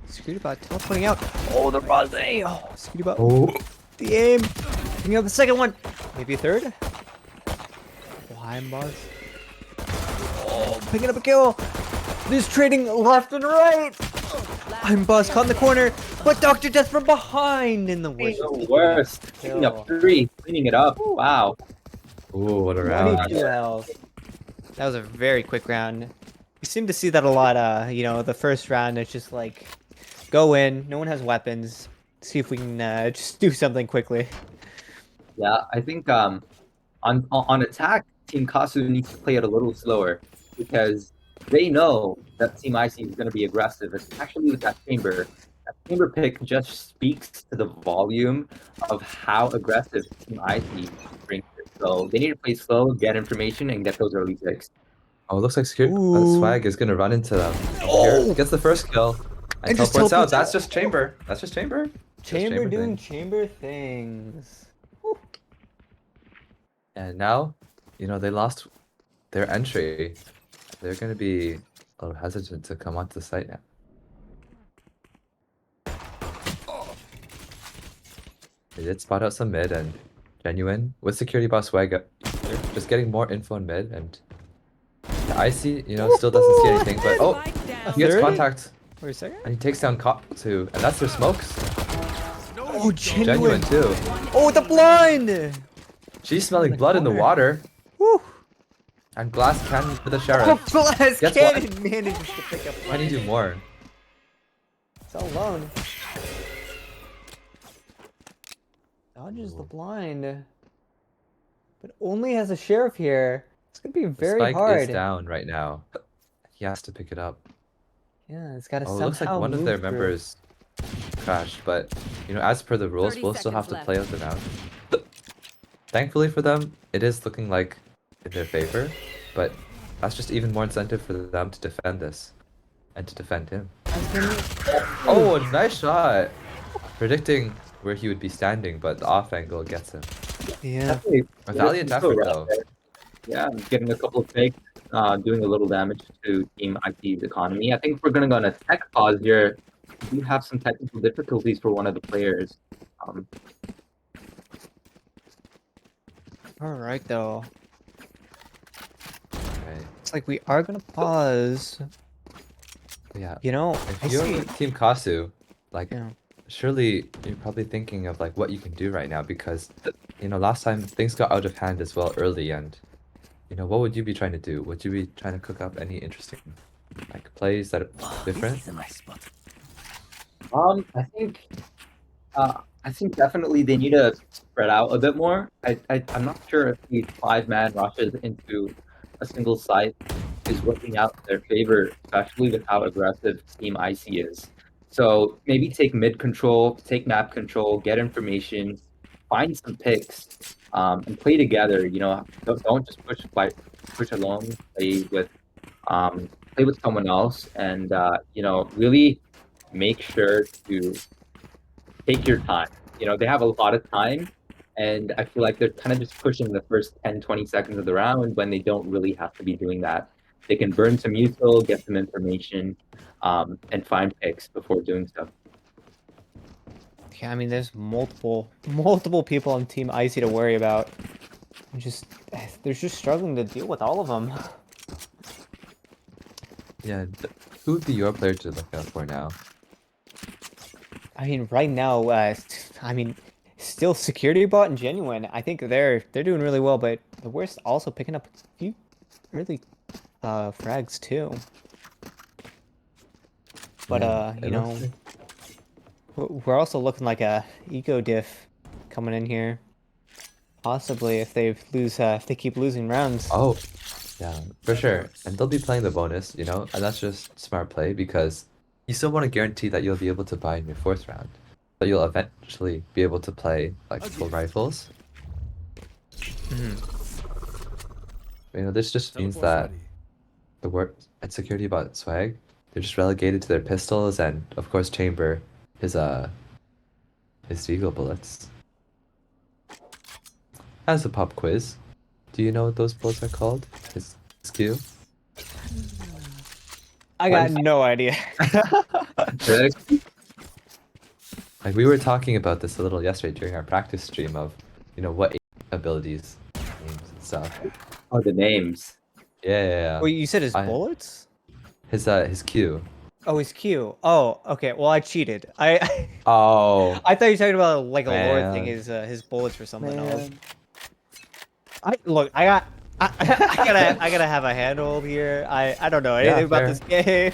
Security bot teleporting out. Oh, the Raze. Oh, security bot. Oh, The aim. Picking up the second one. Maybe a third. Oh, I'm boss. Oh, picking up a kill. This trading left and right. I'm boss caught in the corner, but Dr. Death from behind in the worst. The worst. Picking up 3, cleaning it up. Wow. ooh, what a round! 22 health. That was a very quick round. We seem to see that a lot. The first round it's just like go in. No one has weapons. See if we can just do something quickly. Yeah, I think on attack, Team Kasu needs to play it a little slower because they know that Team Icy is going to be aggressive, especially with that chamber. That chamber pick just speaks to the volume of how aggressive Team Icy brings it. So they need to play slow, get information, and get those early picks. Oh, it looks like Ooh. Swag is gonna run into them. Oh! Here, gets the first kill and And just teleports out. teleports That's out. just chamber. That's just chamber. Just Chamber doing thing. chamber things. And now, they lost their entry. They're gonna be a little hesitant to come onto the site now. They did spot out some mid and Genuine with security boss Swag. They're just getting more info in mid, and the Icy, still doesn't see anything. But oh, Spike down. he gets Third? contact Wait a second. and he takes down Cop too, and that's their smokes. Oh, Genuine too. Oh, the blind. She's smelling blood in the water. Woo. And glass cannon for the Oh, sheriff. Glass Guess what? Cannon manages to pick up. Can you do more? It's all alone. Dodges the Ooh. blind. But only has a sheriff here. It's gonna be The very spike hard. is down right now. He has to pick it up. Yeah, it's gotta Oh, it looks like somehow one of move their through. members crashed, but as per the rules, 30 we'll still have to seconds play out the round. Thankfully for them, it is looking like in their favor, but that's just even more incentive for them to defend this and to defend him. Oh, a nice shot! Predicting where he would be standing, but the off angle gets him. Yeah. Definitely. A valiant Still effort right though. there. Yeah, getting a couple of fakes, doing a little damage to Team IT's economy. I think we're gonna go on a tech pause here. We have some technical difficulties for one of the players. All right, though. Right. It's like we are gonna pause. Yeah. You know, If I you're see. with Team Kasu, like Yeah. surely you're probably thinking of like what you can do right now because last time things got out of hand as well early and what would you be trying to do? Would you be trying to cook up any interesting like plays that are different? I think definitely they need to spread out a bit more. I'm not sure if these 5-man rushes into a single site is working out in their favor, especially with how aggressive Team Icy is. So maybe take mid control, take map control, get information, find some picks, and play together. Don't just push alone. Play with someone else, and really make sure to take your time. They have a lot of time, and I feel like they're kind of just pushing the first 10, 20 seconds of the round when they don't really have to be doing that. They can burn some util, get some information, and find picks before doing so. Yeah, I mean, there's multiple people on Team Icy to worry about. They're just struggling to deal with all of them. Yeah, who would be your player to look out for now? I mean, right now, still Security Bot and Genuine. I think they're doing really well, but the worst also picking up a few really frags too. But Yeah, it looks like- we're also looking like a eco diff coming in here. Possibly if they keep losing rounds. Oh, yeah, for sure. And they'll be playing the bonus, and that's just smart play because you still want to guarantee that you'll be able to buy in your fourth round. That you'll eventually be able to play like full rifles. This just means that the work at Security Bot Swag, they're just relegated to their pistols and of course Chamber, his Deagle bullets. As a pop quiz, do you know what those bullets are called? His Q? I got no idea. Like we were talking about this a little yesterday during our practice stream of, what abilities, names and stuff. Oh, the names. Yeah. Wait, you said his I- bullets? His Q. Oh, his Q. Oh, okay. Well, I cheated. I Oh. I thought you were talking about like a lore thing. Man. His bullets for something else. Man. I gotta have a handhold here. I don't know anything about fair. this game.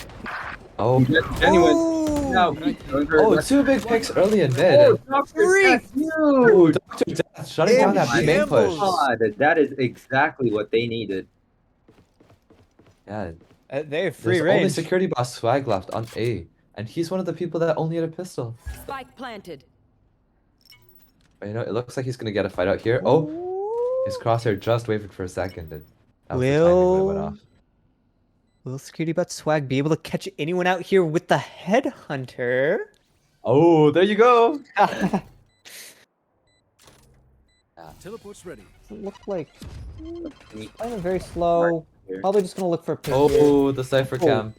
Oh. Genuine. Ooh, No, Oh, two big picks early in mid. Oh, Dr. Death, Ooh, huge! Dr. Death shutting down that B main push. God, that is exactly what they needed. Yeah, they have free there's only range. Security Boss Swag left on A, and he's one of the people that only had a pistol. Spike planted. But, it looks like he's gonna get a fight out here. Oh, his crosshair just wavered for a second, and that was the timing when it went off. Will Security Bot Swag be able to catch anyone out here with the Headhunter? Oh, there you go. Teleport's ready. Look like playing very slow. Probably just gonna look for a pick here. Oh, the Cypher Cam.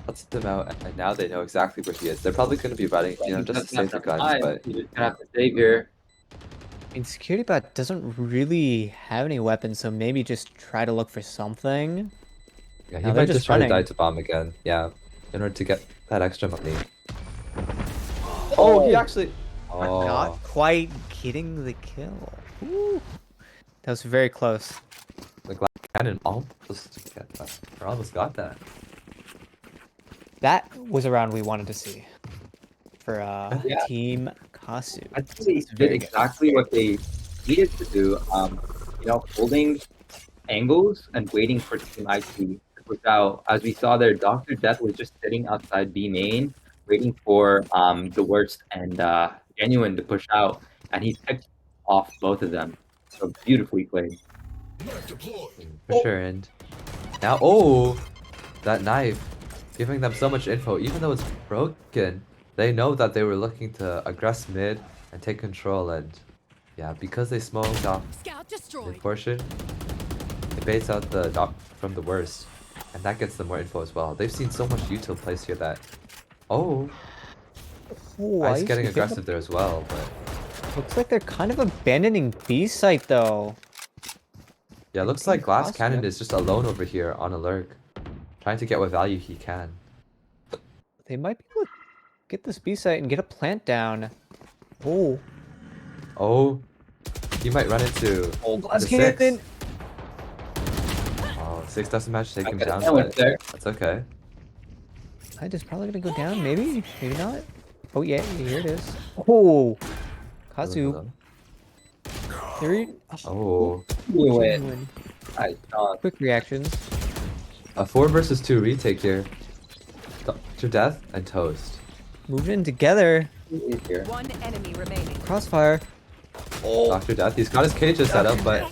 Let's them out, and now they know exactly where he is. They're probably gonna be running, just to save the guns, but You just have to save here. I mean, Security Bot doesn't really have any weapons, so maybe just try to look for something. yeah, he No, they're might just just try to running. die to bomb again. Yeah, in order to get that extra money. Oh, he actually. Oh, Not quite getting the kill. Ooh. That was very close. Cannon almost got that. Or almost got that. That was a round we wanted to see for Yeah. Team Kasu. I think they It's did very good. exactly what they needed to do. Holding angles and waiting for Team IT to push out. As we saw there, Dr. Death was just sitting outside B main, waiting for the worst and Genuine to push out, and he picked off both of them. So beautifully played. For sure. And now, that knife, giving them so much info, even though it's broken, they know that they were looking to aggress mid and take control. And yeah, because they smoked off Scout mid destroyed. portion, it baits out the doc from the worst, and that gets them more info as well. They've seen so much util plays here that Ice getting aggressive there as well, but Looks like they're kind of abandoning B site though. yeah, it looks like Glass Awesome. Cannon is just alone over here on a lurk, trying to get what value he can. They might be able to get this B site and get a plant down. Oh, He might run into Glass the Six. Cannon. Oh, Six doesn't match take him Okay, down, that went but there. that's okay. Plant is probably gonna go down. Maybe, maybe not. Oh yeah, here it is. Oh, Kazu. Three. Oh, You win. Genuine. Nice job. Quick reactions. a 4 versus 2 retake here. Dr. Death and Toast. Moving in together. Here. One enemy remaining. Crossfire. Dr. Death, he's got his cages set up, but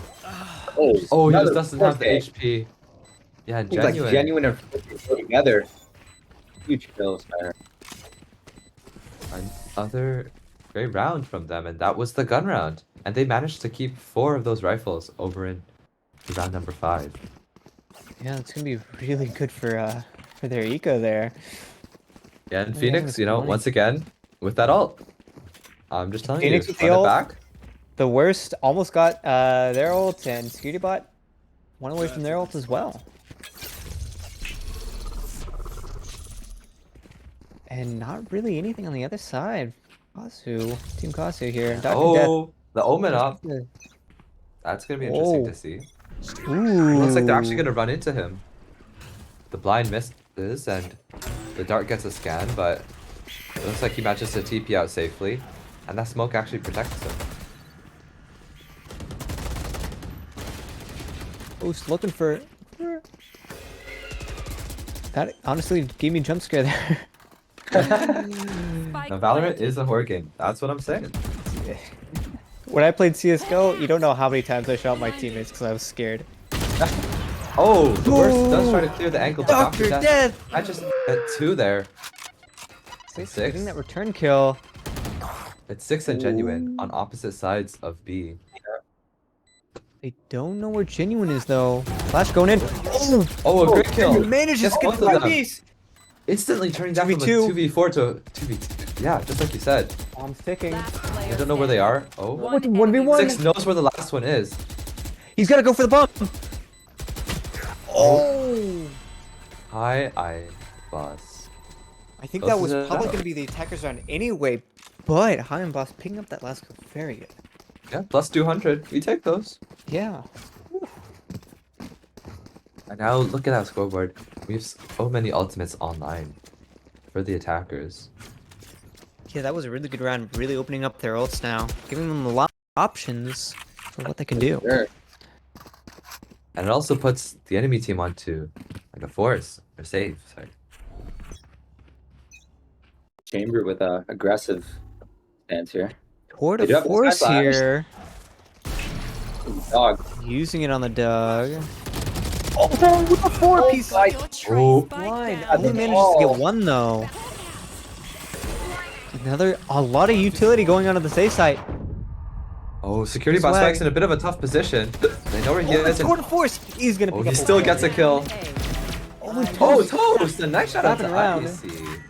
Oh, he another just doesn't have the 4K. HP. Yeah, and Seems like Genuine. Genuine and 4K go together. Huge kills, man. Another great round from them, and that was the gun round. And they managed to keep 4 of those rifles over in round number 5. Yeah, it's gonna be really good for their eco there. Yeah, and Oh, yeah, Phoenix, that's you know, funny. once again, with that ult. I'm just telling Phoenix you, with the run it ult. back. The worst almost got their ult, and Security Bot went away from their ult as well. And not really anything on the other side. Kasu, Team Kasu here. Dr. Death. The Omen up. That's gonna be interesting to see. It looks like they're actually gonna run into him. The blind misses, and the dart gets a scan, but it looks like he manages to TP out safely, and that smoke actually protects him. Ghost looking for. That honestly gave me a jump scare there. Now, Valorant is a horror game. That's what I'm saying. When I played CS:GO, you don't know how many times I shot my teammates because I was scared. The worst does try to clear the angle, but Dr. Dr. Death! I just hit 2 there. Six. Six. Getting that return kill. It's 6 and Genuine on opposite sides of B. They don't know where Genuine is though. Flash going in. Oh, a great kill. Manages Gets to get both the of right them. piece. Instantly turning that from a 2v2. 2v4 to a 2v2. Yeah, just like you said. I'm sticking. I don't know where they are. Oh. What? 1v1? 6 knows where the last one is. He's gotta go for the bomb. Oh! Hi, boss. I think Those that was are- probably gonna be the attacker's round anyway, but Hi and Boss picking up that last kill. Very good. Yeah, plus 200. We take those. Yeah. And now look at that scoreboard. We have so many ultimates online for the attackers. Yeah, that was a really good round. Really opening up their ults now, giving them a lot of options for what they can do. Sure. And it also puts the enemy team onto like a force or save. Sorry. Chamber with a aggressive stance here. Tour They de do have the force side flash. here, Dog. using it on the dog. Oh, with a 4-piece my- Your trace Oh. spike line. down. Only manages to get one though. A lot of utility going on at the safe site. Oh, security boss Swag. Spike's in a bit of a tough position. They know where he is. Tour de force. He's gonna pick Oh, up he a still win. gets a kill. Oh, Oh, Toast! A nice shot out to Wrapping around. IBC.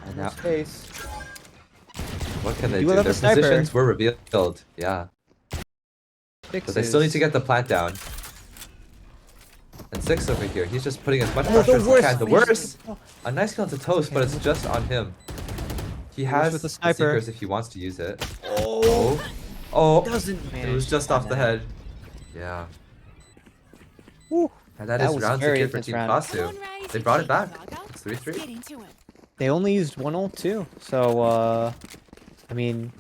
And now, Space. what can they You do? will have Their a sniper. positions were revealed. Yeah. But they still need to get the plant down. And 6 over here, he's just putting as much Oh, pressure the as worst. he can. The worst! A nice kill to Toast, but it's just on him. He has with the the sniper. Seekers if he wants to use it. Oh, Oh, doesn't it manage. was just off the head. Yeah. Woo. And that That is was round very secured for intense Team round. Kasu. They brought it back. It's 3-3. Get into it. They only used one ult too, so I mean,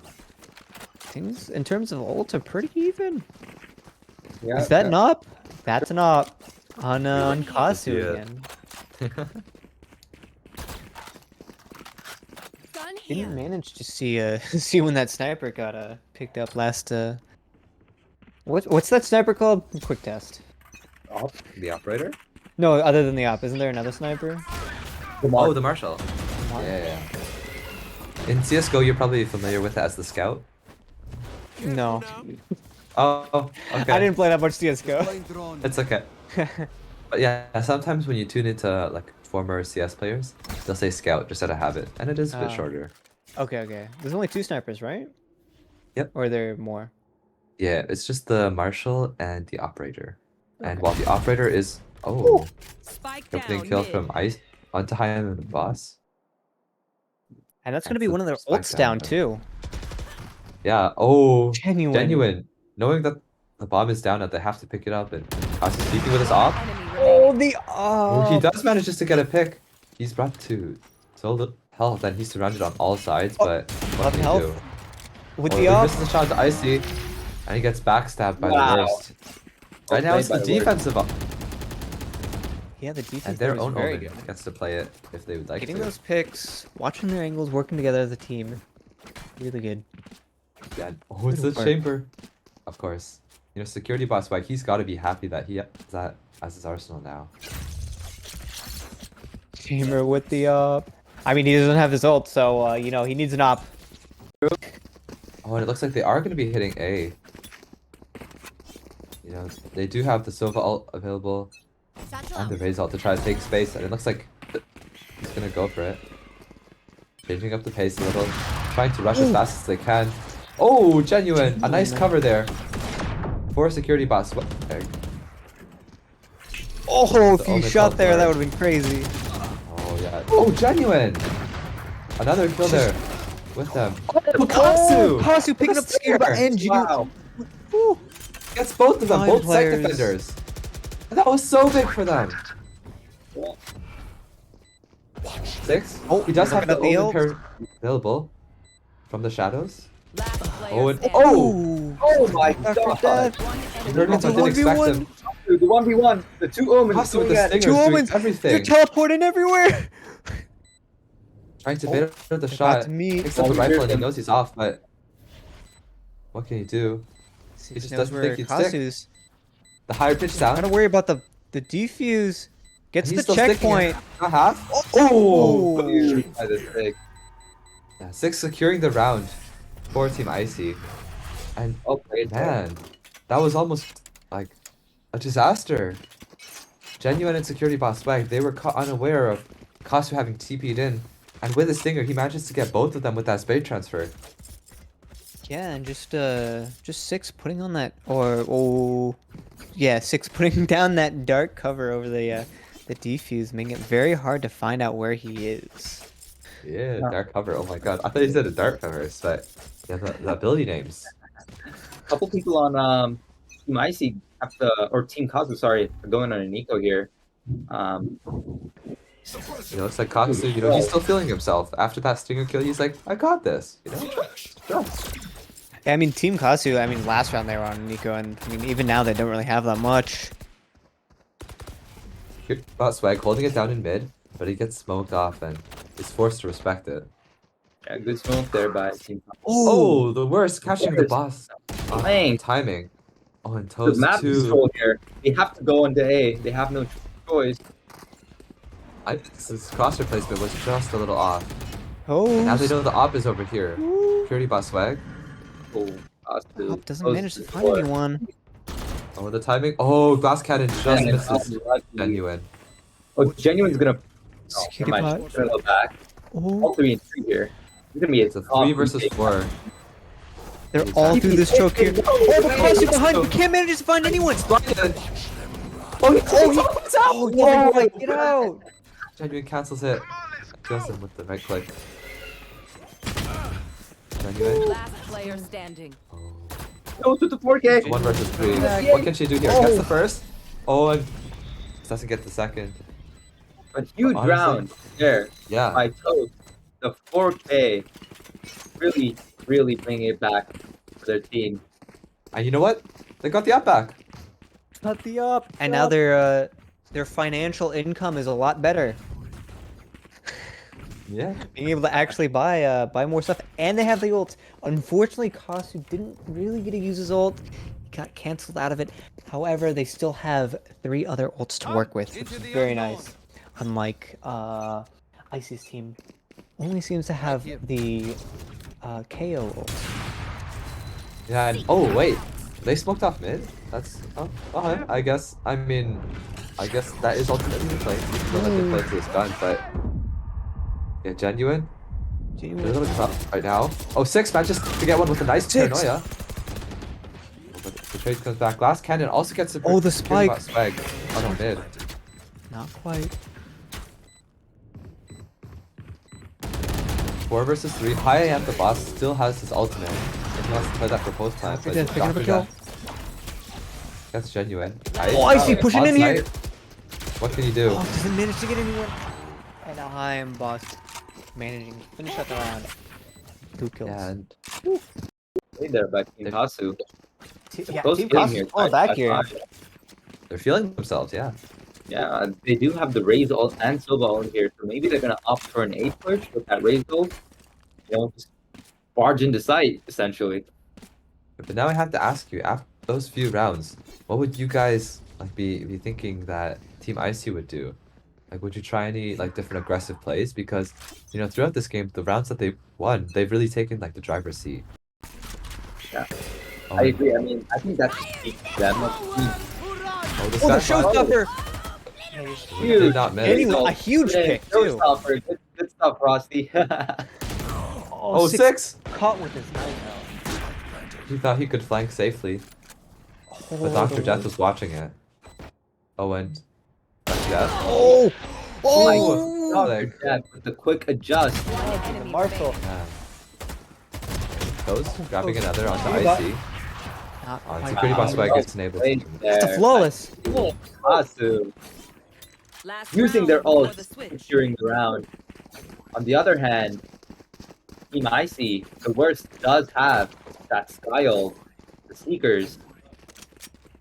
things in terms of ults are pretty even. Yeah, Is that yeah. an op? That's an op on see Kasu it. again. Gun here. Didn't manage to see see when that sniper got picked up last what's that sniper called? Quick test. The operator? No, other than the op, isn't there another sniper? Oh, the Marshal. Yeah. In CS:GO, you're probably familiar with it as the Scout. No. Oh, okay. I didn't play that much CS:GO. Flying drone. It's okay. But yeah, sometimes when you tune into like former CS players, they'll say Scout just out of habit, and it is a bit Oh. shorter. Okay. There's only 2 snipers, right? Yep. Or are there more? Yeah, it's just the Marshal and the Operator. And Okay. while the Operator is Spike opening down kill mid. from Ice onto high end and boss. And that's gonna That's be the one of their spike ults down down. too. Yeah. Oh, Genuine. Knowing that the bomb is down, that they have to pick it up, and Kasu speaking with his op. Enemy Oh, remaining. the Oh, he does manage just to get a pick. He's brought to so little health, and he's surrounded on all sides. But what can he health. do? With Oh, the he op. misses the shot to Icy, and he gets backstabbed by Wow. the worst. Right now, played it's by the the worst. defensive op, Yeah, the defense and there their is own very Omen good. gets to play it if they would like Getting to. those picks, watching their angles, working together as a team. Really good. Yeah. Oh, it's the Good work. chamber. Of course. You know, security boss Spike, he's got to be happy that he has that as his arsenal now. Chamber with the op. I mean, he doesn't have his ult, so you know, he needs an op. Oh, and it looks like they are going to be hitting A. You know, they do have the Sova ult available Satchel and the out. Raze ult to try to take space, and it looks like he's going to go for it. Changing up the pace a little, trying to rush as fast as they can. Oh, genuine! A nice cover there for security boss. Oh, if The you Omen shot there, that teleport. would have been crazy. Oh, yeah. Oh, genuine! Another kill there with them. Oh, Kasu! Kasu picking up the security bot stinger! and Genu. Wow. Woo. Gets both of them, Fine both side players. defenders. That was so big for them. 6. Oh, He does have looking the at the Omen ult. pair available from the shadows. Last player Oh, and standing. oh! Oh my Dr. god. Death. One Third enemy one, I a didn't expect 1v1. him. Dude, the 1v1. The 2 omens. Kasu with going the at it. stingers Two doing omens. They're everything. teleporting everywhere. Trying to bait out the About shot. to meet. Picks up Oh, the rifle here's and he him. knows he's off, but what can he do? He just knows doesn't where think he'd stick. Kasu's. The higher pitch sound. Gotta worry about the defuse. Gets He's the still sticking checkpoint. it. Not half. Oh. By this big. Yeah, 6 securing the round for Team Icy. And Oh, great. man, that was almost like a disaster. Genuine and security boss Swag, they were caught unaware of Kasu having TP'd in. And with his stinger, he manages to get both of them with that spade transfer. Yeah, and just 6 putting on that, yeah, 6 putting down that dark cover over the defuse, making it very hard to find out where he is. Yeah, dark cover. Oh my god. I thought you said a dark cover, but yeah, the ability names. A couple people on Team Icy have to, or Team Kazu, sorry, are going on an eco here. You know, it's like Kasu, you know, he's still feeling himself. After that stinger kill, he's like, I got this, you know? Sure. Yeah, I mean, Team Kasu, I mean, last round they were on Nico, and I mean, even now they don't really have that much. Here, Swag holding it down in mid, but he gets smoked off and is forced to respect it. Yeah, good smoke there by Team Kazu. Oh, the worst, catching the boss. Dang. Timing. Oh, and The Toes map is too. full here. They have to go into A. They have no choice. His cross replacement was just a little off. Oh, Now they know the op is over here. Purity boss Swag. Oh, Kazu. Op doesn't Goes manage to the find door. anyone. Oh, the timing. Oh, glass cannon just And misses. Kazu lucky. Genuine. Oh, Genuine's gonna. Security never mind. bot. She's gonna go back. Oh, All 3 and 3 here. It's gonna be It's a 3 versus 4. they're all through this choke here. Oh, but Kasu behind, we can't manage to find anyone. Oh, get out. Genuine cancels it. Kills him with the right click. Genuine. Last player standing. Oh. Goes with the 4K. 1 versus 3. Yeah. What can she do here? Gets the first. Oh, and doesn't get the second. A huge Honestly, round there Yeah. by Toast. The 4K really, really bringing it back to their team. And you know what? They got the up back. Cut the up. And now their financial income is a lot better. Yeah. Being able to actually buy more stuff, and they have the ult. Unfortunately, Kasu didn't really get to use his ult. He got canceled out of it. However, they still have 3 other ults to work with, which is very nice. Unlike Icy's team, only seems to have the KO ult. Yeah, and oh wait, they smoked off mid. That's okay. I guess. I mean, I guess that is ultimately the play. You feel like they played to his gun, but yeah, genuine. They're a little tough right now. Oh, 6 manages to get one with a nice paranoia. But the trade comes back. Glass Cannon also gets a Oh, the spike. swag on a mid. Not quite. 4 versus 3. High AM, the boss still has his ultimate. And he wants to play that for post time. Dr. Death picking up a kill. That's genuine. Oh, Icy pushing in here. What can you do? Oh, doesn't manage to get anyone. And I am boss managing to finish out the round. 2 kills. Yeah, and Played there by Team Kasu. Yeah, Close Team game Kasu here, all back here. they're feeling themselves, yeah. Yeah, they do have the Raze ult and Silva ult here, so maybe they're gonna opt for an 8 push with that Raze ult. You know, just barge into sight, essentially. But now I have to ask you, after those few rounds, what would you guys like be thinking that Team Icy would do? Like, would you try any like different aggressive plays? Because you know, throughout this game, the rounds that they've won, they've really taken like the driver's seat. Yeah. Oh, I agree. I mean, I think that's them. oh, the Oh, the Sky Bot showstopper! did not miss. Anyway, a huge pick, too. Showstopper. Good stuff, Frosty. Oh, 6! Caught with his knife He thought he could flank safely, out. but Dr. Death was watching it. Oh, and Dr. Death. Oh! Oh! Dr. Death with the quick adjust. The Marshall. Yeah. Goes grabbing another onto Security bot. Icy. Not On quite. security boss swag gets enabled. Right It's a there. flawless. Kasu Last using round their before ult the switch. during the round. On the other hand, Team Icy, the worst does have that Sky ult, the Sneakers.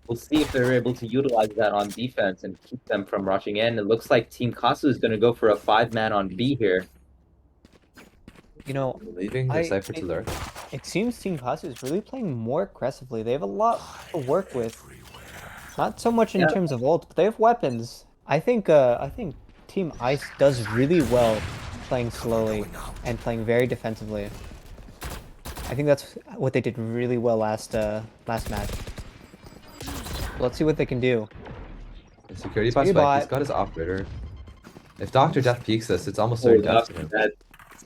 We'll see if they're able to utilize that on defense and keep them from rushing in. It looks like Team Kasu is going to go for a 5-man on B here. You know, Leaving the Cypher to lurk. it seems Team Kasu is really playing more aggressively. They have a lot to work with. Not so much in Yeah. terms of ult, but they have weapons. I think Team Ice does really well playing slowly and playing very defensively. I think that's what they did really well last match. Let's see what they can do. The security boss Security swag, bot. he's got his operator. If Dr. Death peeks this, it's almost Oh, certain death to him. that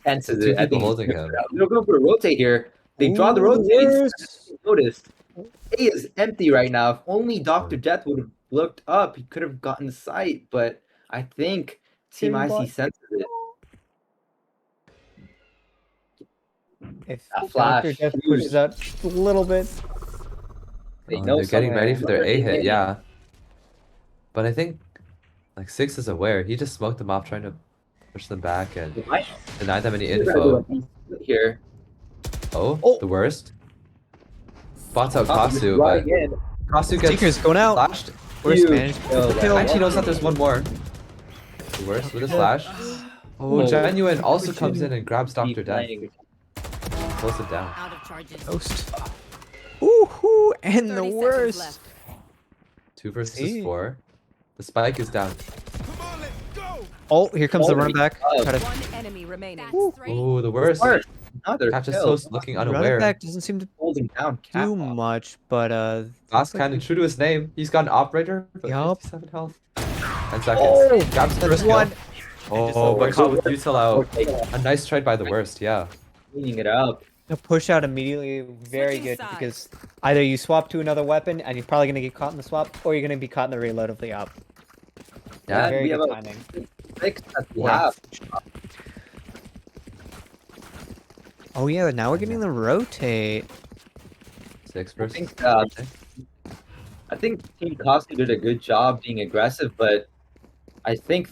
tenses Two it. I people think holding him. they're going for a rotate here. They draw the Ooh, rotate. worse. Notice A is empty right now. If only Dr. Death would have looked up, he could have gotten sight. But I think Team Security Icy bot. senses it. If That flash, Dr. Death huge. pushes out just a little bit, They Oh, know they're getting ready for their somewhere. A hit, yeah. But I think like 6 is aware. He just smoked them off trying to push them back and They might deny them any they're gonna do info. a decent here. Oh, the worst. Spots out Kasu, but Right in. Kasu gets Seeker's going out. flashed. Worst Huge managed kill to there. kill. Actually knows that there's one more. The worst with his flash. Oh, Oh, Genuine also Christian comes in and grabs Dr. Keep Death. playing. Close it down. Out of charges. Ghost. Ooh, and the 30 seconds worst. left. 2 versus See? 4. The spike is down. Oh, here comes the Oh, run back. oh. Try to One enemy remaining. Oh, the worst. Worst. Another Catches kill. Toast looking run it unaware. back doesn't seem to Holding down do Cat. much, but Last looks like kind of we- true to his name. He's got an operator, but Yup. 57 health. 10 seconds. Oh, Grabs the that's first kill. one. Oh, but caught with util out. Okay, A nice trade by the worst, yeah. cleaning it up. The push out immediately, very Switching good, sides. because either you swap to another weapon and you're probably going to get caught in the swap, or you're going to be caught in the reload of the up. Yeah, Very we good have a timing. 6 at the Yeah. half. Oh yeah, now we're getting the rotate. 6 I versus think, 6. I think Team Koski did a good job being aggressive, but I think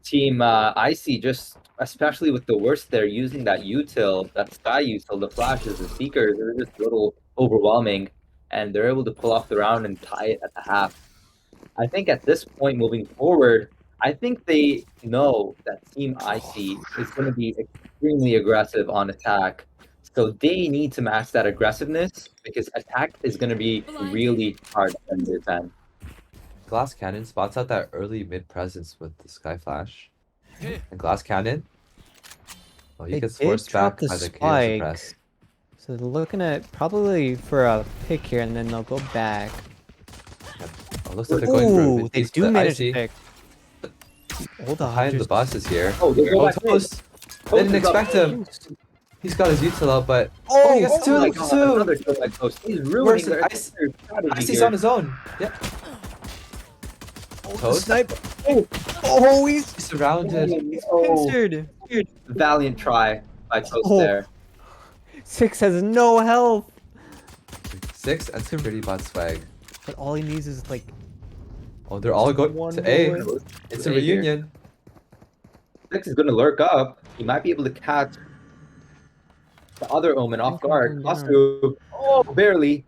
Team Icy just, especially with the worst, they're using that util, that sky util, the flashes, the seekers, they're just a little overwhelming, and they're able to pull off the round and tie it at the half. I think at this point moving forward, I think they know that Team Icy is going to be extremely aggressive on attack. So they need to match that aggressiveness because attack is going to be really hard to defend. Glass Cannon spots out that early mid presence with the Sky Flash. And Glass Cannon. Oh, he They gets did forced drop back the by the KO spike. suppress. So they're looking at probably for a pick here, and then they'll go back. Oh, looks like they're going for a Ooh, mid they piece, do but manage to Icy pick. Hold on, behind the boss is here. Oh, they go Oh, back in. Toast! They didn't Toast is up. expect him. He's got his util out, but Oh, he gets Oh my two! god, Two! another kill by Toast. He's ruining Where's their Ice- strategy Icy's here. on his own. Yeah. the Toast? sniper. Oh, he's He's surrounded. pincered. Valiant try by Toast Oh. there. 6 has no health. 6 and security bot swag. But all he needs is like Oh, they're all going one to A. bullet. It's a A here. reunion. 6 is going to lurk up. He might be able to catch the other Omen off guard. Going down. Kasu, oh, barely.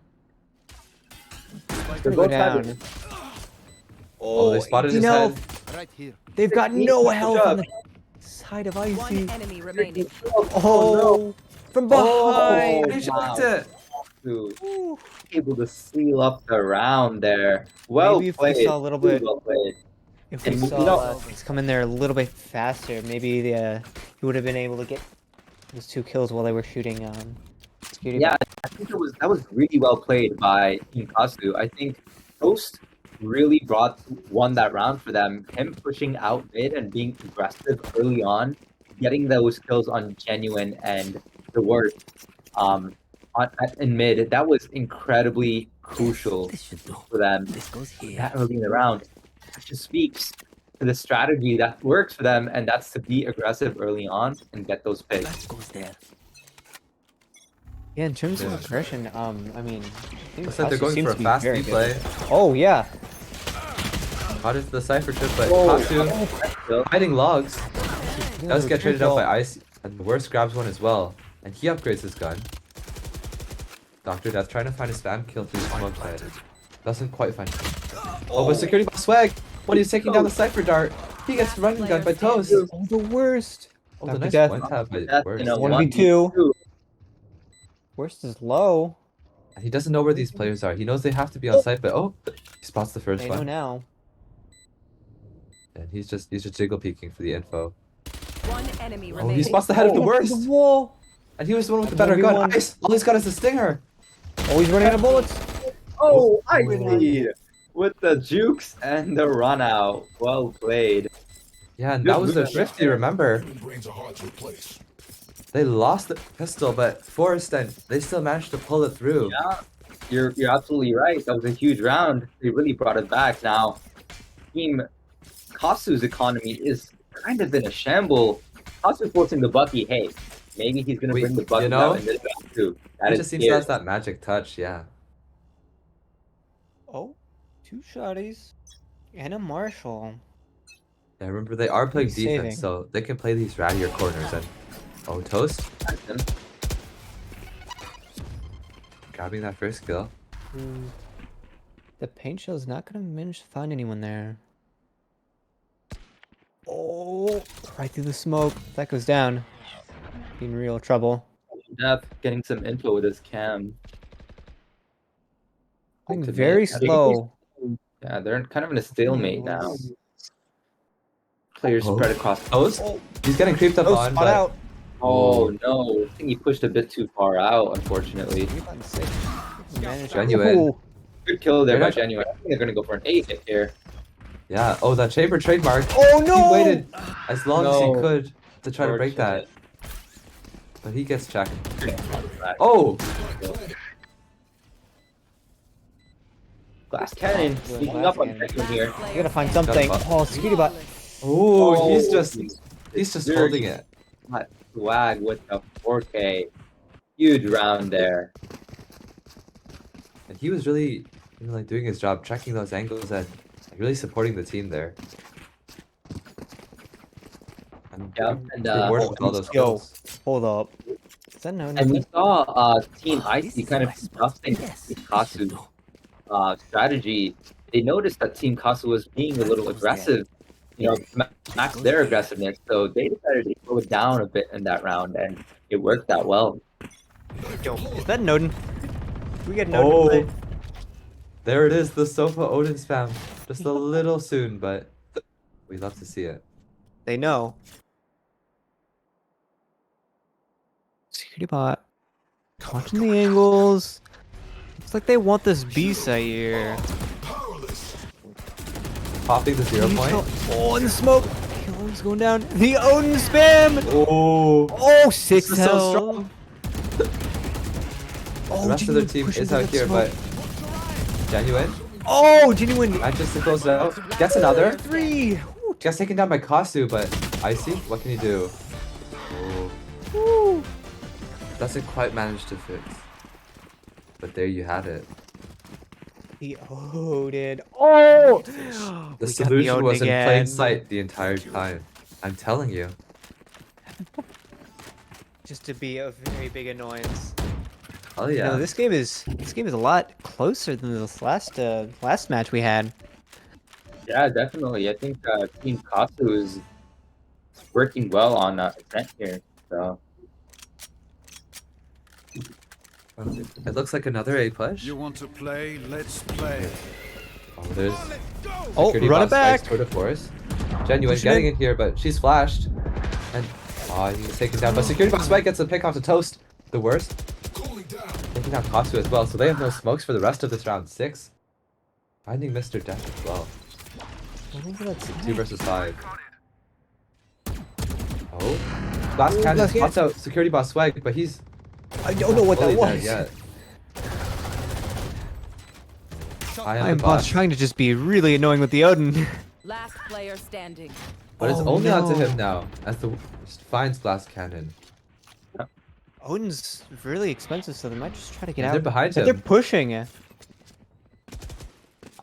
They're Go both trying down. to- Oh, they spotted 18 his head. health. Right here. They've got Good no job. health on the side of One Icy. enemy remaining. Oh, from behind. He wow. checked it. Kasu Ooh. able to seal up the round there. Well Maybe if played. we saw a little Really bit- well played. If we And you saw know- things come in there a little bit faster, maybe he would have been able to get those 2 kills while they were shooting security. Yeah, I think that was really well played by Team Kasu. I think Toast really won that round for them. Him pushing out mid and being aggressive early on, getting those kills on Genuine and the Word in mid, that was incredibly crucial for them that early in the round. That just speaks to the strategy that works for them, and that's to be aggressive early on and get those picks. Yeah, in terms Yeah. of aggression, I mean, I think Looks like they're Kasu going seems for a to be fast very replay. good. Oh yeah, Caught into the cipher trip, but Oh, Kasu hiding logs. Yeah, Does get traded out by careful. Ice, and the worst grabs one as well. And he upgrades his gun. Dr. Death trying to find a spam kill through the smoke side. Doesn't quite find it. Oh, but security box swag! When he's taking down the cipher dart, he gets running gun by Toast. Oh, the worst. Oh, the Dr. nice Death. one tap by That's Worst. in a 1v2. Worst is low. And he doesn't know where these players are. He knows they have to be on site, but oh, he spots the first They know one. now. And he's just jiggle peeking for the info. One enemy Oh, he remaining. spots the head of the Oh, worst. The wall. And he was the one with the better gun. 1v1. Ice! All he's got is a stinger. Oh, he's running out of bullets. Oh, I Oh, see. With the jukes and the run out. Well played. Yeah, and Good that was the move. Thrifty, remember? Brains are hard to replace. They lost the pistol, but Forrest and they still managed to pull it through. Yeah, you're absolutely right. That was a huge round. They really brought it back. Now, Team Kasu's economy is kind of in a shamble. Kasu's forcing the Bucky. Hey, maybe he's gonna Wait, bring the Bucky you know, out in this round too. That He is just seems to scary. have that magic touch, yeah. Oh, 2 shotties. And a Marshall. Yeah, remember they are playing He's defense, saving. so they can play these rattier corners and oh, Toast grabbing that first kill. The paint shell's not gonna manage to find anyone there. Oh, right through the smoke. If that goes down, be in real trouble. Death getting some info with his cam. Playing Ultimate. very I think slow. Yeah, they're kind of in a stalemate now. Nice. Players Oh. spread across. Toast? Oh, He's getting creeped up oh, on, spot but out. Oh no, I think he pushed a bit too far out, unfortunately. Genuine. Ooh, Good kill there They're by not- Genuine. I think they're gonna go for an 8 hit here. yeah. Oh, that chamber trademark. Oh no! He waited as long as he No. could to try to break that. Unfortunate. But he gets checked. Oh! Glass Cannon sneaking up on Genuine here. You gotta find something. Got Oh, security bot. Oh, he's just Very holding it. hot swag with a 4K. Huge round there. And he was really, like doing his job, checking those angles and like, really supporting the team there. And Yeah, being and rewarded with all those Yo, kills. hold up. Is that no? and we saw Team This Icy is kind of my spot. adjusting Yes, Team this should Kasu do. strategy. They noticed that Team Kasu was being a little Goes there. aggressive, max their aggressiveness. So they decided to slow it down a bit in that round, and it worked out well. Yo, is that Noden? We get Noden Oh, play? there it is, the Sofa Odin spam. Just a little soon, but we love to see it. They know. Security bot. Watching the angles. Looks like they want this B site here. Popping the 0 point. Oh, in the smoke. Killer's going down. The Odin spam. Oh, Oh, 6 this is so health. strong. Oh, The rest of the Genuine team pushing is through out that here, smoke. but Genuine Oh, Genuine. manages to close it out. Gets another. 3. Gets taken down by Kasu, but Icy, what can you do? Oh, Woo. doesn't quite manage to fix. But there you had it. The Odin. Oh! The We got solution Odin was in plain again. sight the entire time. I'm telling you. Just to be a very big annoyance. Oh You yeah. know, this game is a lot closer than this last match we had. Yeah, definitely. I think Team Kasu is working well on Ascent here. So It looks like another A push. You want to play? Let's play. Oh, there's Oh, security run it boss spikes back. toward the force. Genuine Pushing getting in. in here, but she's flashed. And he's taken down. But security boss spike gets a pick off the toast. The worst. Taking down Kasu as well, so they have no smokes for the rest of this round 6. Finding Mr. Death as well. 2 versus 5. Oh. Last cannon last spots out security boss swag, but he's I don't know what that fully dead was. yet. I I'm am the boss. trying to just be really annoying with the Odin. Last player standing. But it's Oh, only onto no. him now, as the finds blast cannon. Odin's really expensive, so they might just try to get And out. they're behind But they're him. pushing. I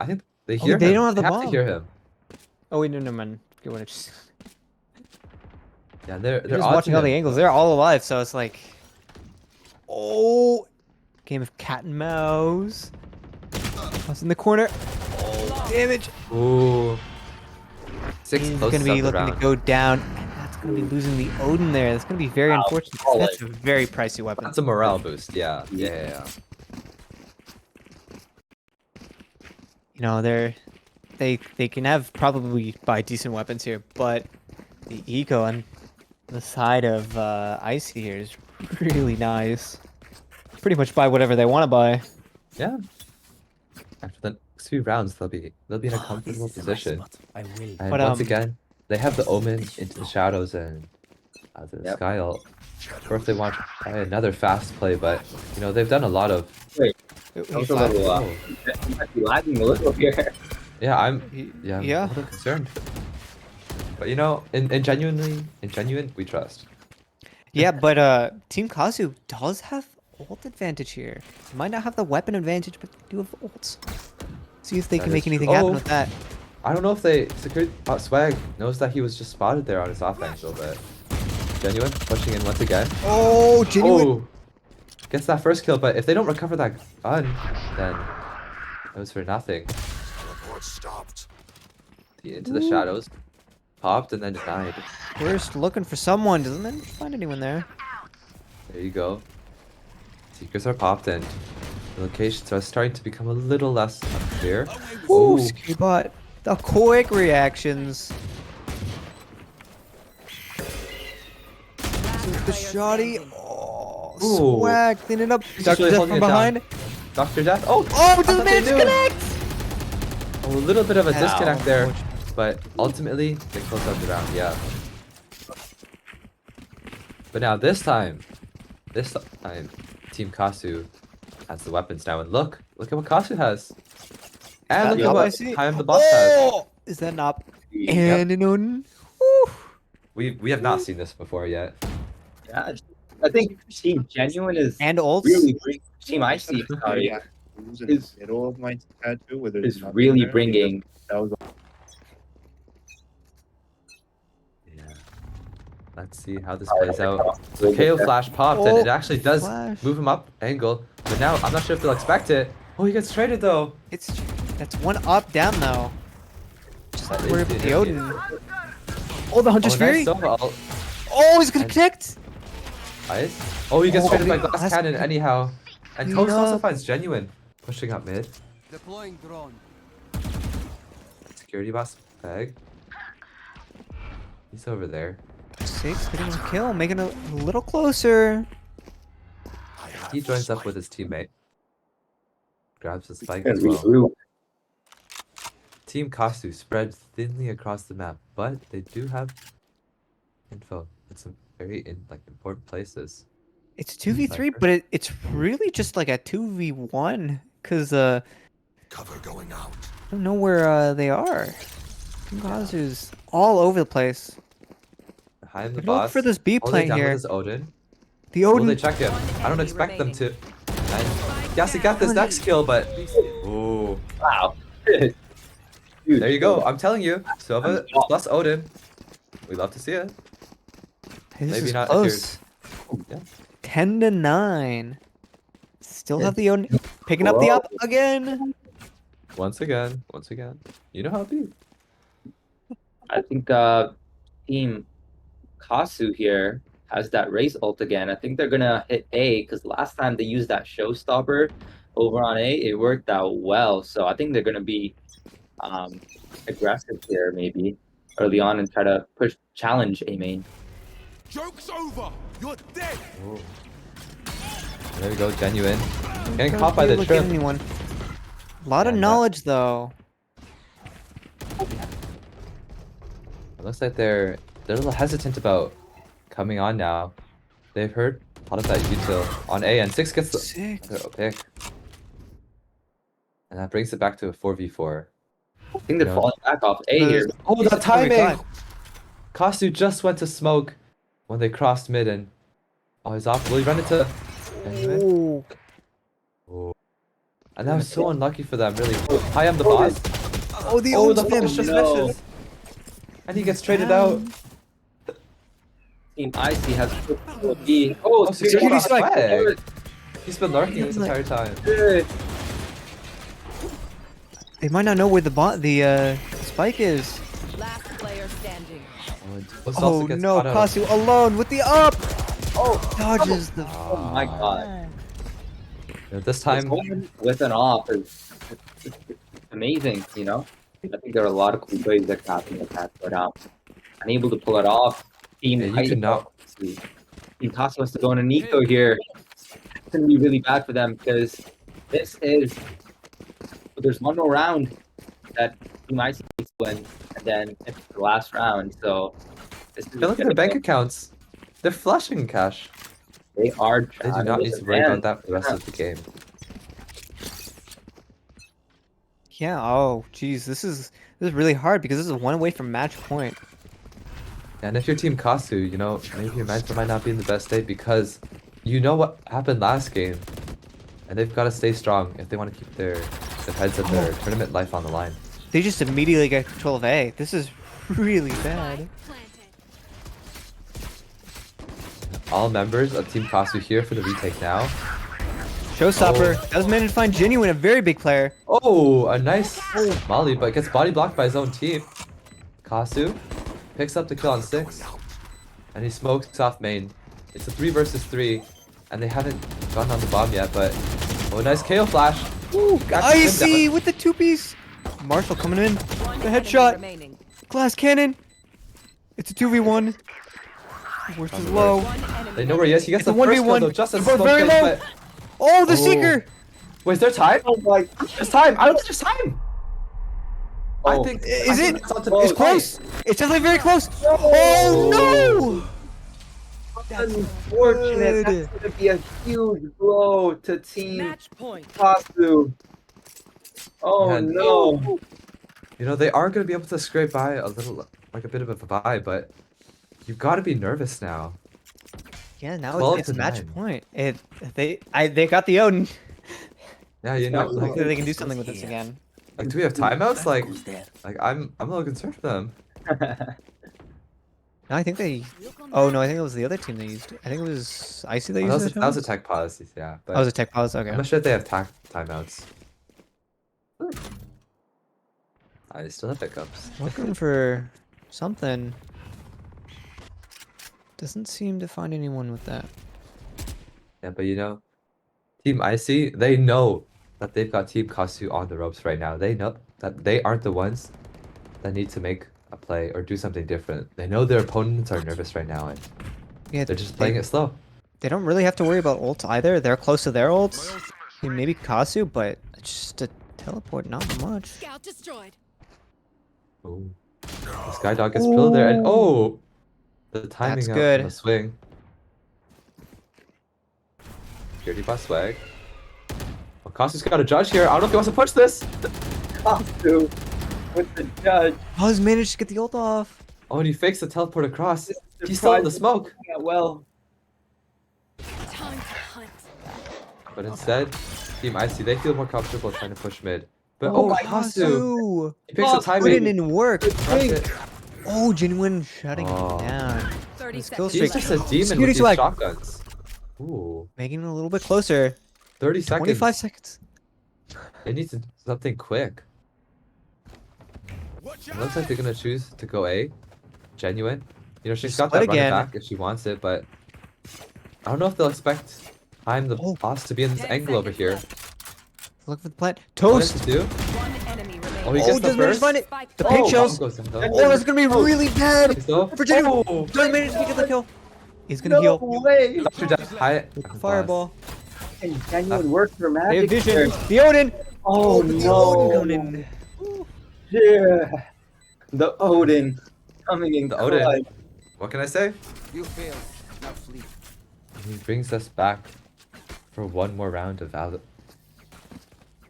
think they hear they him. don't have the they bomb. to hear him. Oh wait, no, never mind. Get what I just. Yeah, they're They're just onto watching all the him. angles. They're all alive, so it's like. Oh, game of cat and mouse. What's in the corner? Oh, damage. Ooh. 6 He's closes gonna be up the looking round. to go down, and that's gonna be losing the Odin there. That's gonna be very unfortunate. 'Cause that's a very pricey weapon. That's a morale boost, yeah. Yeah. You know, they can have probably buy decent weapons here, but the eco on the side of Icy here is really nice. Pretty much buy whatever they want to buy. Yeah. After the next few rounds, they'll be in a comfortable position. I will. And But, once again, they have the Omen into the shadows and the Yep. Sky ult. Or if they want to try another fast play, but you know they've done a lot of. that was a little, you might be lagging a little here. Yeah, I'm a Yeah. little concerned. But you know, in genuine, we trust. Yeah, but Team Kazu does have ult advantage here. They might not have the weapon advantage, but they do have ults. See if they That can is make true. anything happen Oh. with that. I don't know if they secured. Swag knows that he was just spotted there on his off angle, but genuine pushing in once again. Oh, genuine. Oh, gets that first kill, but if they don't recover that gun, then it was for nothing. Into the shadows, popped and then denied. First looking for someone. Doesn't manage to find anyone there. There you go. Seekers are popped and the locations are starting to become a little less unclear. Ooh, Oh, security bot. The quick reactions. The shoddy. Oh, Ooh. swag. Cleaning up. He's Dr. really Death holding from it down. behind. Dr. Death. Oh, Oh, I doesn't thought they manage to knew. connect. A little bit of a Ow. disconnect there, but ultimately they close out the round. Yeah. But now this time, Team Kasu has the weapons now, and look at what Kasu has, and look Yep, at I what see. Time the Boss has. Oh, is that not? Yep. And an Odin. Woo. We have not seen this before yet. Yeah, I think Team Genuine is And ults. really Team Icy. Sorry, who's in is- the middle of my tattoo where there's Is nothing really there, because bringing. that was Yeah. Let's see how this Alright, plays out. off. So KO flash popped, and it actually does Flash. move him up angle. But now I'm not sure if they'll expect it. Oh, he gets traded though. That's one up down though. Just That like is where the the enemy. Odin. Oh, the Hunter's Oh, Fury. nice Sova ult. Oh, he's gonna And- connect. Nice. Oh, he gets Oh, traded by the Glass last- Cannon anyhow. And Clean Toast also up. finds Genuine. Pushing up mid. Deploying drone. Security boss Peg. He's over there. 6 getting a kill, making it a little closer. He joins up with his teammate. Grabs the spike And as well. regroup. Team Kasu spread thinly across the map, but they do have info in some very important places. It's 2v3, Sniper. but it's really just like a 2v1 because Cover going out. I don't know where they are. Kazu's all over the place. Behind the They're gonna look boss. for this B holding plant down with here. his Odin. The Will Odin. they check him? I don't enemy expect them remaining. to. And yes, he got this next kill, but ooh, Wow. Dude, there you go. I'm telling you, Sova plus Odin. We love to see it. Hey, this Maybe is not if you're- close. Yeah. 10-9. Still have the Odin picking up the up again. Once again. You know how it be. I think Team Kasu here has that race ult again. I think they're gonna hit A because last time they used that showstopper over on A, it worked out well. So I think they're gonna be aggressive here maybe early on and try to challenge A main. Joke's over. You're dead. Ooh. There we go, Genuine. Getting Don't caught by the look at trip. anyone. A lot of And, knowledge though. It looks like they're a little hesitant about coming on now. They've heard a lot of that util on A, and 6 gets the 6. pick. And that brings it back to a 4v4. I think they're Yeah. falling back off A here. Oh, the This is timing! 45. Kasu just went to smoke when they crossed mid, and oh, he's off. Will he run into? Ooh. Oh. And that was so unlucky for them, really. Hi, I'm the boss. Oh, the Oh, Odin the spin. flash just No. misses. And he gets traded out. Team Icy has B. Oh, Oh, security security strike. strike. He's been lurking this entire time. Good. They might not know where the spike is. Last player standing. Toast Oh also gets no, caught out. Kasu alone with the up. Oh, dodges the. Oh my god. Yeah, this time, With an off is it's amazing, you know? I think there are a lot of cool ways that happen with that, but unable to pull it off. Team Yeah, you Icy- cannot- Team Casa wants to go on a Nico here. It's gonna be really bad for them because this is there's one more round that Team Icy needs to win, and then it's the last round. So this is look at their bank accounts. They're flushing cash. They are. They do not need to worry about that for the rest of the game. Yeah. Oh, geez, this is really hard because this is one away from match point. And if you're Team Kasu, you know, maybe your mentor might not be in the best state because you know what happened last game. And they've got to stay strong if they want to keep their heads and their tournament life on the line. They just immediately get control of A. This is really bad. All members of Team Kasu here for the retake now. Showstopper does manage to find Genuine, a very big player. Oh, a nice molly, but gets body blocked by his own team. Kasu picks up the kill on 6, and he smokes off main. It's a 3 versus 3, and they haven't gotten on the bomb yet, but oh, nice KO flash. Ooh, Actually, Icy with the 2-piece. Marshall coming in. One The enemy headshot. remaining. Glass cannon. It's a 2v1. Worst is low. One enemy They know where he is. He gets It's a the first kill 1v1. though, just as They're smoke very hit, low. but Oh, the Oh. Seeker. wait, is there time? Oh my! There's time. I don't think there's time. I Oh. think Is it? It's, on to It's fight. close. It's definitely very close. Oh no! Unfortunate. good. That's gonna be a huge blow to Team Match point. Kasu. Oh Yeah, no! You know, they are going to be able to scrape by a little, like a bit of a bye, but you've got to be nervous now. Yeah, now 12 it's to match 9. point. They got the Odin. Yeah, you know, Hopefully like, they can do something with this again. do we have timeouts? Like I'm a little concerned for them. No, I think they. Oh no, I think it was the other team they used. I think it was Icy they Oh, used. that was a tech pause, yeah. That was But a tech pause. I'm Okay. not sure if they have timeouts. I still have pickups. Looking for something. Doesn't seem to find anyone with that. Yeah, but you know, Team Icy, they know that they've got Team Kasu on the ropes right now. They know that they aren't the ones that need to make a play or do something different. They know their opponents are nervous right now, and Yeah, they're just playing it slow. They don't really have to worry about ults either. They're close to their ults. I mean, maybe Kasu, but just a teleport, not much. Scout destroyed. Oh, the Skydog gets pilled there, and oh, the timing out good. from the swing. Security by Swag. Well, Kasu's got a judge here. I don't know if he wants to push this. Kasu with the judge. Oh, he's managed to get the ult off. Oh, and he fakes the teleport across. He's still in the smoke. Yeah, well, Time to hunt. But instead, Team Icy, they feel more comfortable trying to push mid. But Oh, oh, Kasu! He picks the Kasu! Put it timing. in work. That's it. Oh, Genuine shutting Oh. him down. 30 His kill seconds. He's streak. just a demon Security with these swag. shotguns. Ooh, Making it a little bit closer. 30 seconds. 25 seconds. They need something quick. Watch It looks like they're gonna choose to go A. Genuine. You know, she's Just got split that run it again. back if she wants it, but I don't know if they'll expect time the Oh. boss to be in this 10 angle over seconds here. left. Look for the plant. What does Toast. he do? One enemy remaining. Oh, he Oh, gets the doesn't manage to burst. find it. Spike The planted. pink shells. Goes down, though. Oh, that's gonna be really bad. He's low. For Genuine. Oh. Doesn't manage to get the kill. He's gonna no heal. way. Dr. Death high. Fireball. And Genuine worked for They have magic. vision. there. The Odin. Oh The no. Odin coming in. Yeah. The Odin coming in. The Odin. clutch. What can I say? You failed. Now flee. He brings us back for one more round of Valor.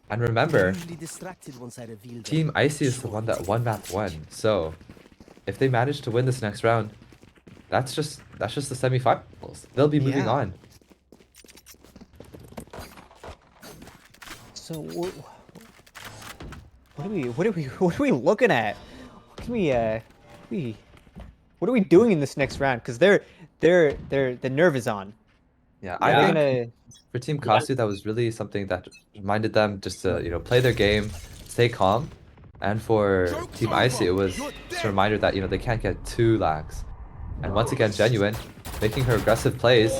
And remember, Usually distracted once I reveal Team Icy is the one that won map 1. So, if they manage to win this next round, that's just the semifinals. They'll be moving Yeah. on. So what are we looking at? What can what are we doing in this next round? Because the nerve is on. Yeah, They're I think gonna for Team Kasu, that was really something that reminded them just to, you know, play their game, stay calm. And for Team Icy, it was just a reminder that, you know, they can't get too lax. And once again, Genuine, making her aggressive plays.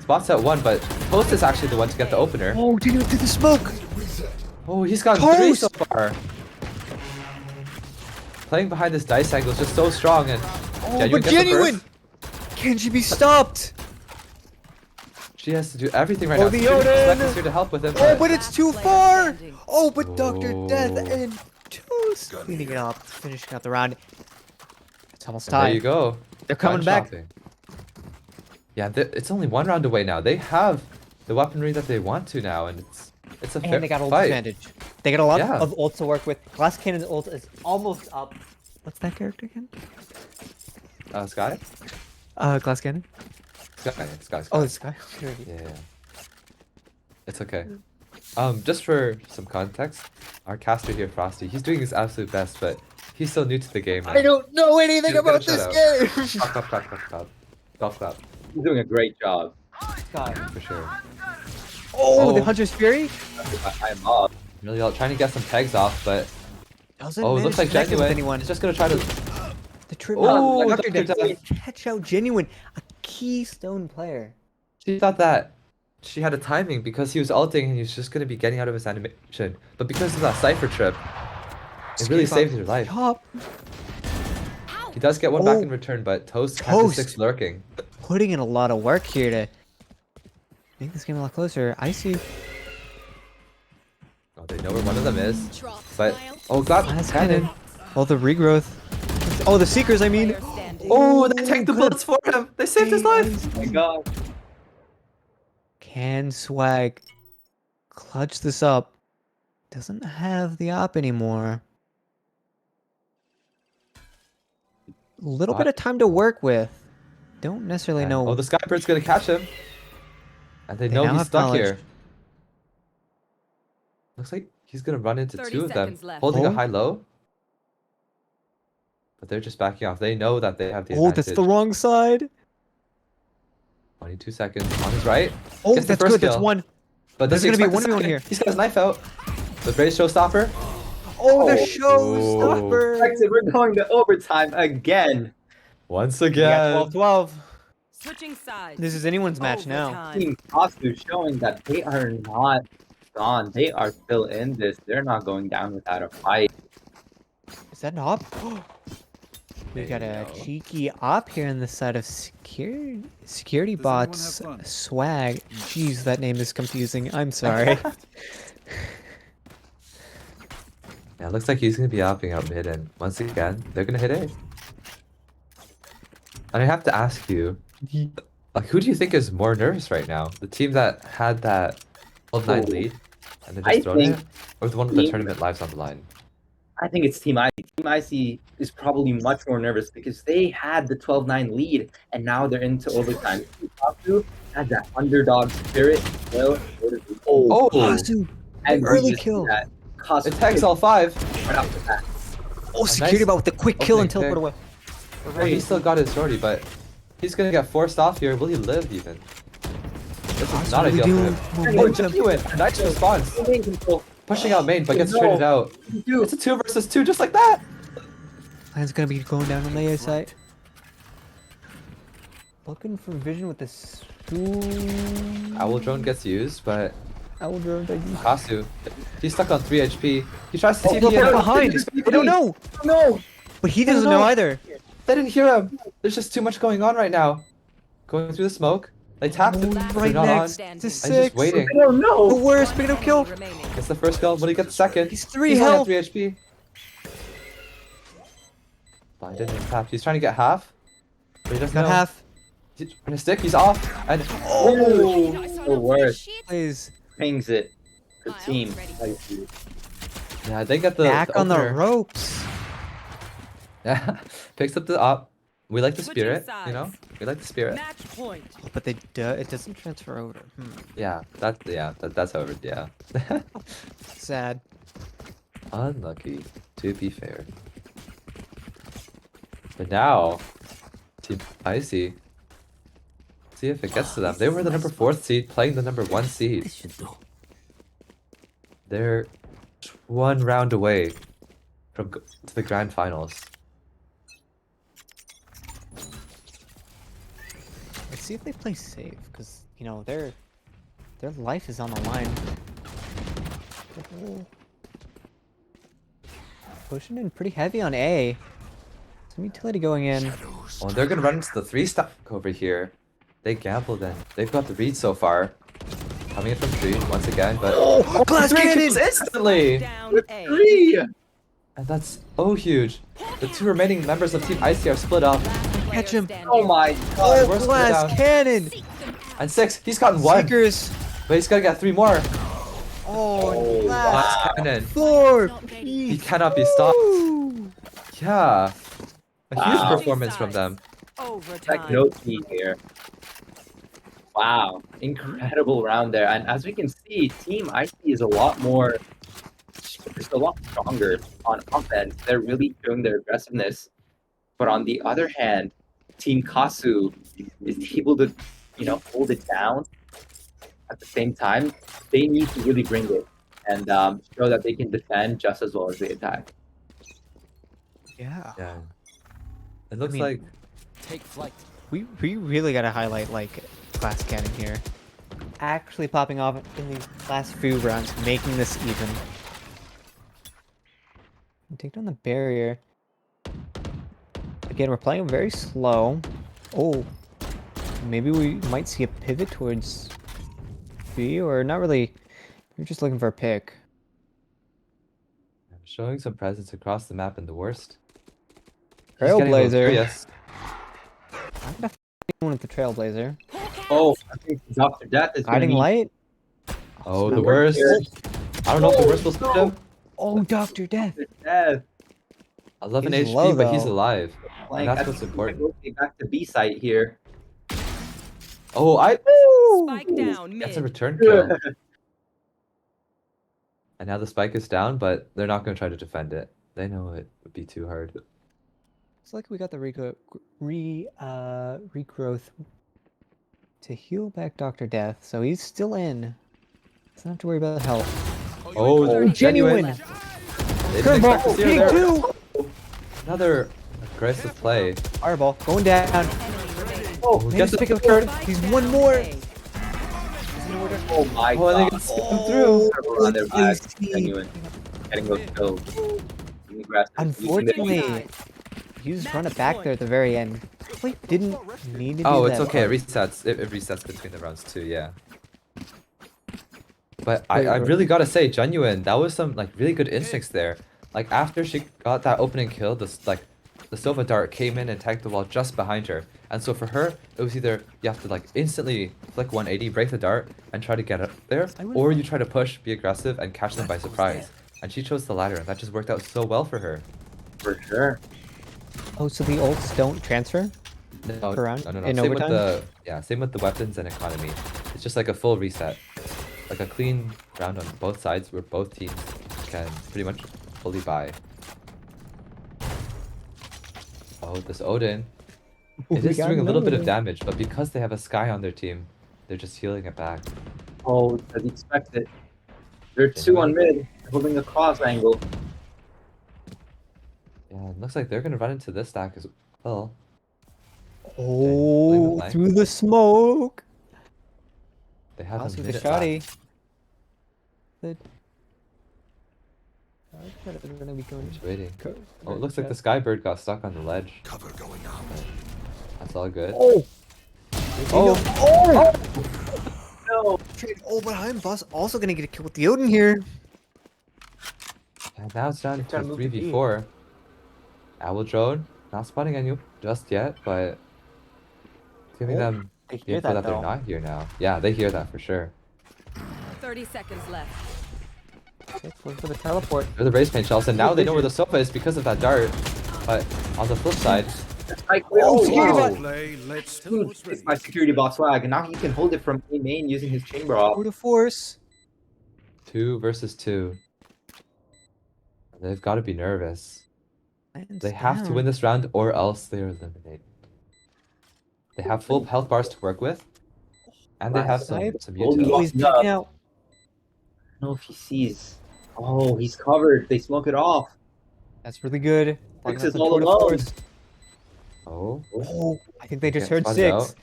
Spots at 1, but Toast is actually the one to get the opener. Oh, Genuine through the smoke. Oh, he's got 3 so Toast! far. Playing behind this dice angle is just so strong, and Oh, Genuine but gets the Genuine! first. Can she be stopped? She has to do everything right Oh, now. the Security Odin! Select is here to help with him. Oh, but it's too Last player far! standing. Oh, but Dr. Death Oh. and Toast cleaning it up, finishing out the round. It's almost And there you time. go. They're coming Gun back. shopping. Yeah, it's only 1 round away now. They have the weaponry that they want to now, and it's a fair And they got ult fight. advantage. They got a lot Yeah. of ults to work with. Glass Cannon's ult is almost up. What's that character again? Sky? Glass Cannon. Sky. Oh, it's Sky. Yeah. It's okay. Just for some context, our caster here, Frosty, he's doing his absolute best, but he's still new to the game. I don't know anything Get a about shout this game. Clap. Golf clap, He's doing a great job. Sky. for sure. Oh, the Oh. Hunter's Fury. I'm up. Really trying to get some pegs off, but Doesn't oh, it manage looks to like connect with Genuine. anyone. He's just gonna try to. The trip. Oh, Dr. Dr. Death Death. can catch out Genuine, a keystone player. She thought that she had a timing because he was ulting and he was just gonna be getting out of his animation, but because of that cipher trip, it really saved her life. Top. He does get one back Oh. in return, but Toast has the Toast. 6 lurking. Putting in a lot of work here to make this game a lot closer. I see. Oh, they know where one of them is, Drop but smile. oh god, Glass cannon. Cannon. Oh, the regrowth. Oh, the Seekers, I mean. Player standing. Oh, they take the bullets for him. They saved his life. Oh my god. Can Swag clutch this up? Doesn't have the op anymore. A little bit of time to work with. Don't necessarily know. Oh, the Skybird's gonna catch him. And they They know now he's have stuck knowledge. here. Looks like he's gonna run into 30 two of them, seconds left. holding a Oh. high-low. But they're just backing off. They know that they have the Oh, advantage. that's the wrong side. 22 seconds on his right. Oh, Gets the that's first good. That's kill. one. But There's does he gonna be expect the 1v1 second? here. He's got his knife out. The brave showstopper. Oh, the Oh. showstopper. Brexit, we're going to overtime again. Once We got again. 12-12. Switching sides. This is anyone's match now. Overtime. Team Kasu showing that they are not gone. They are still in this. They're not going down without a fight. Is that an op? We got a cheeky op here on the side of security Does anyone bots have fun? swag. Jeez, that name is confusing. I'm sorry. Yeah, it looks like he's gonna be opping out mid, and once again, they're gonna hit A. And I have to ask you, like, who do you think is more nervous right now? The team that had that 12-9 Oh. lead and then I just thrown it, think or the one with the team- tournament lives on the line? I think it's Team Icy. Team Icy is probably much more nervous because they had the 12-9 lead and now they're into overtime. Team Kasu has that underdog spirit. Well, Oh, Kazu. and early we just see kill. that Kasu it tags all 5. right off the bat. Oh, security nice bot with the quick kill and opening teleport pick. away. Oh, he still got his shorty, but he's gonna get forced off here. Will he live even? This is not Really ideal for doing him. momentum. Genuine. Nice response. Main control. Pushing out main, but gets No. traded out. Dude, It's a 2 versus 2, just like that. Plan's gonna be going down on the A site. Looking for vision with this. Owl drone gets used, but Owl drone. Kasu, he's stuck on 3 HP. He tries to Oh, TP look, they're in. behind. They don't know. no. But he They don't doesn't know know. either. They didn't hear him. There's just too much going on right now. Going through the smoke. They tapped it. Last They're Right not on. next standing. to And he's six. just waiting. I don't The know. worst. Pick it up kill. Enemy remaining. Gets the first kill. Will he get the second? He's 3 He's only at health. 3 HP. Blinded and tapped. He's trying to get half. But he doesn't Got know. half. He's trying to stick. He's off. And Oh, the worst. Plays Pings it. The My team. ult's ready. Icy. yeah, they get the back on the opener. ropes. Yeah, picks up the op. We like the Switching spirit, you know. sides. We like the spirit. Match point. But it doesn't transfer over. Yeah, that's how it. Yeah. Sad. Unlucky, to be fair. But now, Team Icy. See if it gets to them. They were the number 4th seed, playing the number 1 seed. This should do. They're just 1 round away from to the grand finals. Let's see if they play safe, because you know their life is on the line. Pushing in pretty heavy on A. Some utility going in. Oh, and they're gonna run into the 3-stack over here. They gambled and they've got the read so far. Coming in from 3 once again, but Oh, glass three cannon! kills instantly! Down A. 3. And that's so huge. The 2 remaining members of Team Icy are split up. Catch him. Oh my Oh, god. worst glass down. cannon! And 6, he's gotten 1, Seekers. but he's gotta get 3 more. Oh, Oh, glass Glass cannon. 4. He cannot be stopped. Yeah. A huge Wow. performance from them. Like Overtime. no team here. Wow, incredible round there. And as we can see, Team Icy is a lot more, just a lot stronger on offense. They're really showing their aggressiveness. But on the other hand, Team Kasu is able to, hold it down. At the same time, they need to really bring it and show that they can defend just as well as they attack. Yeah. Yeah. It looks mean- like Take flight. We really gotta highlight like glass cannon here. Actually popping off in these last few rounds, making this even. Take down the barrier. Again, we're playing very slow. Oh, maybe we might see a pivot towards B, or not really. We're just looking for a pick. showing some presence across the map in the worst. He's getting a little Trailblazer. curious. I'm gonna one with the Trailblazer. Oh, I think Dr. Death is going Guiding to light. Oh, the Super worst. here. I don't know if the worst will split him. Oh, Dr. Death. Death. 11 He's HP, low, but he's though. alive. Like, That's I what's think important. we're going back to B site here. Oh, Spike down That's a mid. return kill. And now the spike is down, but they're not going to try to defend it. They know it would be too hard. It's like we got the regrowth to heal back Dr. Death, so he's still in. Doesn't have to worry about health. Oh, Genuine! They didn't expect to see her Game there. 2! Another aggressive play. Fireball, going down. Oh, Maybe gets to it pick up third. He's one more. Oh my Oh, I think god. it's come through. Server on their back. Easy. Genuine. Getting those kills. Being aggressive, using their- Unfortunately, you just run it back there at the very end. Play didn't need to do Oh, that. it's okay. It part. resets. It resets between the rounds too. Yeah. But Wait, I wait. really gotta say, Genuine, that was some like really good instincts there. Like after she got that opening kill, the Sova dart came in and tagged the wall just behind her. And so for her, it was either you have to like instantly flick 180, break the dart, and try to get up there, or you try to push, be aggressive, and catch them by surprise. And she chose the latter, and that just worked out so well for her. For sure. Oh, so the ults don't transfer? No, Per round? no. In Same with overtime? same with the weapons and economy. It's just like a full reset, like a clean round on both sides where both teams can pretty much fully buy. Oh, this Odin. It We is got doing a little bit of another. damage, but because they have a Sky on their team, they're just healing it back. Oh, as expected. They're two on mid, holding a cross angle. Yeah, it looks like they're gonna run into this stack as well. Oh, flank. through the smoke. They have I'll a see the minute shotty. left. The... They're gonna be going. Just waiting. Co- Oh, it looks like the Skybird got stuck on the ledge. Cover going on. That's all good. Oh! Oh! No. Oh, but I'm boss also gonna get a kill with the Odin here. And now it's down to gotta move the 3v4. Owl Drone, not spotting any just yet, but giving them They the hear info that that they're though. not here now. Yeah, they hear that for sure. 30 seconds left. Okay, going for the teleport. They're the race paint shells, and now they know where the sofa is because of that dart. But on the flip side, Oh, security wow. bot. Play, let's Dude, it's my security bot swag, and now he can hold it from A main using his chamber off. Go to force. 2 versus 2. They've got to be nervous. They have to win this round, or else they are eliminated. They have full health bars to work with, and they have some Snipe. some Oh, util. Oh, he's peeking out. I don't know if he sees. Oh, he's covered. They smoke it off. That's really good. Long Six enough is to all go to alone. force. Oh, Oh, I think they just Okay, heard spotted 6. out.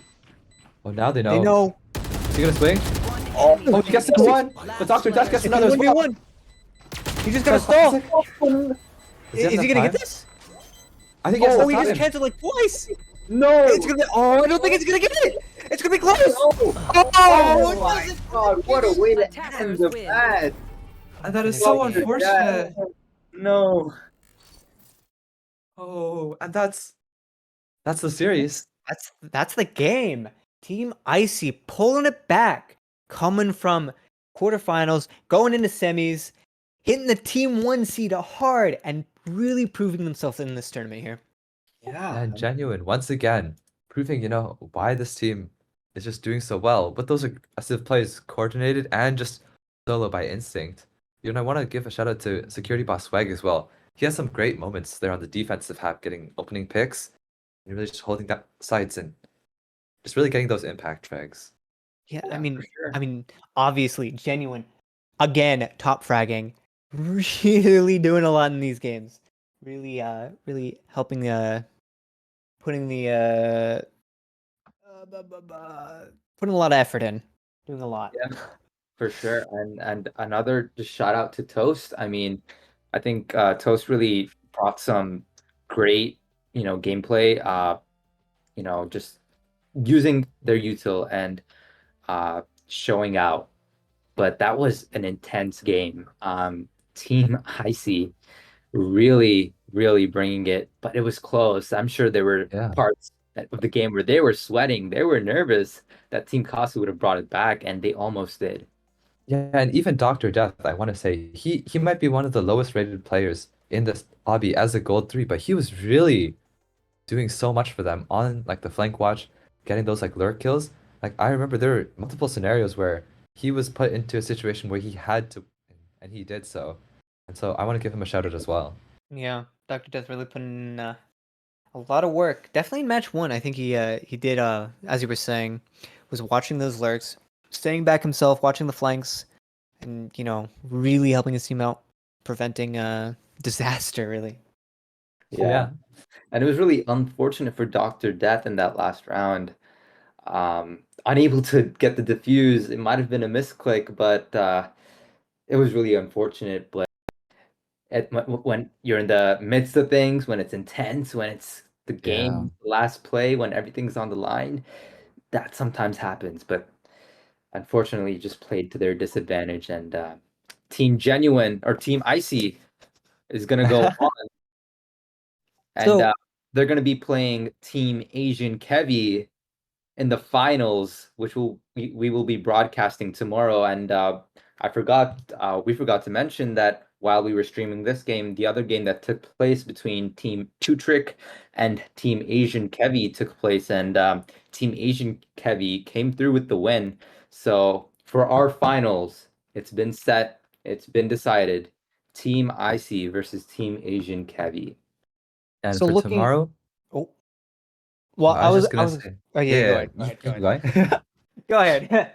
Oh, now they know. They know. Is he gonna swing? Oh, Oh, he gets the one, but Dr. Death gets It's another as well. 1v1. He just got a stall. Is he gonna get this? I think he has Oh, enough he just time. canceled like twice. No! It's gonna be. Oh, I don't think it's gonna get it. It's gonna be close. Oh, Oh, my god, what a way to end Attackers the win. match! And that is so so unfortunate. No. Oh, and that's the series. That's the game. Team Icy pulling it back, coming from quarterfinals, going into semis, hitting the team 1 seed hard, and really proving themselves in this tournament here. Yeah. And Genuine, once again, proving, why this team is just doing so well. But those aggressive plays coordinated and just solo by instinct. I want to give a shout out to Security Boss Swag as well. He has some great moments there on the defensive half, getting opening picks, and really just holding that sides and just really getting those impact frags. Yeah, Yeah, for sure. I mean, obviously, Genuine, again, top fragging, really doing a lot in these games. Really, really helping putting the putting a lot of effort in, doing a lot. Yeah. For sure. And another just shout out to Toast. I mean, I think Toast really brought some great, gameplay, just using their util and showing out. But that was an intense game. Team Icy really, really bringing it, but it was close. I'm sure there were Yeah. parts of the game where they were sweating, they were nervous that Team Kasu would have brought it back, and they almost did. Yeah, and even Dr. Death, I want to say, he might be one of the lowest rated players in this lobby as a gold 3, but he was really doing so much for them on like the flank watch, getting those like lurk kills. Like I remember there were multiple scenarios where he was put into a situation where he had to win, and he did so. And so I want to give him a shout out as well. Yeah, Dr. Death really put in a lot of work. Definitely in match one, I think he did as you were saying, was watching those lurks, staying back himself, watching the flanks, and really helping his team out, preventing disaster really. Yeah. And it was really unfortunate for Dr. Death in that last round. Unable to get the defuse. It might have been a misclick, but it was really unfortunate. But when you're in the midst of things, when it's intense, when it's the Yeah. game last play, when everything's on the line, that sometimes happens. But unfortunately, just played to their disadvantage. And Team Genuine or Team Icy is going to go on. And So they're going to be playing Team Asian Kevi in the finals, which we will be broadcasting tomorrow. And we forgot to mention that while we were streaming this game, the other game that took place between Team Tutrick and Team Asian Kevi took place, and Team Asian Kevi came through with the win. So for our finals, it's been set, it's been decided. Team IC versus Team Asian Kevi. And So for looking- tomorrow, oh, well, I was just gonna say, oh yeah, go ahead. you keep Go ahead. going. Go ahead.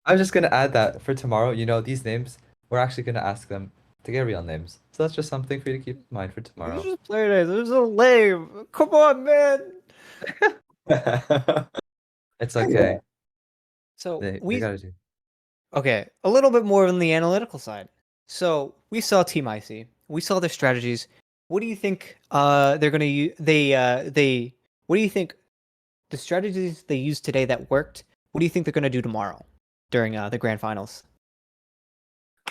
I was just gonna add that for tomorrow, these names, we're actually gonna ask them to get real names. So that's just something for you to keep in mind for tomorrow. These just player names. They're so lame. Come on, man. It's okay. So They we gotta do. okay, a little bit more on the analytical side. So we saw Team IC. We saw their strategies. What do you think they're gonna use? What do you think the strategies they used today that worked? What do you think they're gonna do tomorrow during the grand finals?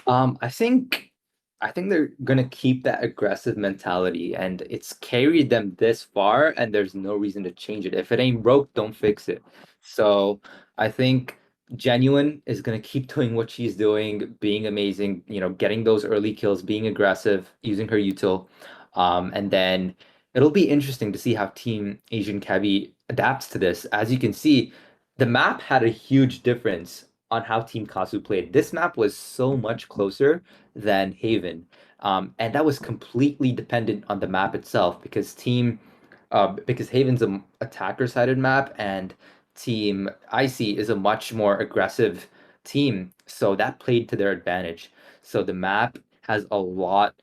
I think they're gonna keep that aggressive mentality, and it's carried them this far, and there's no reason to change it. If it ain't broke, don't fix it. So I think Genuine is gonna keep doing what she's doing, being amazing, getting those early kills, being aggressive, using her util. And then it'll be interesting to see how Team Asian Kevi adapts to this. As you can see, the map had a huge difference on how Team Kazu played. This map was so much closer than Haven. And that was completely dependent on the map itself because Haven's a attacker-sided map and Team Icy is a much more aggressive team. So that played to their advantage. So the map has a lot,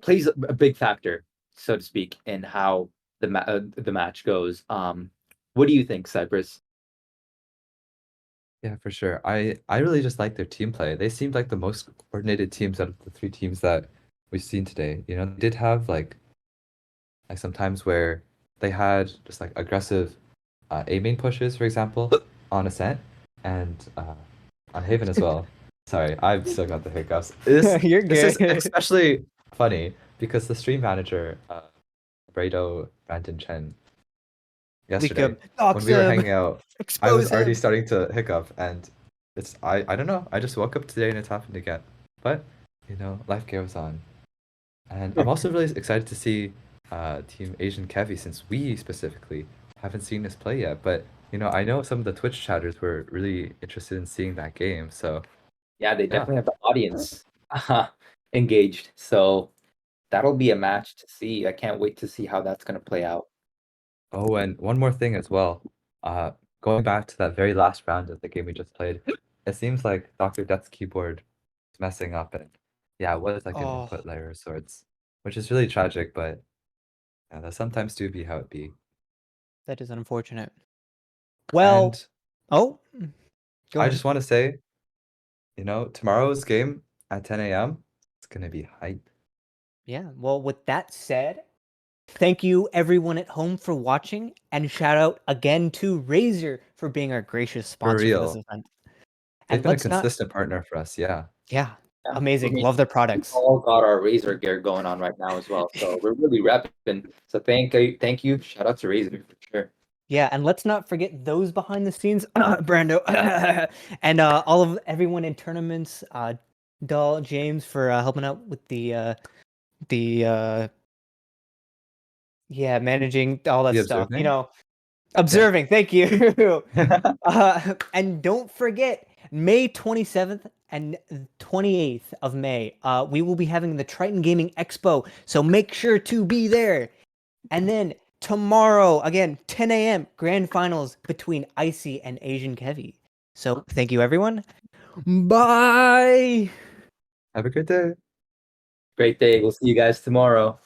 plays a big factor, so to speak, in how the match goes. What do you think, Cypress? Yeah, for sure. I really just like their team play. They seemed like the most coordinated teams out of the three teams that we've seen today. They did have like some times where they had just like aggressive A main pushes, for example, on Ascent and on Haven as well. Sorry, I've still got the hiccups. You're This is good. especially funny because the stream manager, Brado Brandon Chen, yesterday when we were hanging out, I was already starting to hiccup, and I don't know. I just woke up today and it's happened again. But life goes on, and I'm also really excited to see Team Asian Kevi since we specifically haven't seen this play yet. But I know some of the Twitch chatters were really interested in seeing that game. So Yeah, they definitely have the audience engaged. So that'll be a match to see. I can't wait to see how that's going to play out. oh, and one more thing as well. Going back to that very last round of the game we just played, it seems like Dr. Death's keyboard is messing up, and yeah, it was like an Oh. input layer of sorts, which is really tragic, but yeah, that sometimes do be how it be. That is unfortunate. Well, And go I ahead. just want to say, tomorrow's game at 10 a.m. It's gonna be hype. Yeah. Well, with that said, thank you everyone at home for watching, and shout out again to Razer for being our gracious sponsor for this real. event. They've And been a let's not, consistent partner for us, yeah. yeah, Yeah. amazing. I mean, Love their we products. all got our Razer gear going on right now as well. So we're really repping. So thank you. Shout out to Razer for sure. Yeah, and let's not forget those behind the scenes, Brando, and everyone in tournaments, Doll, James for helping out with the managing all that The stuff. observing? Observing. Thank you. And don't forget May 27th and 28th of May, we will be having the Triton Gaming Expo, so make sure to be there. And then tomorrow, again, 10 a.m., grand finals between Icy and Asian Kevi. So thank you, everyone. Bye. Have a good day. Great day. We'll see you guys tomorrow.